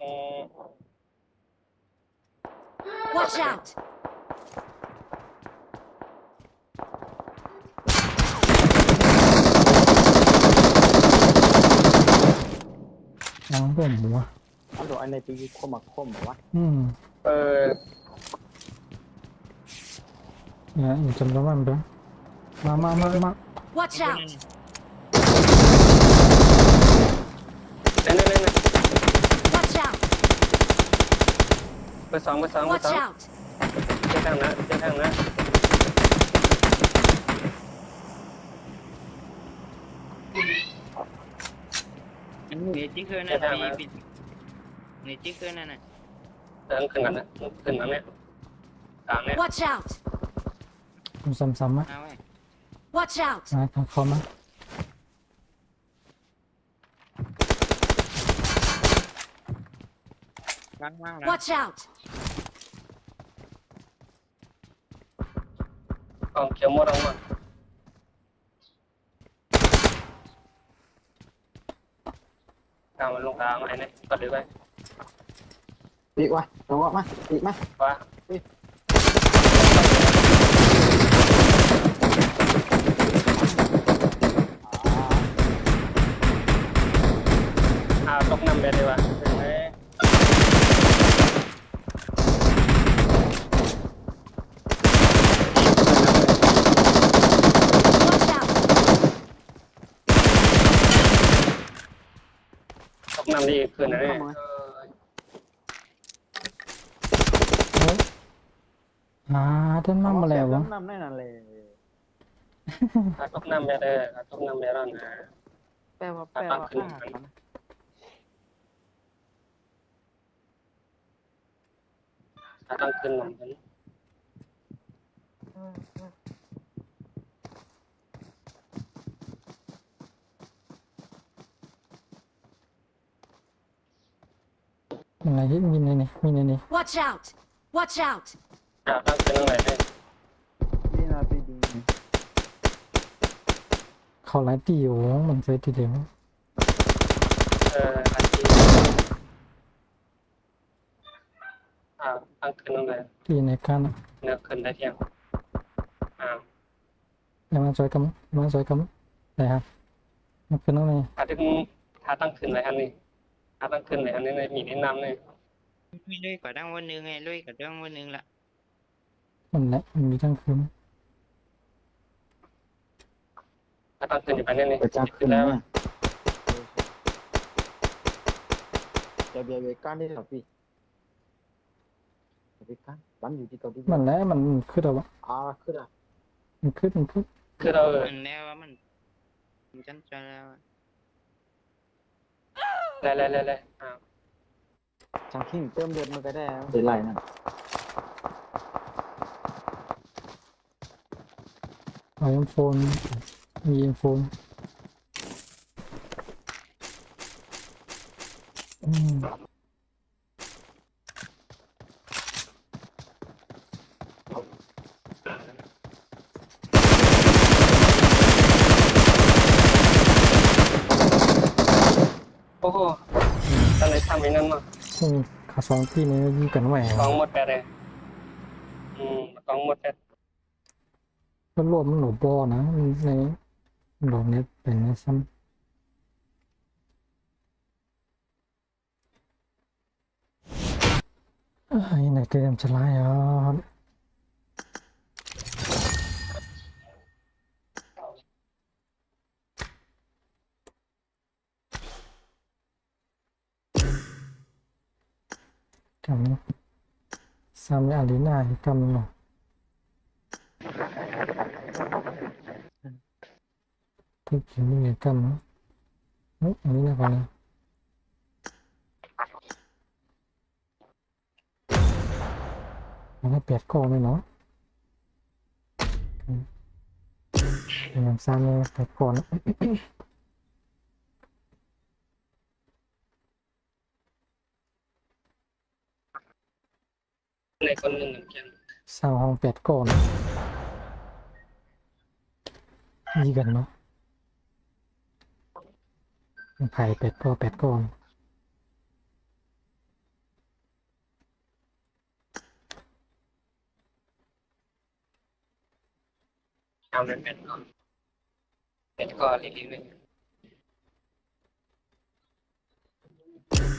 Watch out! น้องผมหัว อันโดอันในปีคมคมหรอวะ อืมเนี่ยอยู่ซ้ำๆวันเบียนมา Watch out! เน่ Watch out! เบอร์สอง Watch out! เจ้าทางนะอันนี้จิ๊กเกอร์นั่นปีนี่จิ๊กเกอร์นั่นน่ะ ขึ้นกันนะขึ้นมาเนี่ยกลางเนี่ย Watch out! อยู่ซ้ำๆไหม เอาไว้ Watch out! นะเขามา ไป บ้างว่างแล้ว Watch out! กองเขียวหมดเอาหมดกลางมันลงกลางไอ้นี่ก็เลยไป ปีกวะตัวมาปีกมา ว่าตกน้ำไปเลยว่ะเห็นไหม Watch out! ตกน้ำดีขึ้นนะเนี่ย ท่านมาแล้ววะ น้ำได้นั่นเลย ตกน้ำไปเลยตกน้ำไปแล้วนะ แปลว่า ต้องขึ้นหน่อยกัน อะไรที่มีในนี่มีในนี่ Watch out! Watch out! ต้องขึ้นตรงไหนเนี่ย ดีนะปีดี เขาหลายตีอยู่มันเคยทีเดียว อาชีพต้องขึ้นตรงไหน ตีในการ เนื้อขึ้นได้เที่ยง แล้วมาจอยกันมาจอยกันได้ครับมันเป็นอะไร ถ้าต้องขึ้นไหนอันนี้ถ้าต้องขึ้นไหนอันนี้มีแนะนำเลย มีลุยกว่าดังวันหนึ่งไงลุยกับดังวันหนึ่งละ มันแหละมันมีทั้งคืน ถ้าต้องขึ้นอยู่ไปนี่ ประจับขึ้น แล้ แล้ว วจะเบียร์ก้านได้หรอพี่เบียร์ก้านตั้งอยู่ที่ตัวที่ มันแหละมันขึ้นเอาวะ ขึ้นอ่ะ มันขึ้น คือเรา มันแล้วว่ามันจันทร์แล้ว เลย ช่างทิ้งเติมเลือดมันก็ได้เป็นไรนั่น เอาโฟนมีโฟนโอ้โหตอนไหนทำอย่างนั้นมา ขาสองที่นี้ยี่กันแหว กองหมดไปเลยกองหมดไป ก็รวมมันหนูบอนะในหลอกเนี้ยเป็นในซ้ำไหนเตรียมจะไล่อ่ะกำซ้ำในอารีนาให้กำหน่อยทุกทีนี่ไงกำนะอันนี้นะก่อนเลยมันให้เปียกก้อนเลยเนาะอย่างซ้ำเลยเปียกก้อน ในคนหนึ่งเหมือนกัน สาวห้องเป็ดก่อนยี่กันเนาะไผ่เป็ดก็เป็ดก่อน เอาเป็นก่อนเป็นก็รีบๆเลย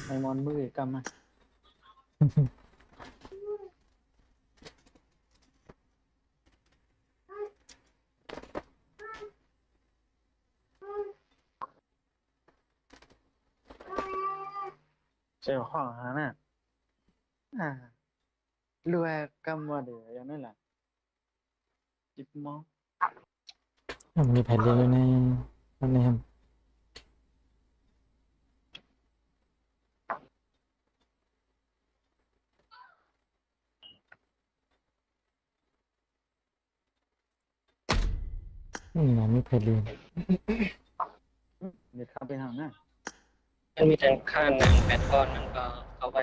ไอมอนมือกำมา เจ้าของฮะน่ะรวยกำมาเดี๋ยวอย่างนั้นแหละจิบมอง มันมีแผ่นเรียนอยู่ในอันนี้ครับนี่ไงมีแผ่นเรียน เดี๋ยวเข้าไปทางนั้น มันมีแต่ค่าหนัง8 ก้อนมันก็เอาไป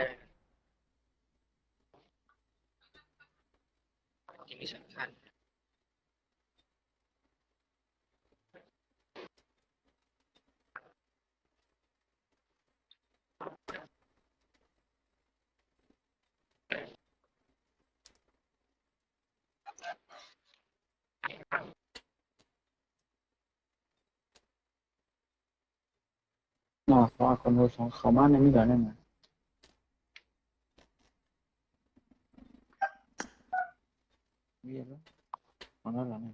mà qua con ngồi xuống khó mát nên mới gần này mà biết đó còn nó là này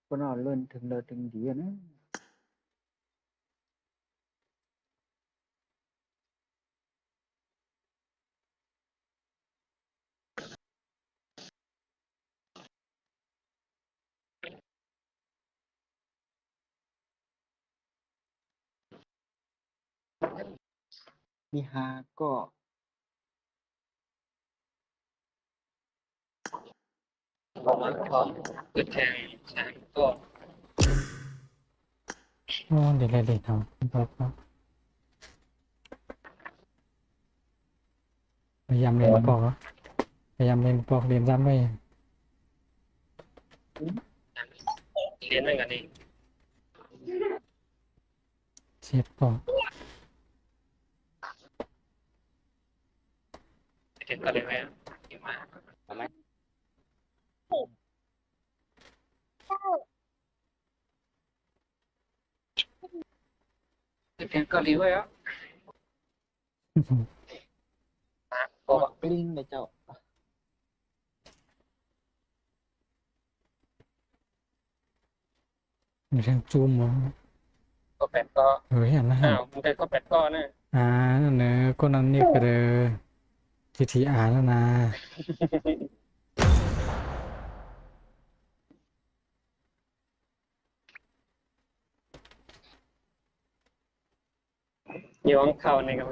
con nào lên từng lời từng gì nữaมีฮาก็ ผมว่าพอเกิดแทงสามก็ โอ้เดี๋ยวเดี๋ยวทำบอกว่าพยายามเรียนปอกอะพยายามเรียนปอกเรียนซ้ำไป เรียนด้วยกันเอง เสียบปอก ไปถึงกันเลยไหมที่มาไปถึงกันเลยไหมอ่ะก็ กลิ้งเลยเจ้า มีเรื่องจูมมั้ง ก็แปดก็ เฮ้ยอันนั้น อ้าวมึงได้ก็แปดก็นะ นั่นเนอะก็นั่นนี่ก็เลย GTR แล้วนะ ย้อนเข้าในกับ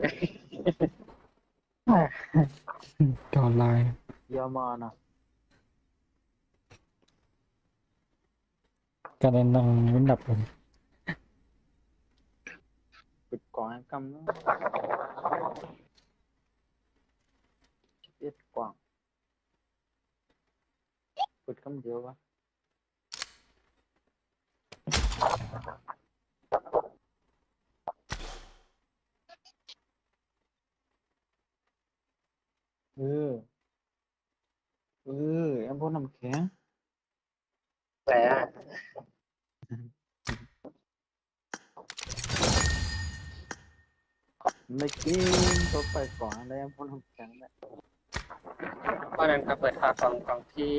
จอไลน์ ยอมอนะ กระเด็นดังวินดับผม ปิดก่อนกำเนาะปิดกว่างปิดคำเดียววะเออแอมพวกน้ำแข็ง แต่ ไม่กินตัวไปก่อนแล้วแอมพวกน้ำแข็งเนี่ย เพราะนั้นก็เปิดทางของที่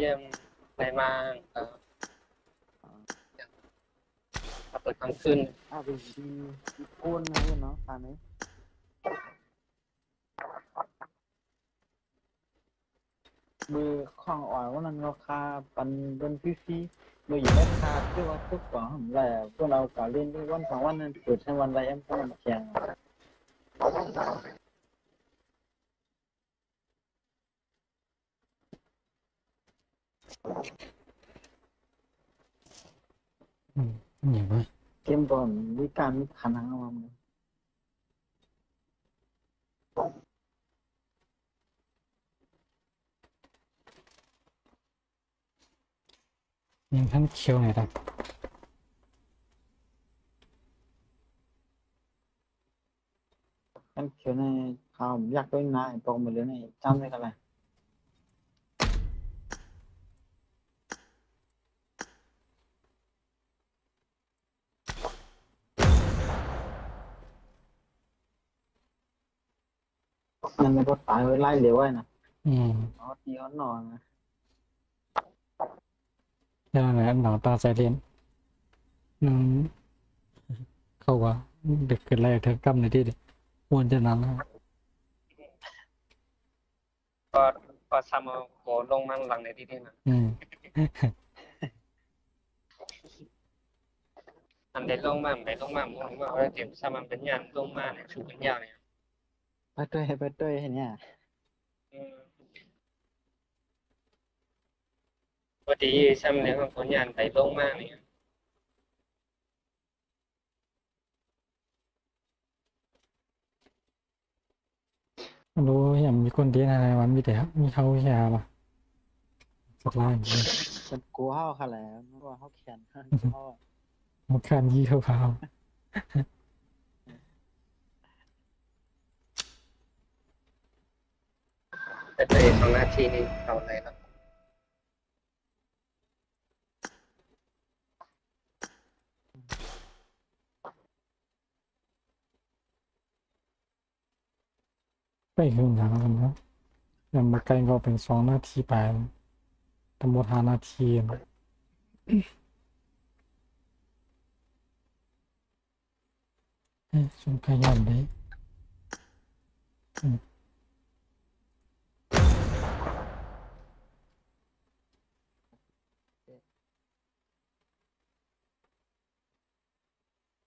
ในมาก็เปิดทางขึ้น เป็นดีโกนไงเนาะตานี้มือข้องอ่อนว่ามันราคาปันเป็นพี่มืออยู่ได้คาที่ว่าทุกกล่องแหละพวกเราก่อเล่นที่วันสองวันนั้นเปิดให้วันไรแอมพวกน้ำแข็ง อย่างไร เกมบอลวิการมีขนาดว่ามัน ยังท่านเคียวไหนครับ กันเขียวในข่าวอยากด้วยนายบอกมาเลยในจำได้กันเลยมันไม่ก็ตายไว้ไล่เหลวไว้นะอ๋อตีเขาหนอนนะ แล้วไหนหนองตาใจเรียนเขาว่าเด็กเกิดอะไรเธอกำในที่ดิควรจะนั้นแล้ว ก็ทำโหลงมันหลังในที่นี่นะอันเด็ดลงมาไหนลงมาผมว่าเตรียมสมันเป็นยามลงมาเนี่ยชูเป็นยาวเนี่ย ไปด้วยเห็นเนี่ย พอดีซ้ำเนี่ยของผลงานไปลงมากเนี่ย ไม่รู้อย่างมีคนเดียนอะไรวะมีแต่มีเขาแค่ปะสัตว์ล่างเลย ฉันกลัวเขาค่ะแหล้วนึกว่าเขาแขนเขา มันข้ามยี่เขาเผา แต่ตัวเอง2 นาทีนี่เอาอะไรครับ ไปขึ้นทางกันนะอย่างมาไกลก็เป็น2 นาทีไปทั้งหมด5 นาทีนะชนขยันเลย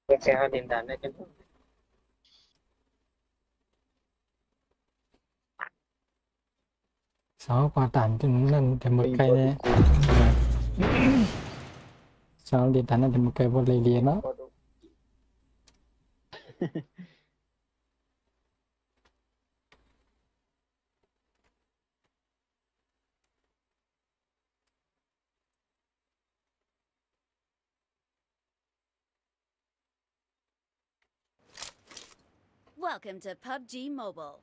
ไม่แค่เอาดินดานได้กัน สาวกว่าตันจนนั่นแต่มาไกลเนี่ยสาวเรียนตันนั่นแต่มาไกลบนเลยเรียนเนาะ Welcome to PUBG Mobile.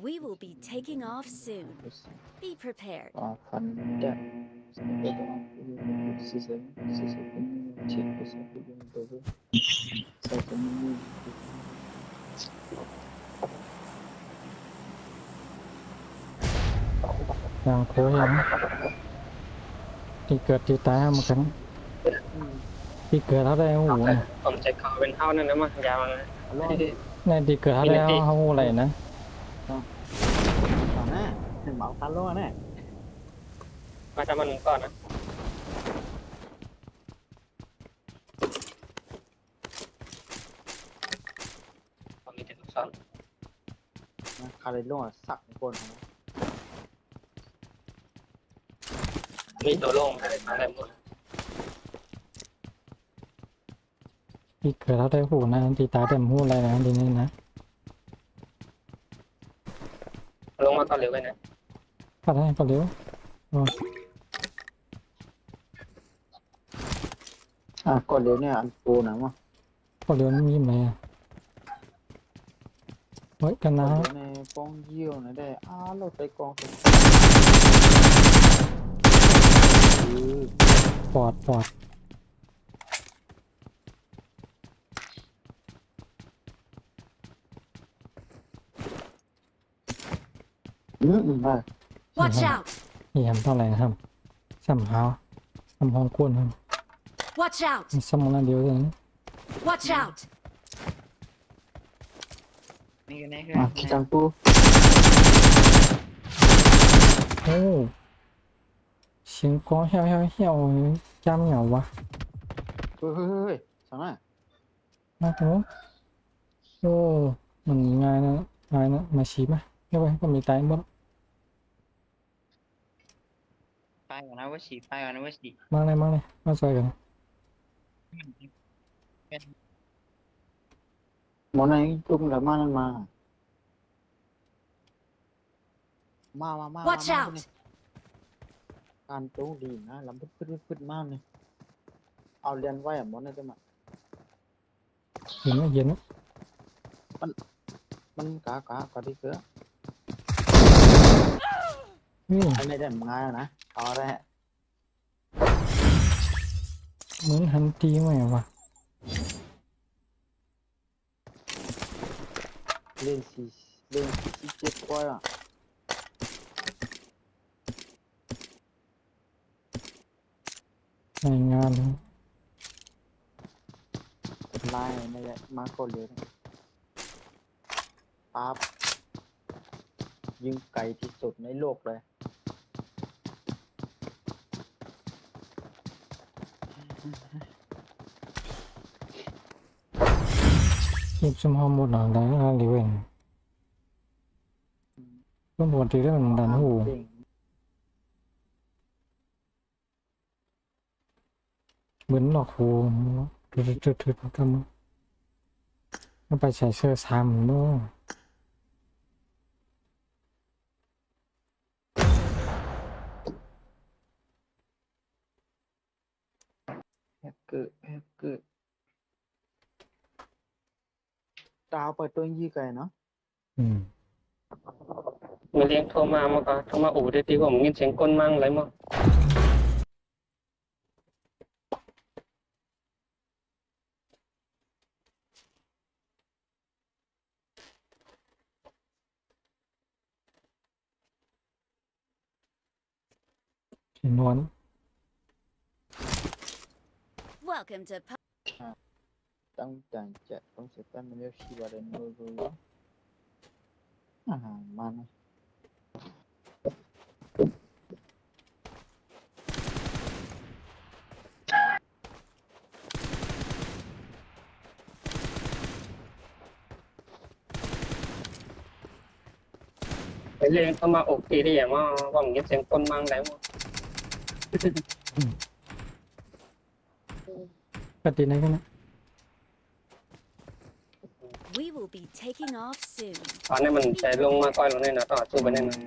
We will be taking off soon. Be prepared. ฟันแดดสมัยก่อนซีซั่นเป็นเช็คภาษาเป็นตัวเองใส่กันนี่ อย่างโคเห็นที่เกิดที่ตายเหมือนกันที่เกิดเท่าได้หูนะ ผมใจเขาเป็นเท่านั้นนะมั้งยาวนะ ในที่เกิดเท่าได้เขาหูอะไรนะ ตอนนั้นเหมาทันโลกแน่ มาทำมันก่อนนะผมมีแต่ลูกศร คาริโลสักคนของ มีตัวโล่งอะไรมาได้หมด ที่เกิดเท่าได้หูนะที่ตายแต่หูอะไรนะทีนี้นะ ลงมาก่อนเร็วไปนะ ก็ได้ก็เร็ว ก่อนเดี๋ยวเนี่ยอันปูนะมั้ง ก็เร็วนี่มีไหมอ่ะเฮ้ยกันนะ ในป้องเยี่ยวนะได้เราไปกอง ปอดปอด ได้ Watch out! นี่ทำเท่าไหร่นะครับซ้ำหาซ้ำห้องก้นครับ Watch out! ซ้ำมันเดียวเลยนะ Watch out! นี่กันแน่คื คิดจังปู โอ้เสียงก้องเฮี้ยวเฮี้ยวเฮี้ยวจำเหงาวะ เฮ้ยสังน่ะ นะโอ้โอ้มันง่ายนะง่ายนะมาชี้มาเฮ้ยก็มีตายหมด ไปก่อนนะว่าฉีไปก่อนนะว่าฉี มาเลยมาเลยมาใส่กัน หมอไหนจุ่มแล้วมานั่นมา Watch out! การโต้ดีนะลำพึดมากเลยเอาเรียนไว้หมอนั่นจะมา เห็นไหมเห็นไหม มันกะดีเสือ นี่ อันนี้ได้ง่ายนะเอาได้ เหมือนหันตีไหมวะ เล่นซีเจ็ดกว่าอ่ะ ในงานเลย ลายไม่ได้มาโคเลย ปั๊บยิงไกลที่สุดในโลกเลย เก็บสมองหมดหน่อยได้หรือเปล่าก็ปกติแล้วมันดันหู เก่ง เหมือนหลอกหูถือทำก็ไปใส่เสื้อซ้ำด้วย แฮกเกอร์ดาวเปิดตัวยี่ไก่เนาะ มาเลี้ยงโทรมามันก็โทรมาอู่ได้ตีผมยินเสียงก้นมั่งอะไรมั่ง สีนวล Welcome to ตั้งใจจะต้องเสียตั้งมันเรียกชีวาเรนรู้มัน ไปเลี้ยงโทรมาอู่ตีได้อย่างว่าผมยินเสียงก้นมั่งอะไรมั่ง ปฏิไหนกันนะ We will be taking off soon. ตอนนี้มันใจลงมาก้อยลงในนะต่อสู้ไปในนะ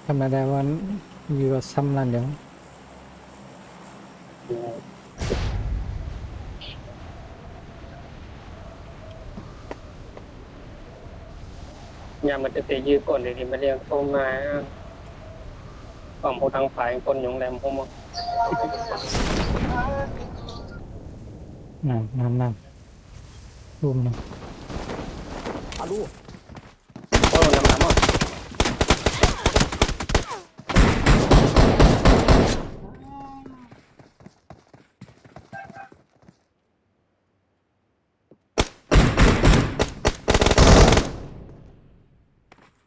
ธรรมดาวันอยู่กับซ้ำนั่นเดี๋ยว ยามมันจะตียืดก้นเดี๋ยวนี้มาเลี้ยงโทรมาผมผู้ทางฝ่ายคนยงแรมผมว่า นั่นรูมหนึ่ง อาลู โอ้น้ำอ่ะ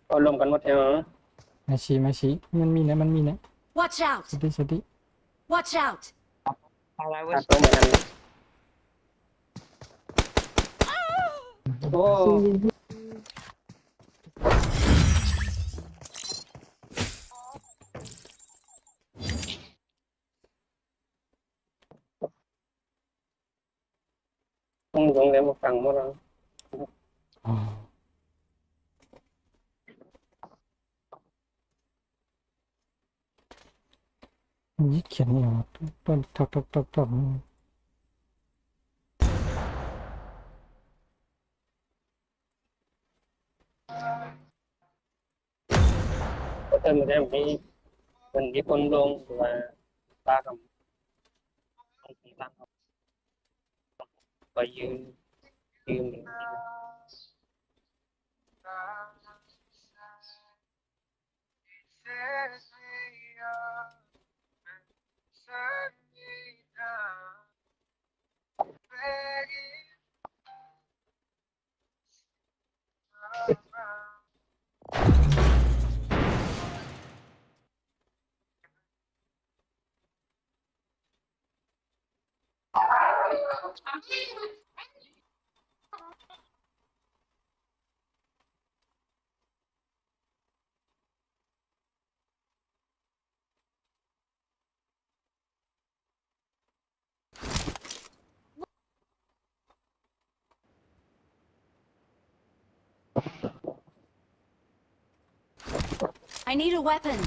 ก็รวมกันหมดแล้ว มาชี้มันมีนะ Watch out! สติ Watch out! อะไรวะ ตัดตัวเหมือนกันโอ้ต้องยงแรมมาฟังหมดแล้ว อ๋อนี่เขียนนี่เหรอต้นตอก ก็เติมได้มีมันมีคนลงหรือว่าตากับตากับไปยืนI need a weapon.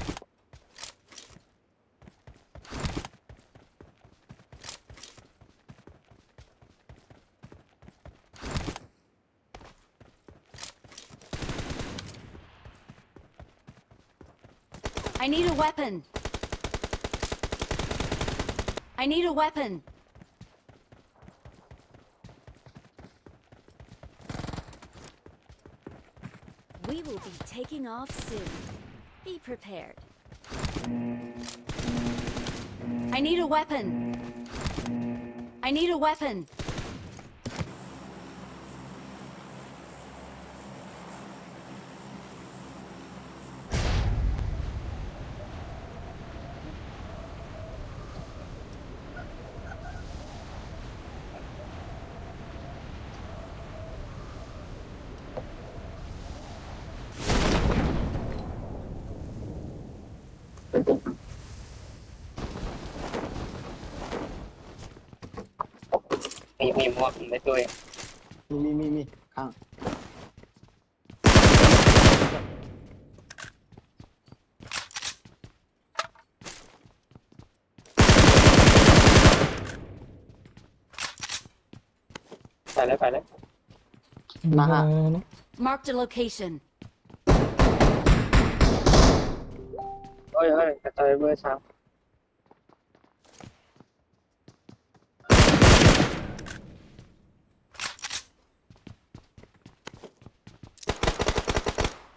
I need a weapon. I need a weapon. We will be taking off soon. Be prepared. I need a weapon. I need a weapon.มีหมวกในตัวเอง มีข้าง ไปแล้วไปแล้ว มาฮะ Marked a location. เฮ้ยกระจายเบอร์สาม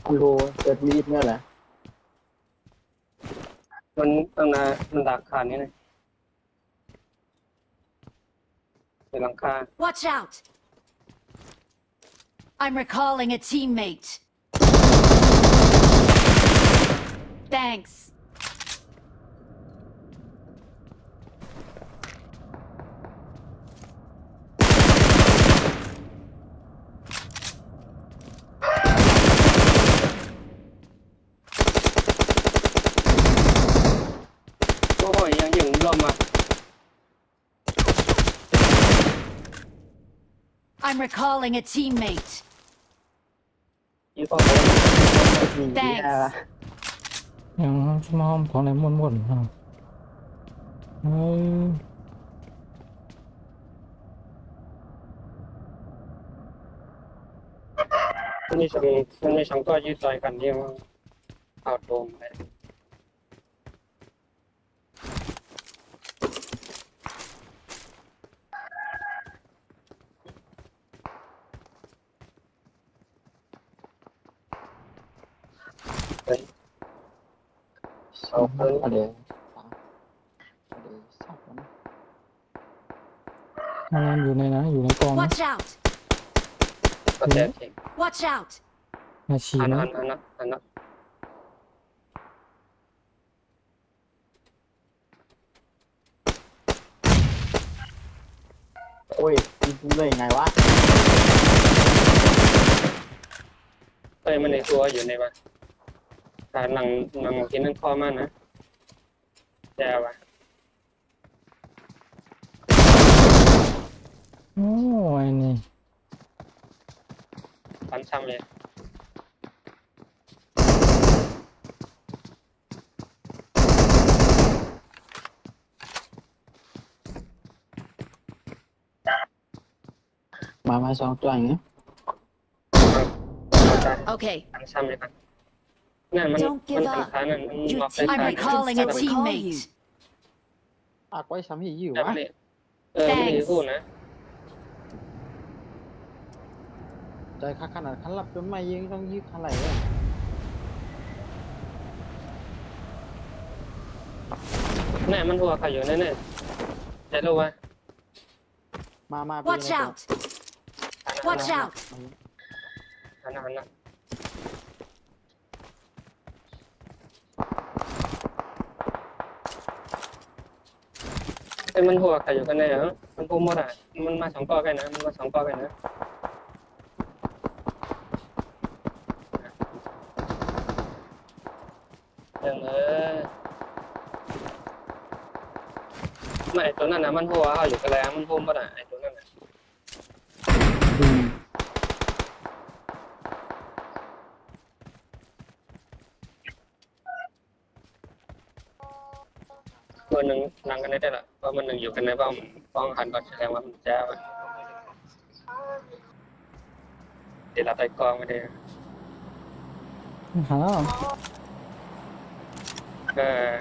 คอนโดเกิดมีดเนี่ยแหละ มันตั้งนานมันดักขาดนี่นะเป็นหลังคา Watch out! I'm recalling a teammate. Thanks. Ôi,ยังdừng lom à. I'm recalling a teammate. Chỉ có มี Thanks. ยังชิมาห้อมของไหนม่วนๆฮะเฮ้ย มันมีสองตัวยืดต่อยกันเรียกว่าเอาโดมไปเอาเพิ่ม อะไรสับมัน มันอยู่ในนะอยู่ในกองนะ Watch out! ก็แตกเอง Watch out! มาฉี หัน นะ นะ โอ้ยยิงเลยไงวะ เอ้ยมันในตัวอยู่ในวะแต่หนังกินนั่นคอมันนะแย่วะ โอ้ยนี่ ฟันซ้ำเลย มาสองตัวอย่างเงี้ย Okay. ฟันซ้ำเลยครับนั่นมัน Don't give มัน up. ขานั่นมัน Your ล็อกได้ I'm ขา recalling a teammate. อากไว้ซ้ำอยู่ แต่ วะ ไม่ได้ไม่ได้พูดนะ ใจขนาดขันหลับจนไม่ยิงต้องยิงอะไรเลย แน่มันหัวเขาอยู่แน่จะรู้ว่า มา Watch out! Watch out! หันนะไอ้มันหัวเขาอยู่กันแน่เหรอมันพุ่มหมดอ่ะมันมาสองก้อนกันนะมันมาสองก้อนกันนะอย่างไม่ไอ้ตัวนั้นนะมันหัวเขาอยู่กันแล้วมันพุ่มหมดอ่ะไอ้ตัวนั้นนะ ตัวหนึ่งนั่งกันได้ละเพราะมันหนึ่งอยู่กันในบ้านป้องหันก่อนแสดงว่ามันแจ้วเดี๋ยวเราไปกองไม่ได้ หาแล้ว เออ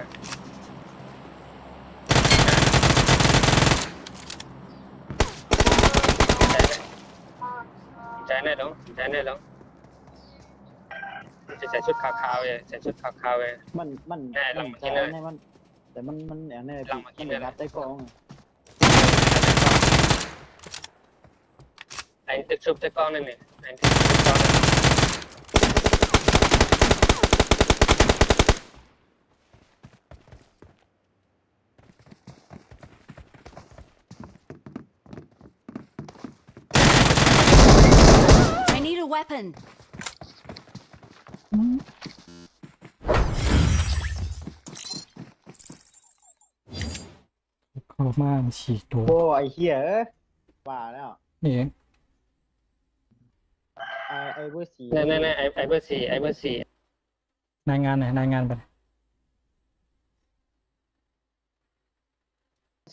ใจแน่แล้วใจแน่แล้ว จะใส่ชุดขาวๆเลยใส่ชุดขาวๆเลย มัน ได้ล มั อง น มากิ จะ นเลย ในมัน แต่มันอย่างนี้ ลองมากิ มัน น เลย ยัดใต้กองอะ ไอ้ตึกชุบตะกอนนั่นนี่ไอ้ตึกชุบตะกอนนั่น I need a weapon. เข้ามาฉีกตัว โอ้ไอ้เหี้ยเอ้ยว่าแล้ว นี่เอง ไอ้เบอร์สี นั่นไอ้เบอร์สี่ไอ้เบอร์สี่ รายงานหน่อยรายงานไป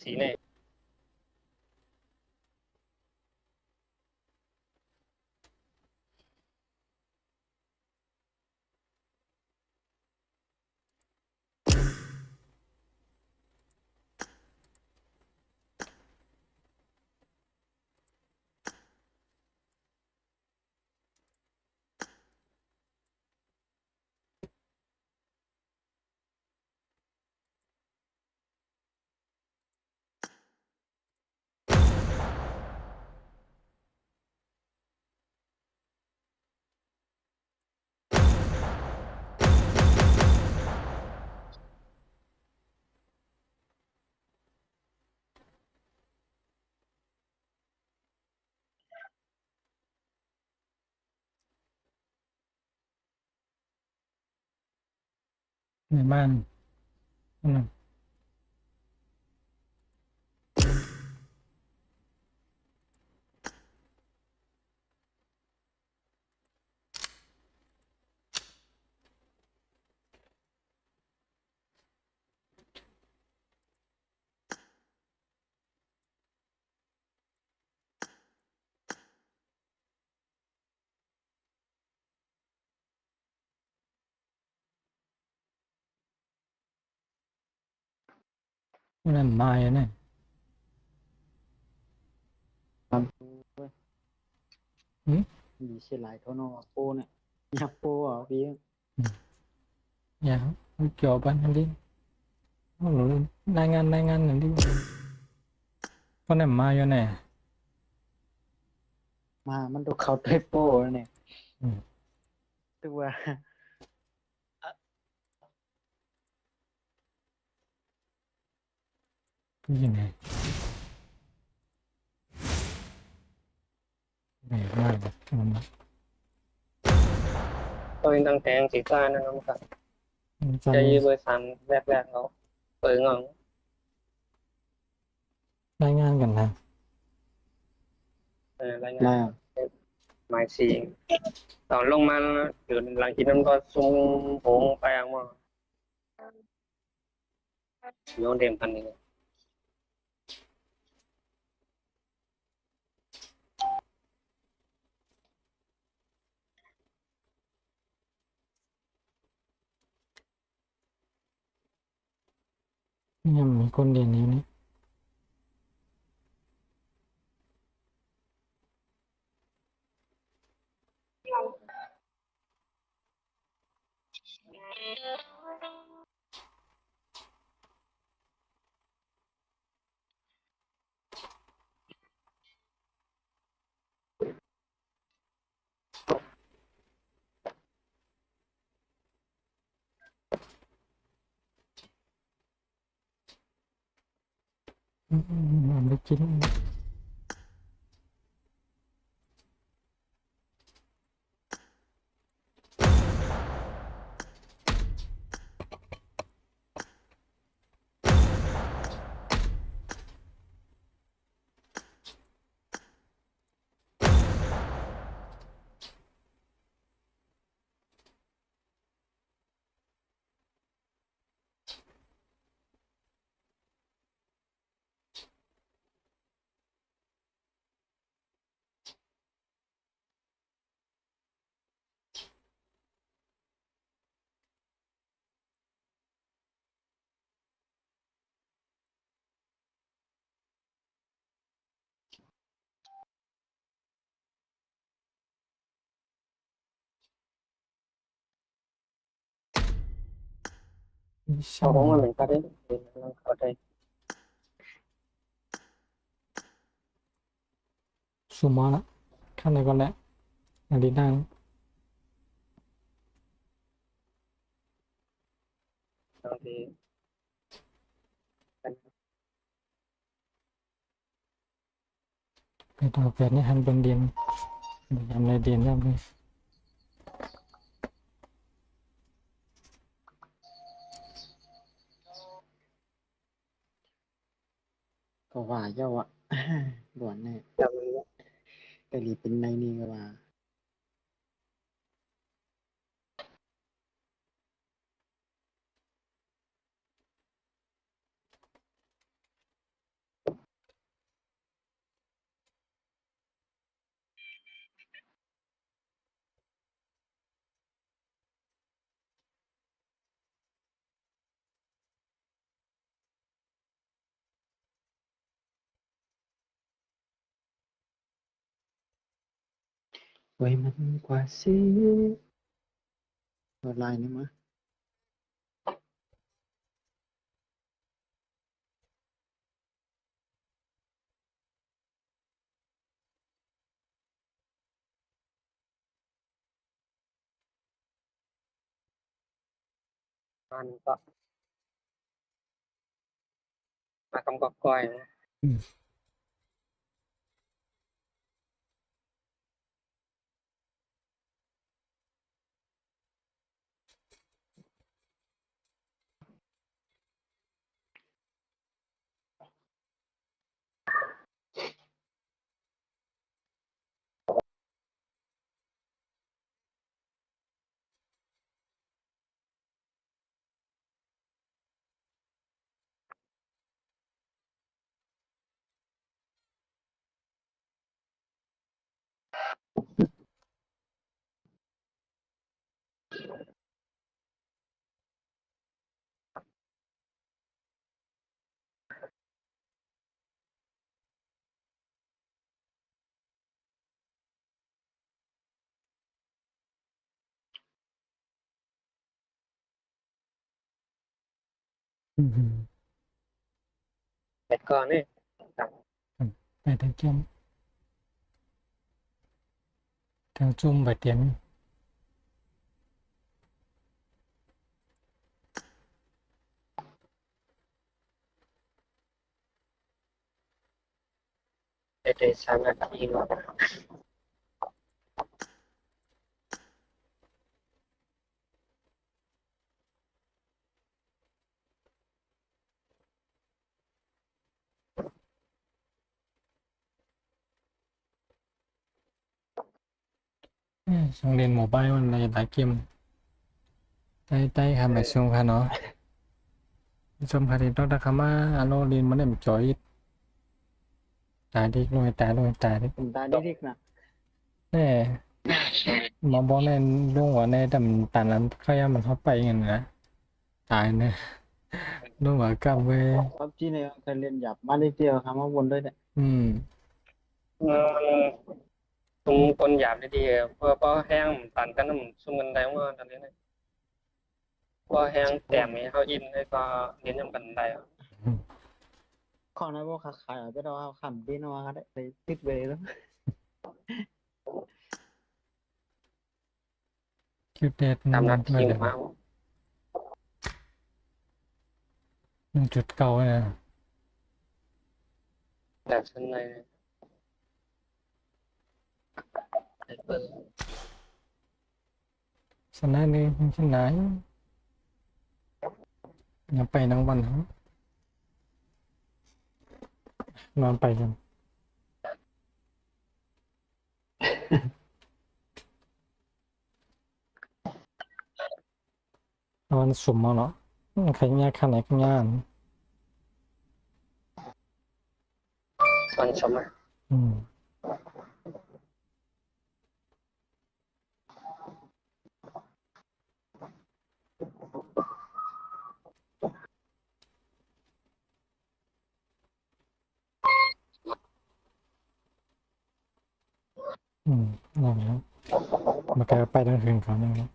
สีเนี่ย ในบ้านอืมนั่นมาอยู่เนี่ย ดีเชียหลายเท่าน้องโปเนี่ยอยากโปอ่ะพี่ อย่าไม่เกี่ยวกันนั่นดิเอาหนูรายงานนั่นดิก็นั่นมาอยู่เนี่ย มามันดูเขาไต้โปเนี่ย อืม ตัว ยังไงไม่ได้แบบมัน ตัวเองตั้งแต่งสีฟ้านั่นนะครับ จะ จะยืมเบอร์สามแรกๆเขาเปิดงอง รายงานกันนะ รายงา แล้ น ว หมายสีตอนลงมาเดี๋ยวหลังจากนั้นก็ซุ่มโผงไปอ่างว่าโยนเต็มพันนี่ ยังมีคนเรียนอยู่นี่ไม่กิน เขาคงมาเหมือนกันได้ลองเขาได้ ซูมาละข้างในก่อนแหละอันนี้นั่ง บางทีเป็น ไปต่อแปดนี่หันเป็นเดียนยำในเดียนยำเลย ก็ว่าเจ้าอ่ะ ด่วนแน่ จำ แต่หลีเป็นในนี่ก็ว่า ไว้มันกว่าสิออนไลน์นี่มั้ย มันก็มาคำก็ก้อยนะ อืม แต่ก่อนนี่ ไปทางจุ่มทางจุ่มไปเตียน ได้3 นาทีเนาะช่องเรียนโมบายมันในหลายเกมtay hàm xung ha nó xung ha thì nó đã khám alo liền mà em chọi tải đi rồi tải đi เป็นตาดิกนะ nè mà bọn này luôn ở đây tầm tàn lắm khai mình hấp bay ngần nè tải nè luôn ở cà phê พับจีเนี่ยเคยเรียนหยับมาเลเซียคำว่าวนด้วยเนี่ย ตรงคนหยาบดีๆพอแห้งตันกันมันซุ่มกันได้ว่าตอนนี้เนี่ยพอแห้งแต้มให้เขาอินให้ก็เรียนยังกันได้ ข้อนั้นพวกขาขายไปเราเอาขันปีนว่าก็ได้ไปติดเวแล้ว คิวเด็ด ตามนัด เล ที ย มมา จุดเก่าเนี่ย แบบชั้นในเปิด สนายนี่ที่ไหนอย่าไปทั้งวันนอนไปกันวันสุ่มมาเนาะใครง่ายขนาดไหนก็ง่าย ตอนชม อืมนั่นแล้วมาแกไปทางคืนเขาเนี่ย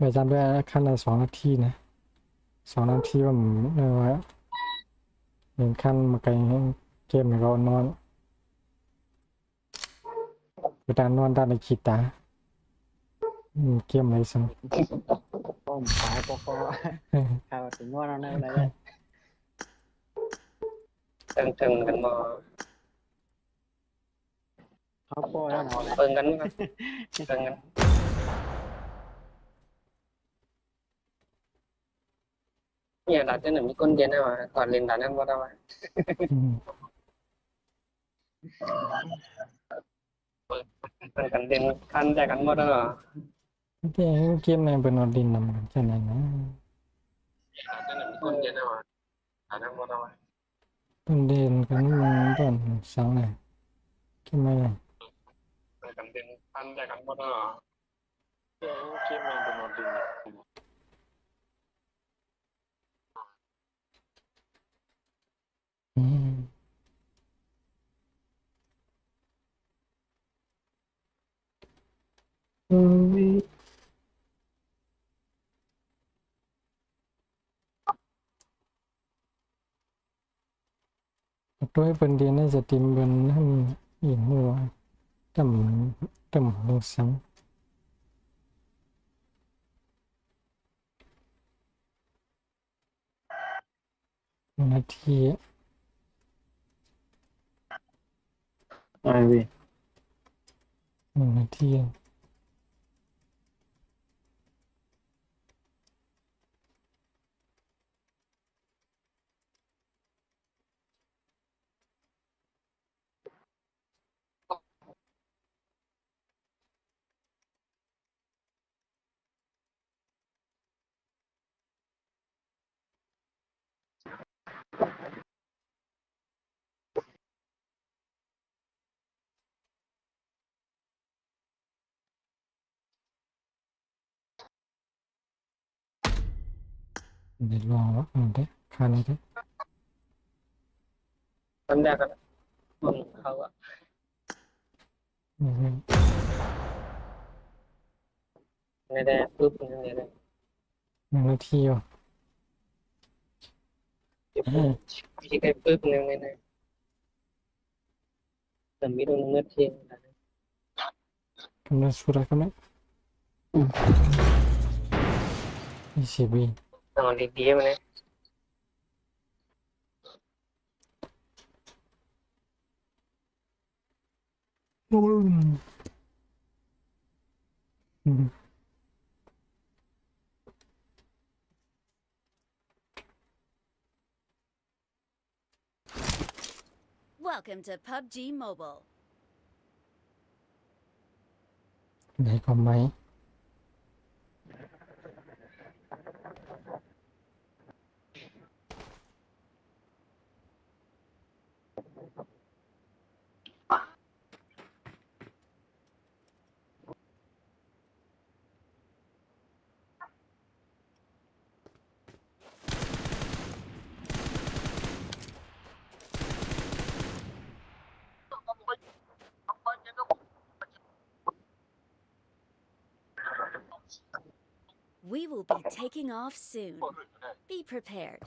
ไปจำได้ขั้นละ2 นาทีนะ2 นาทีผมว่าหนึ่งขั้นมาไกลเกมเรานอนไปตานอนตาในขีดตาเกมอะไรสัง ป้อมตายพอข้าวถึงว่าเราได้อะไรเลย ตึงกันมา เขาป้อแล้วนะ เปิงกันครับเปิงกันเนี่ยด่านที่หนึ่งมีคนเดียนนะวะก่อนเล่นด่านนั้นว่าได้วะเปิงกันเล่นคันใจกันหมดแล้ว เกมในเป็นอดินนำกันแค่นั้นนะ ด่านที่หนึ่งมีคนเดียนนะวะด่านนั้นว่าได้วะ ต้องเดินกันมันต้นสังเลยเกมอะไร เปิงกันเล่นคันใจกันหมดแล้ว เกมมันเป็นนอนดึงเนี่ย อืมตัวเป็นเดียนน่าจะติมเป็นนั่นอีกมัวต่ำลงสังนาที อะไร 1 นาที เดี๋ยวลองว่าเด้ค่านี้เด้ คันแรกกันมึงเขาอะ ในแดงปุ๊บในแดง 1 นาทีว่ะ พี่ใกล้ปุ๊บในแต่ไม่โดนเมื่อเที่ยง กำลังสุดแล้วไหม20 วิ นอนดีๆมาเลย อืม Welcome to PUBG Mobile. ไหนก็ไหมWe will be taking off soon. Be prepared.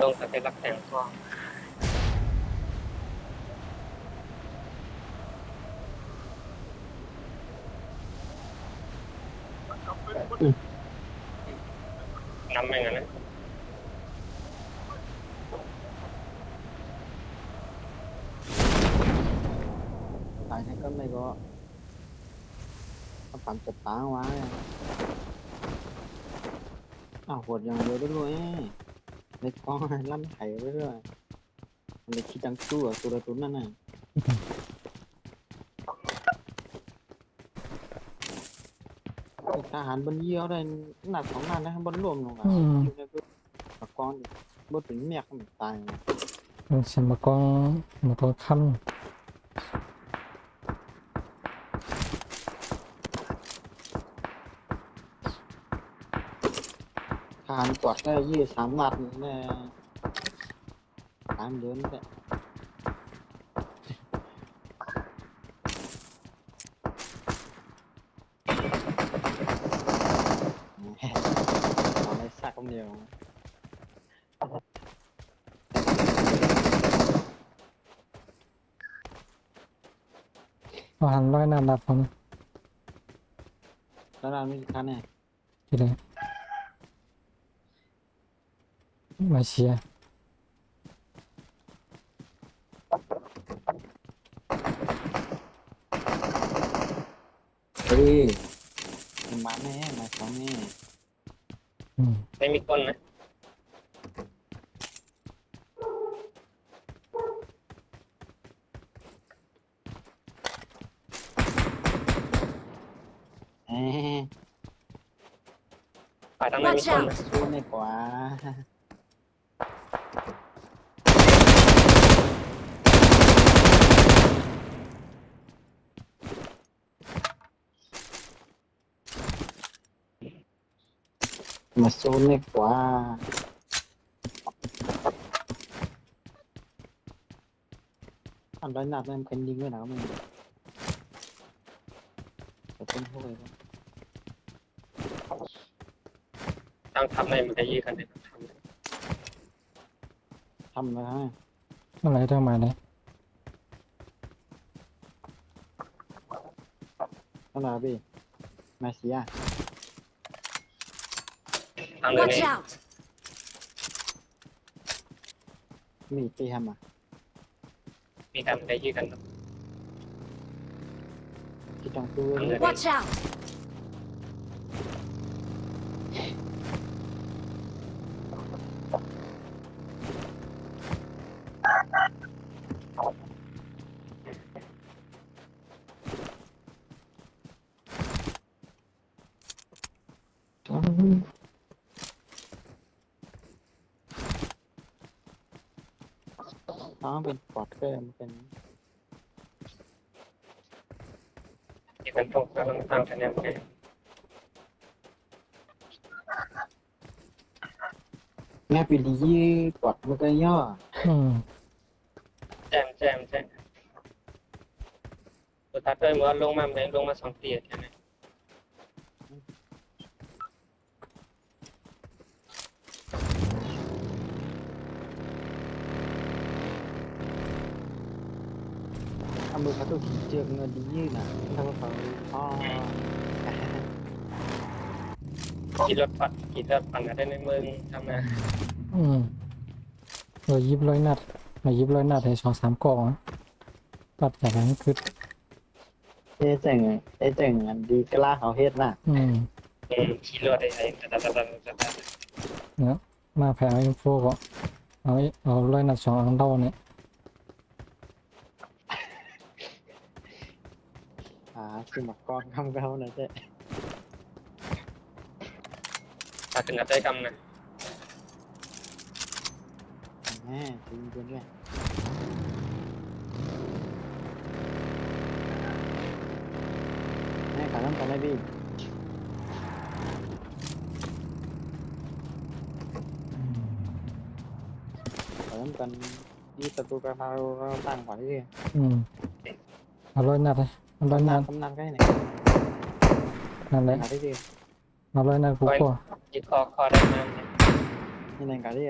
ลงแต่เป็นรักแต่งตัว นำไปงั้นนะ ตายให้ก็ไม่ก็เอาปั่นจับตาไว้อ้าวหดอย่างเดียวด้วยในกล้องล่ำไถ่เรื่อยๆมันเลยคิดดังสู้อ่ะตัวละตัวนั่นน่ะทหารบนเยี่ยวได้หนัก2 นัดนะบนรวมลงอ่ะอยู่ในตัวกล้องบนถึงเมียเขาตาย มันสมกองมาตัวค่ านกวาดได้23 นัดแม่3 เดือนแหละเอาอะไรสักคนเดียว เอาหันร้อยหน้าดับผม แล้วเราไม่ทันเนี่ย ทีเลยมาเชียร์ เฮ้ย มาแม่มาสองแม่ ไม่มีคนนะ เอ๊ะ ฝ่ายทางนั้นมี Watch คน out! นะ สู้ไม่กว่ามาสู้ไม่กว่าอันร้อยนัดมันเป็นยิงด้วยนะมึงจะเป็นพวกอะไรวะ ทางทำในมันจะยืดกันเลยทำเลย ทำเลยฮะ อะไรทำไมเนี่ย ต้องลาพี่มาเสีย ทางเดิน Watch นี้ out! มีตีทำอ่ะ มีการมันจะยืดกัน ที่ต้องสู้ ทางเดิน Watch out! ต้องเป็นปอดเกินเป็น ยืดกันตรงกลางทางคะแนนไป แม่ปีดีปอดมันก็ย่อ แจมสุดท้ายเลยมันลงมาลงมา2 ปีใช่ไหม ทำมือเขาตัวขี่เจือกเงินดีนะถ้าว่าเขาอ๋อ ขี่รถปั่นกันได้ในเมืองทำนะ เรายิบร้อยนัดมายิบร้อยนัดให้2-3กล่องนะตัดจากนั้นคือ เจ๊เจ๋งอันดีกล้าเขาเฮ็ดน่ะ ขี่รถได้แต่ เนี่ยมาแผงอินโฟก็เอาร้อยนัด2อันเท่าเนี่ย คือหมักกรคำเขานะเจ๊ ถ้าถึงกับใจกำนะ แม่จริงจริงด้วยแม่ขาต้องกันได้พี่ขาต้องกันยี่ประตูกระเพราเราตั้งก่อนที่ เอาร้อยนัดเลยเอาร้อยนัด กำนันก็ให้ไหน นั่นแหละ ขาที่ดี เอาร้อยนัดกูก็ ยึดคอได้มา นี่ไหนขาที่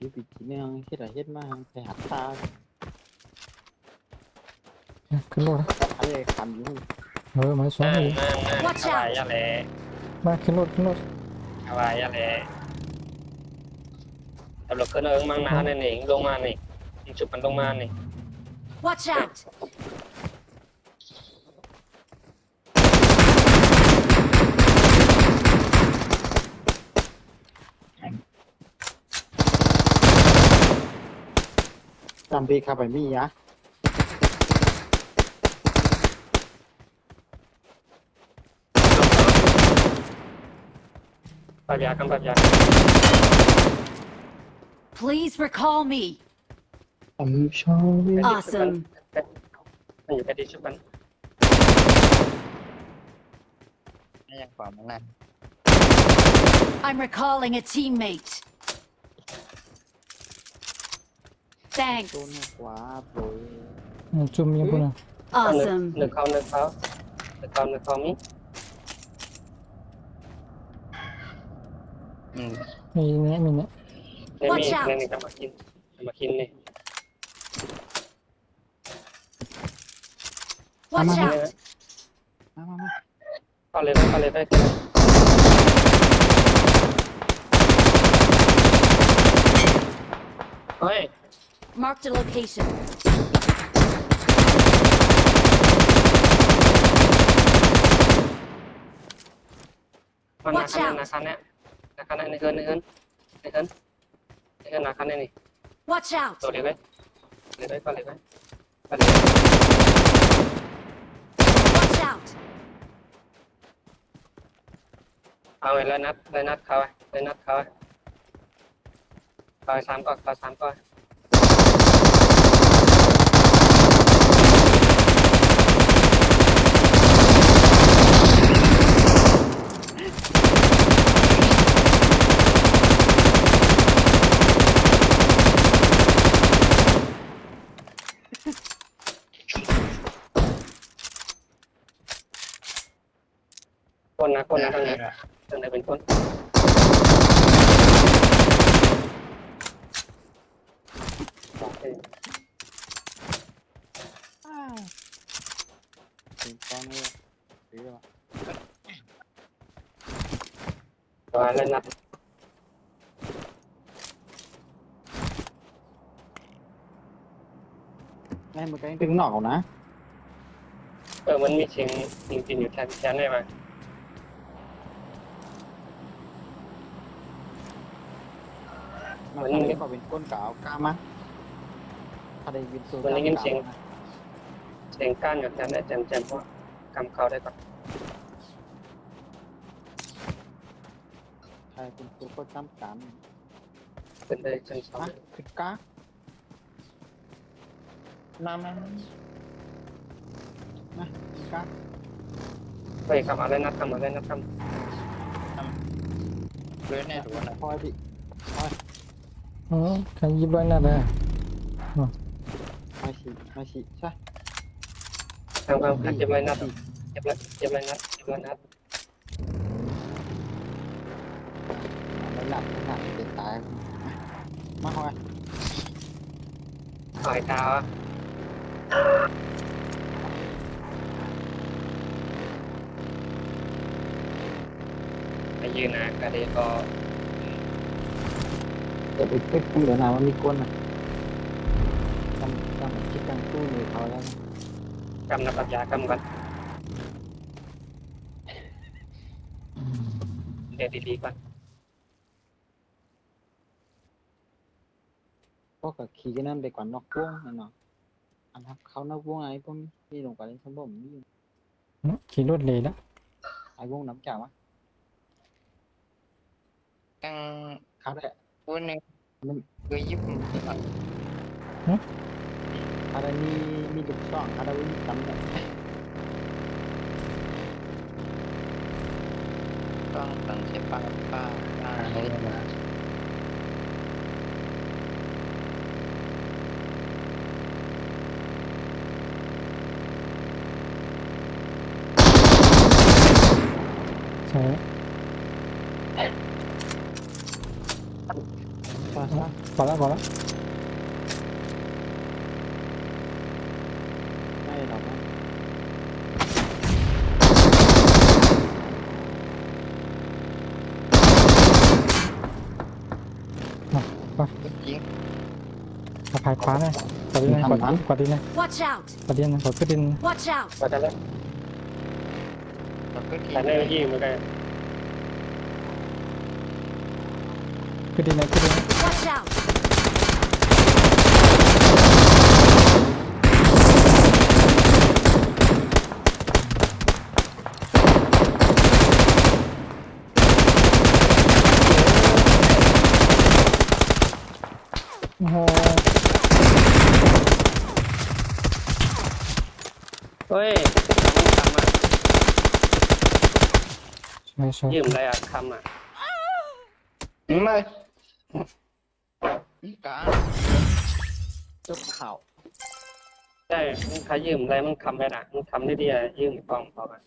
ยี่ปีจีเนี่ยเฮ็ดอะไรเฮ็ดมาไปหัดตา ขึ้นรถ อะไรคำอยู่ มาสองเลย Watch out อะไร มาขึ้นรถ อะไรตำรวจขึ้นเอิงมังนาเนี่ยลงมานี่จุดมันลงมานี่ Watch out! จำปีขับไปมียะ ปัญญากันปัญญา Please recall me. ผมชอบ Awesome. อยู่แค่ที่ชุดมัน ไม่ยังความมันนะ I'm recalling a teammate. ตัว Thanks. นี้ขวาโปรย มันจุ่มยังปุ่นอ่ะ Awesome. หนึ่งเขามี มีเนี่ยมีเนี่ย ในมี Watch out ในกำมากินนี่ Watch นี่ out. นะ มา เข้าเลยไปเฮ้ย Marked a location. มันนาคันเนี่ยในเฮือนนาคันนี่ Watch out. ตัวเดียวไปเลยไป Watch out. เอาไว้เลยนัดเขาสามก่อน คนนะทางไหนเป็นคนโอเค ถึงตอนนี้หรือว่า ตัวเล่นนัด แม่มันก็ยังถึงนอกนะ มันมีเสียงอยู่แทนได้ไหม มันนี่ก็เป็นก้นกาวกล้ามั้งถ้าได้ยินตัว เสียงก้านอยู่แทนได้แจมเพราะกำเขาได้ก่อน ใช่เป็นตัวก็จำกัน เป็นได้ชั้นสอง มาขึ้นก้าน้ำขึ้นก้า เฮ้ยกำอะไรนัด เลยแน่ตัวนะพอยพี่ อ๋อใครยิบไว้นั่นเลย ไม่ฉีใช่ ทำเก็บไรนัดเก็บไรนัด ไม่หลับเจ็บตายมาหอย ถอยตาไปยืนนะกระเดก็ จะไปเช็คเดี๋ยวนะว่ามีก้นอ่ะจำคิดกันตู้มือเขาแล้ว กำนับปัญญากำกันเดี๋ยวดีๆก่อน พวกกับขี่กันนั่นไปกว่านอกวงนั่นเนาะอันครับเขานอกวงไอ้พวกนี้ลงไปเล่นสมบูรณ์นี่ ขี่รถเลยแล้ว ไอ้วงน้ำจ่าวะ ตั้ง เขาได้ วันหนึ่งก็ยิบ อะไรมีลูกช่องอะไรมีจำได้ ต้องใช้ปลาอะไรมา ใช่ ใช่ พอแล้ว ไม่หรอกนะ ยิง มาพายขวาเลยกดดินนะกดดินนะ Watch out. กดดินนะกดขึ้นดิน Watch out. ก็จะเล่น เราก็ขี่ แต่ในยี่เหมือนกัน ขึ้นดินนะ Watch out. โอ้โห เฮ้ยทำมา ไม่ชอบ ยืมอะไรอ่ะคำอ่ะ ไม่กาจบข่าว ใช่มันใครยืมอะไรมันคำไม่ได้มันคำได้ดีอ่ะยืมกล่องพอกัน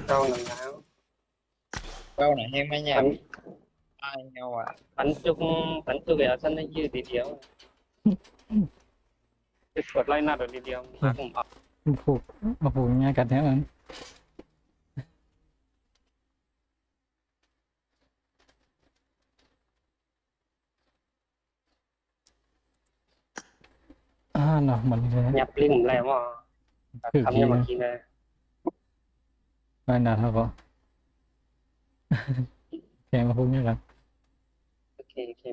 เอาหนังแล้ว เป้าไหนให้ไม่แย่ ปัน ตายเงาอ่ะ ปันจุกเอาฉันได้ยืดทีเดียวจะกดไล่หน้าตัวทีเดียวมาผมเอา ผูกมาผูกง่ายกันแท้นั้นเนาะมันเลย nhập liên lại mà Thử không gì nhưng mà nữa. khi này ไม่นานเท่าก็ แกมาพูดนี่แหละ ok ok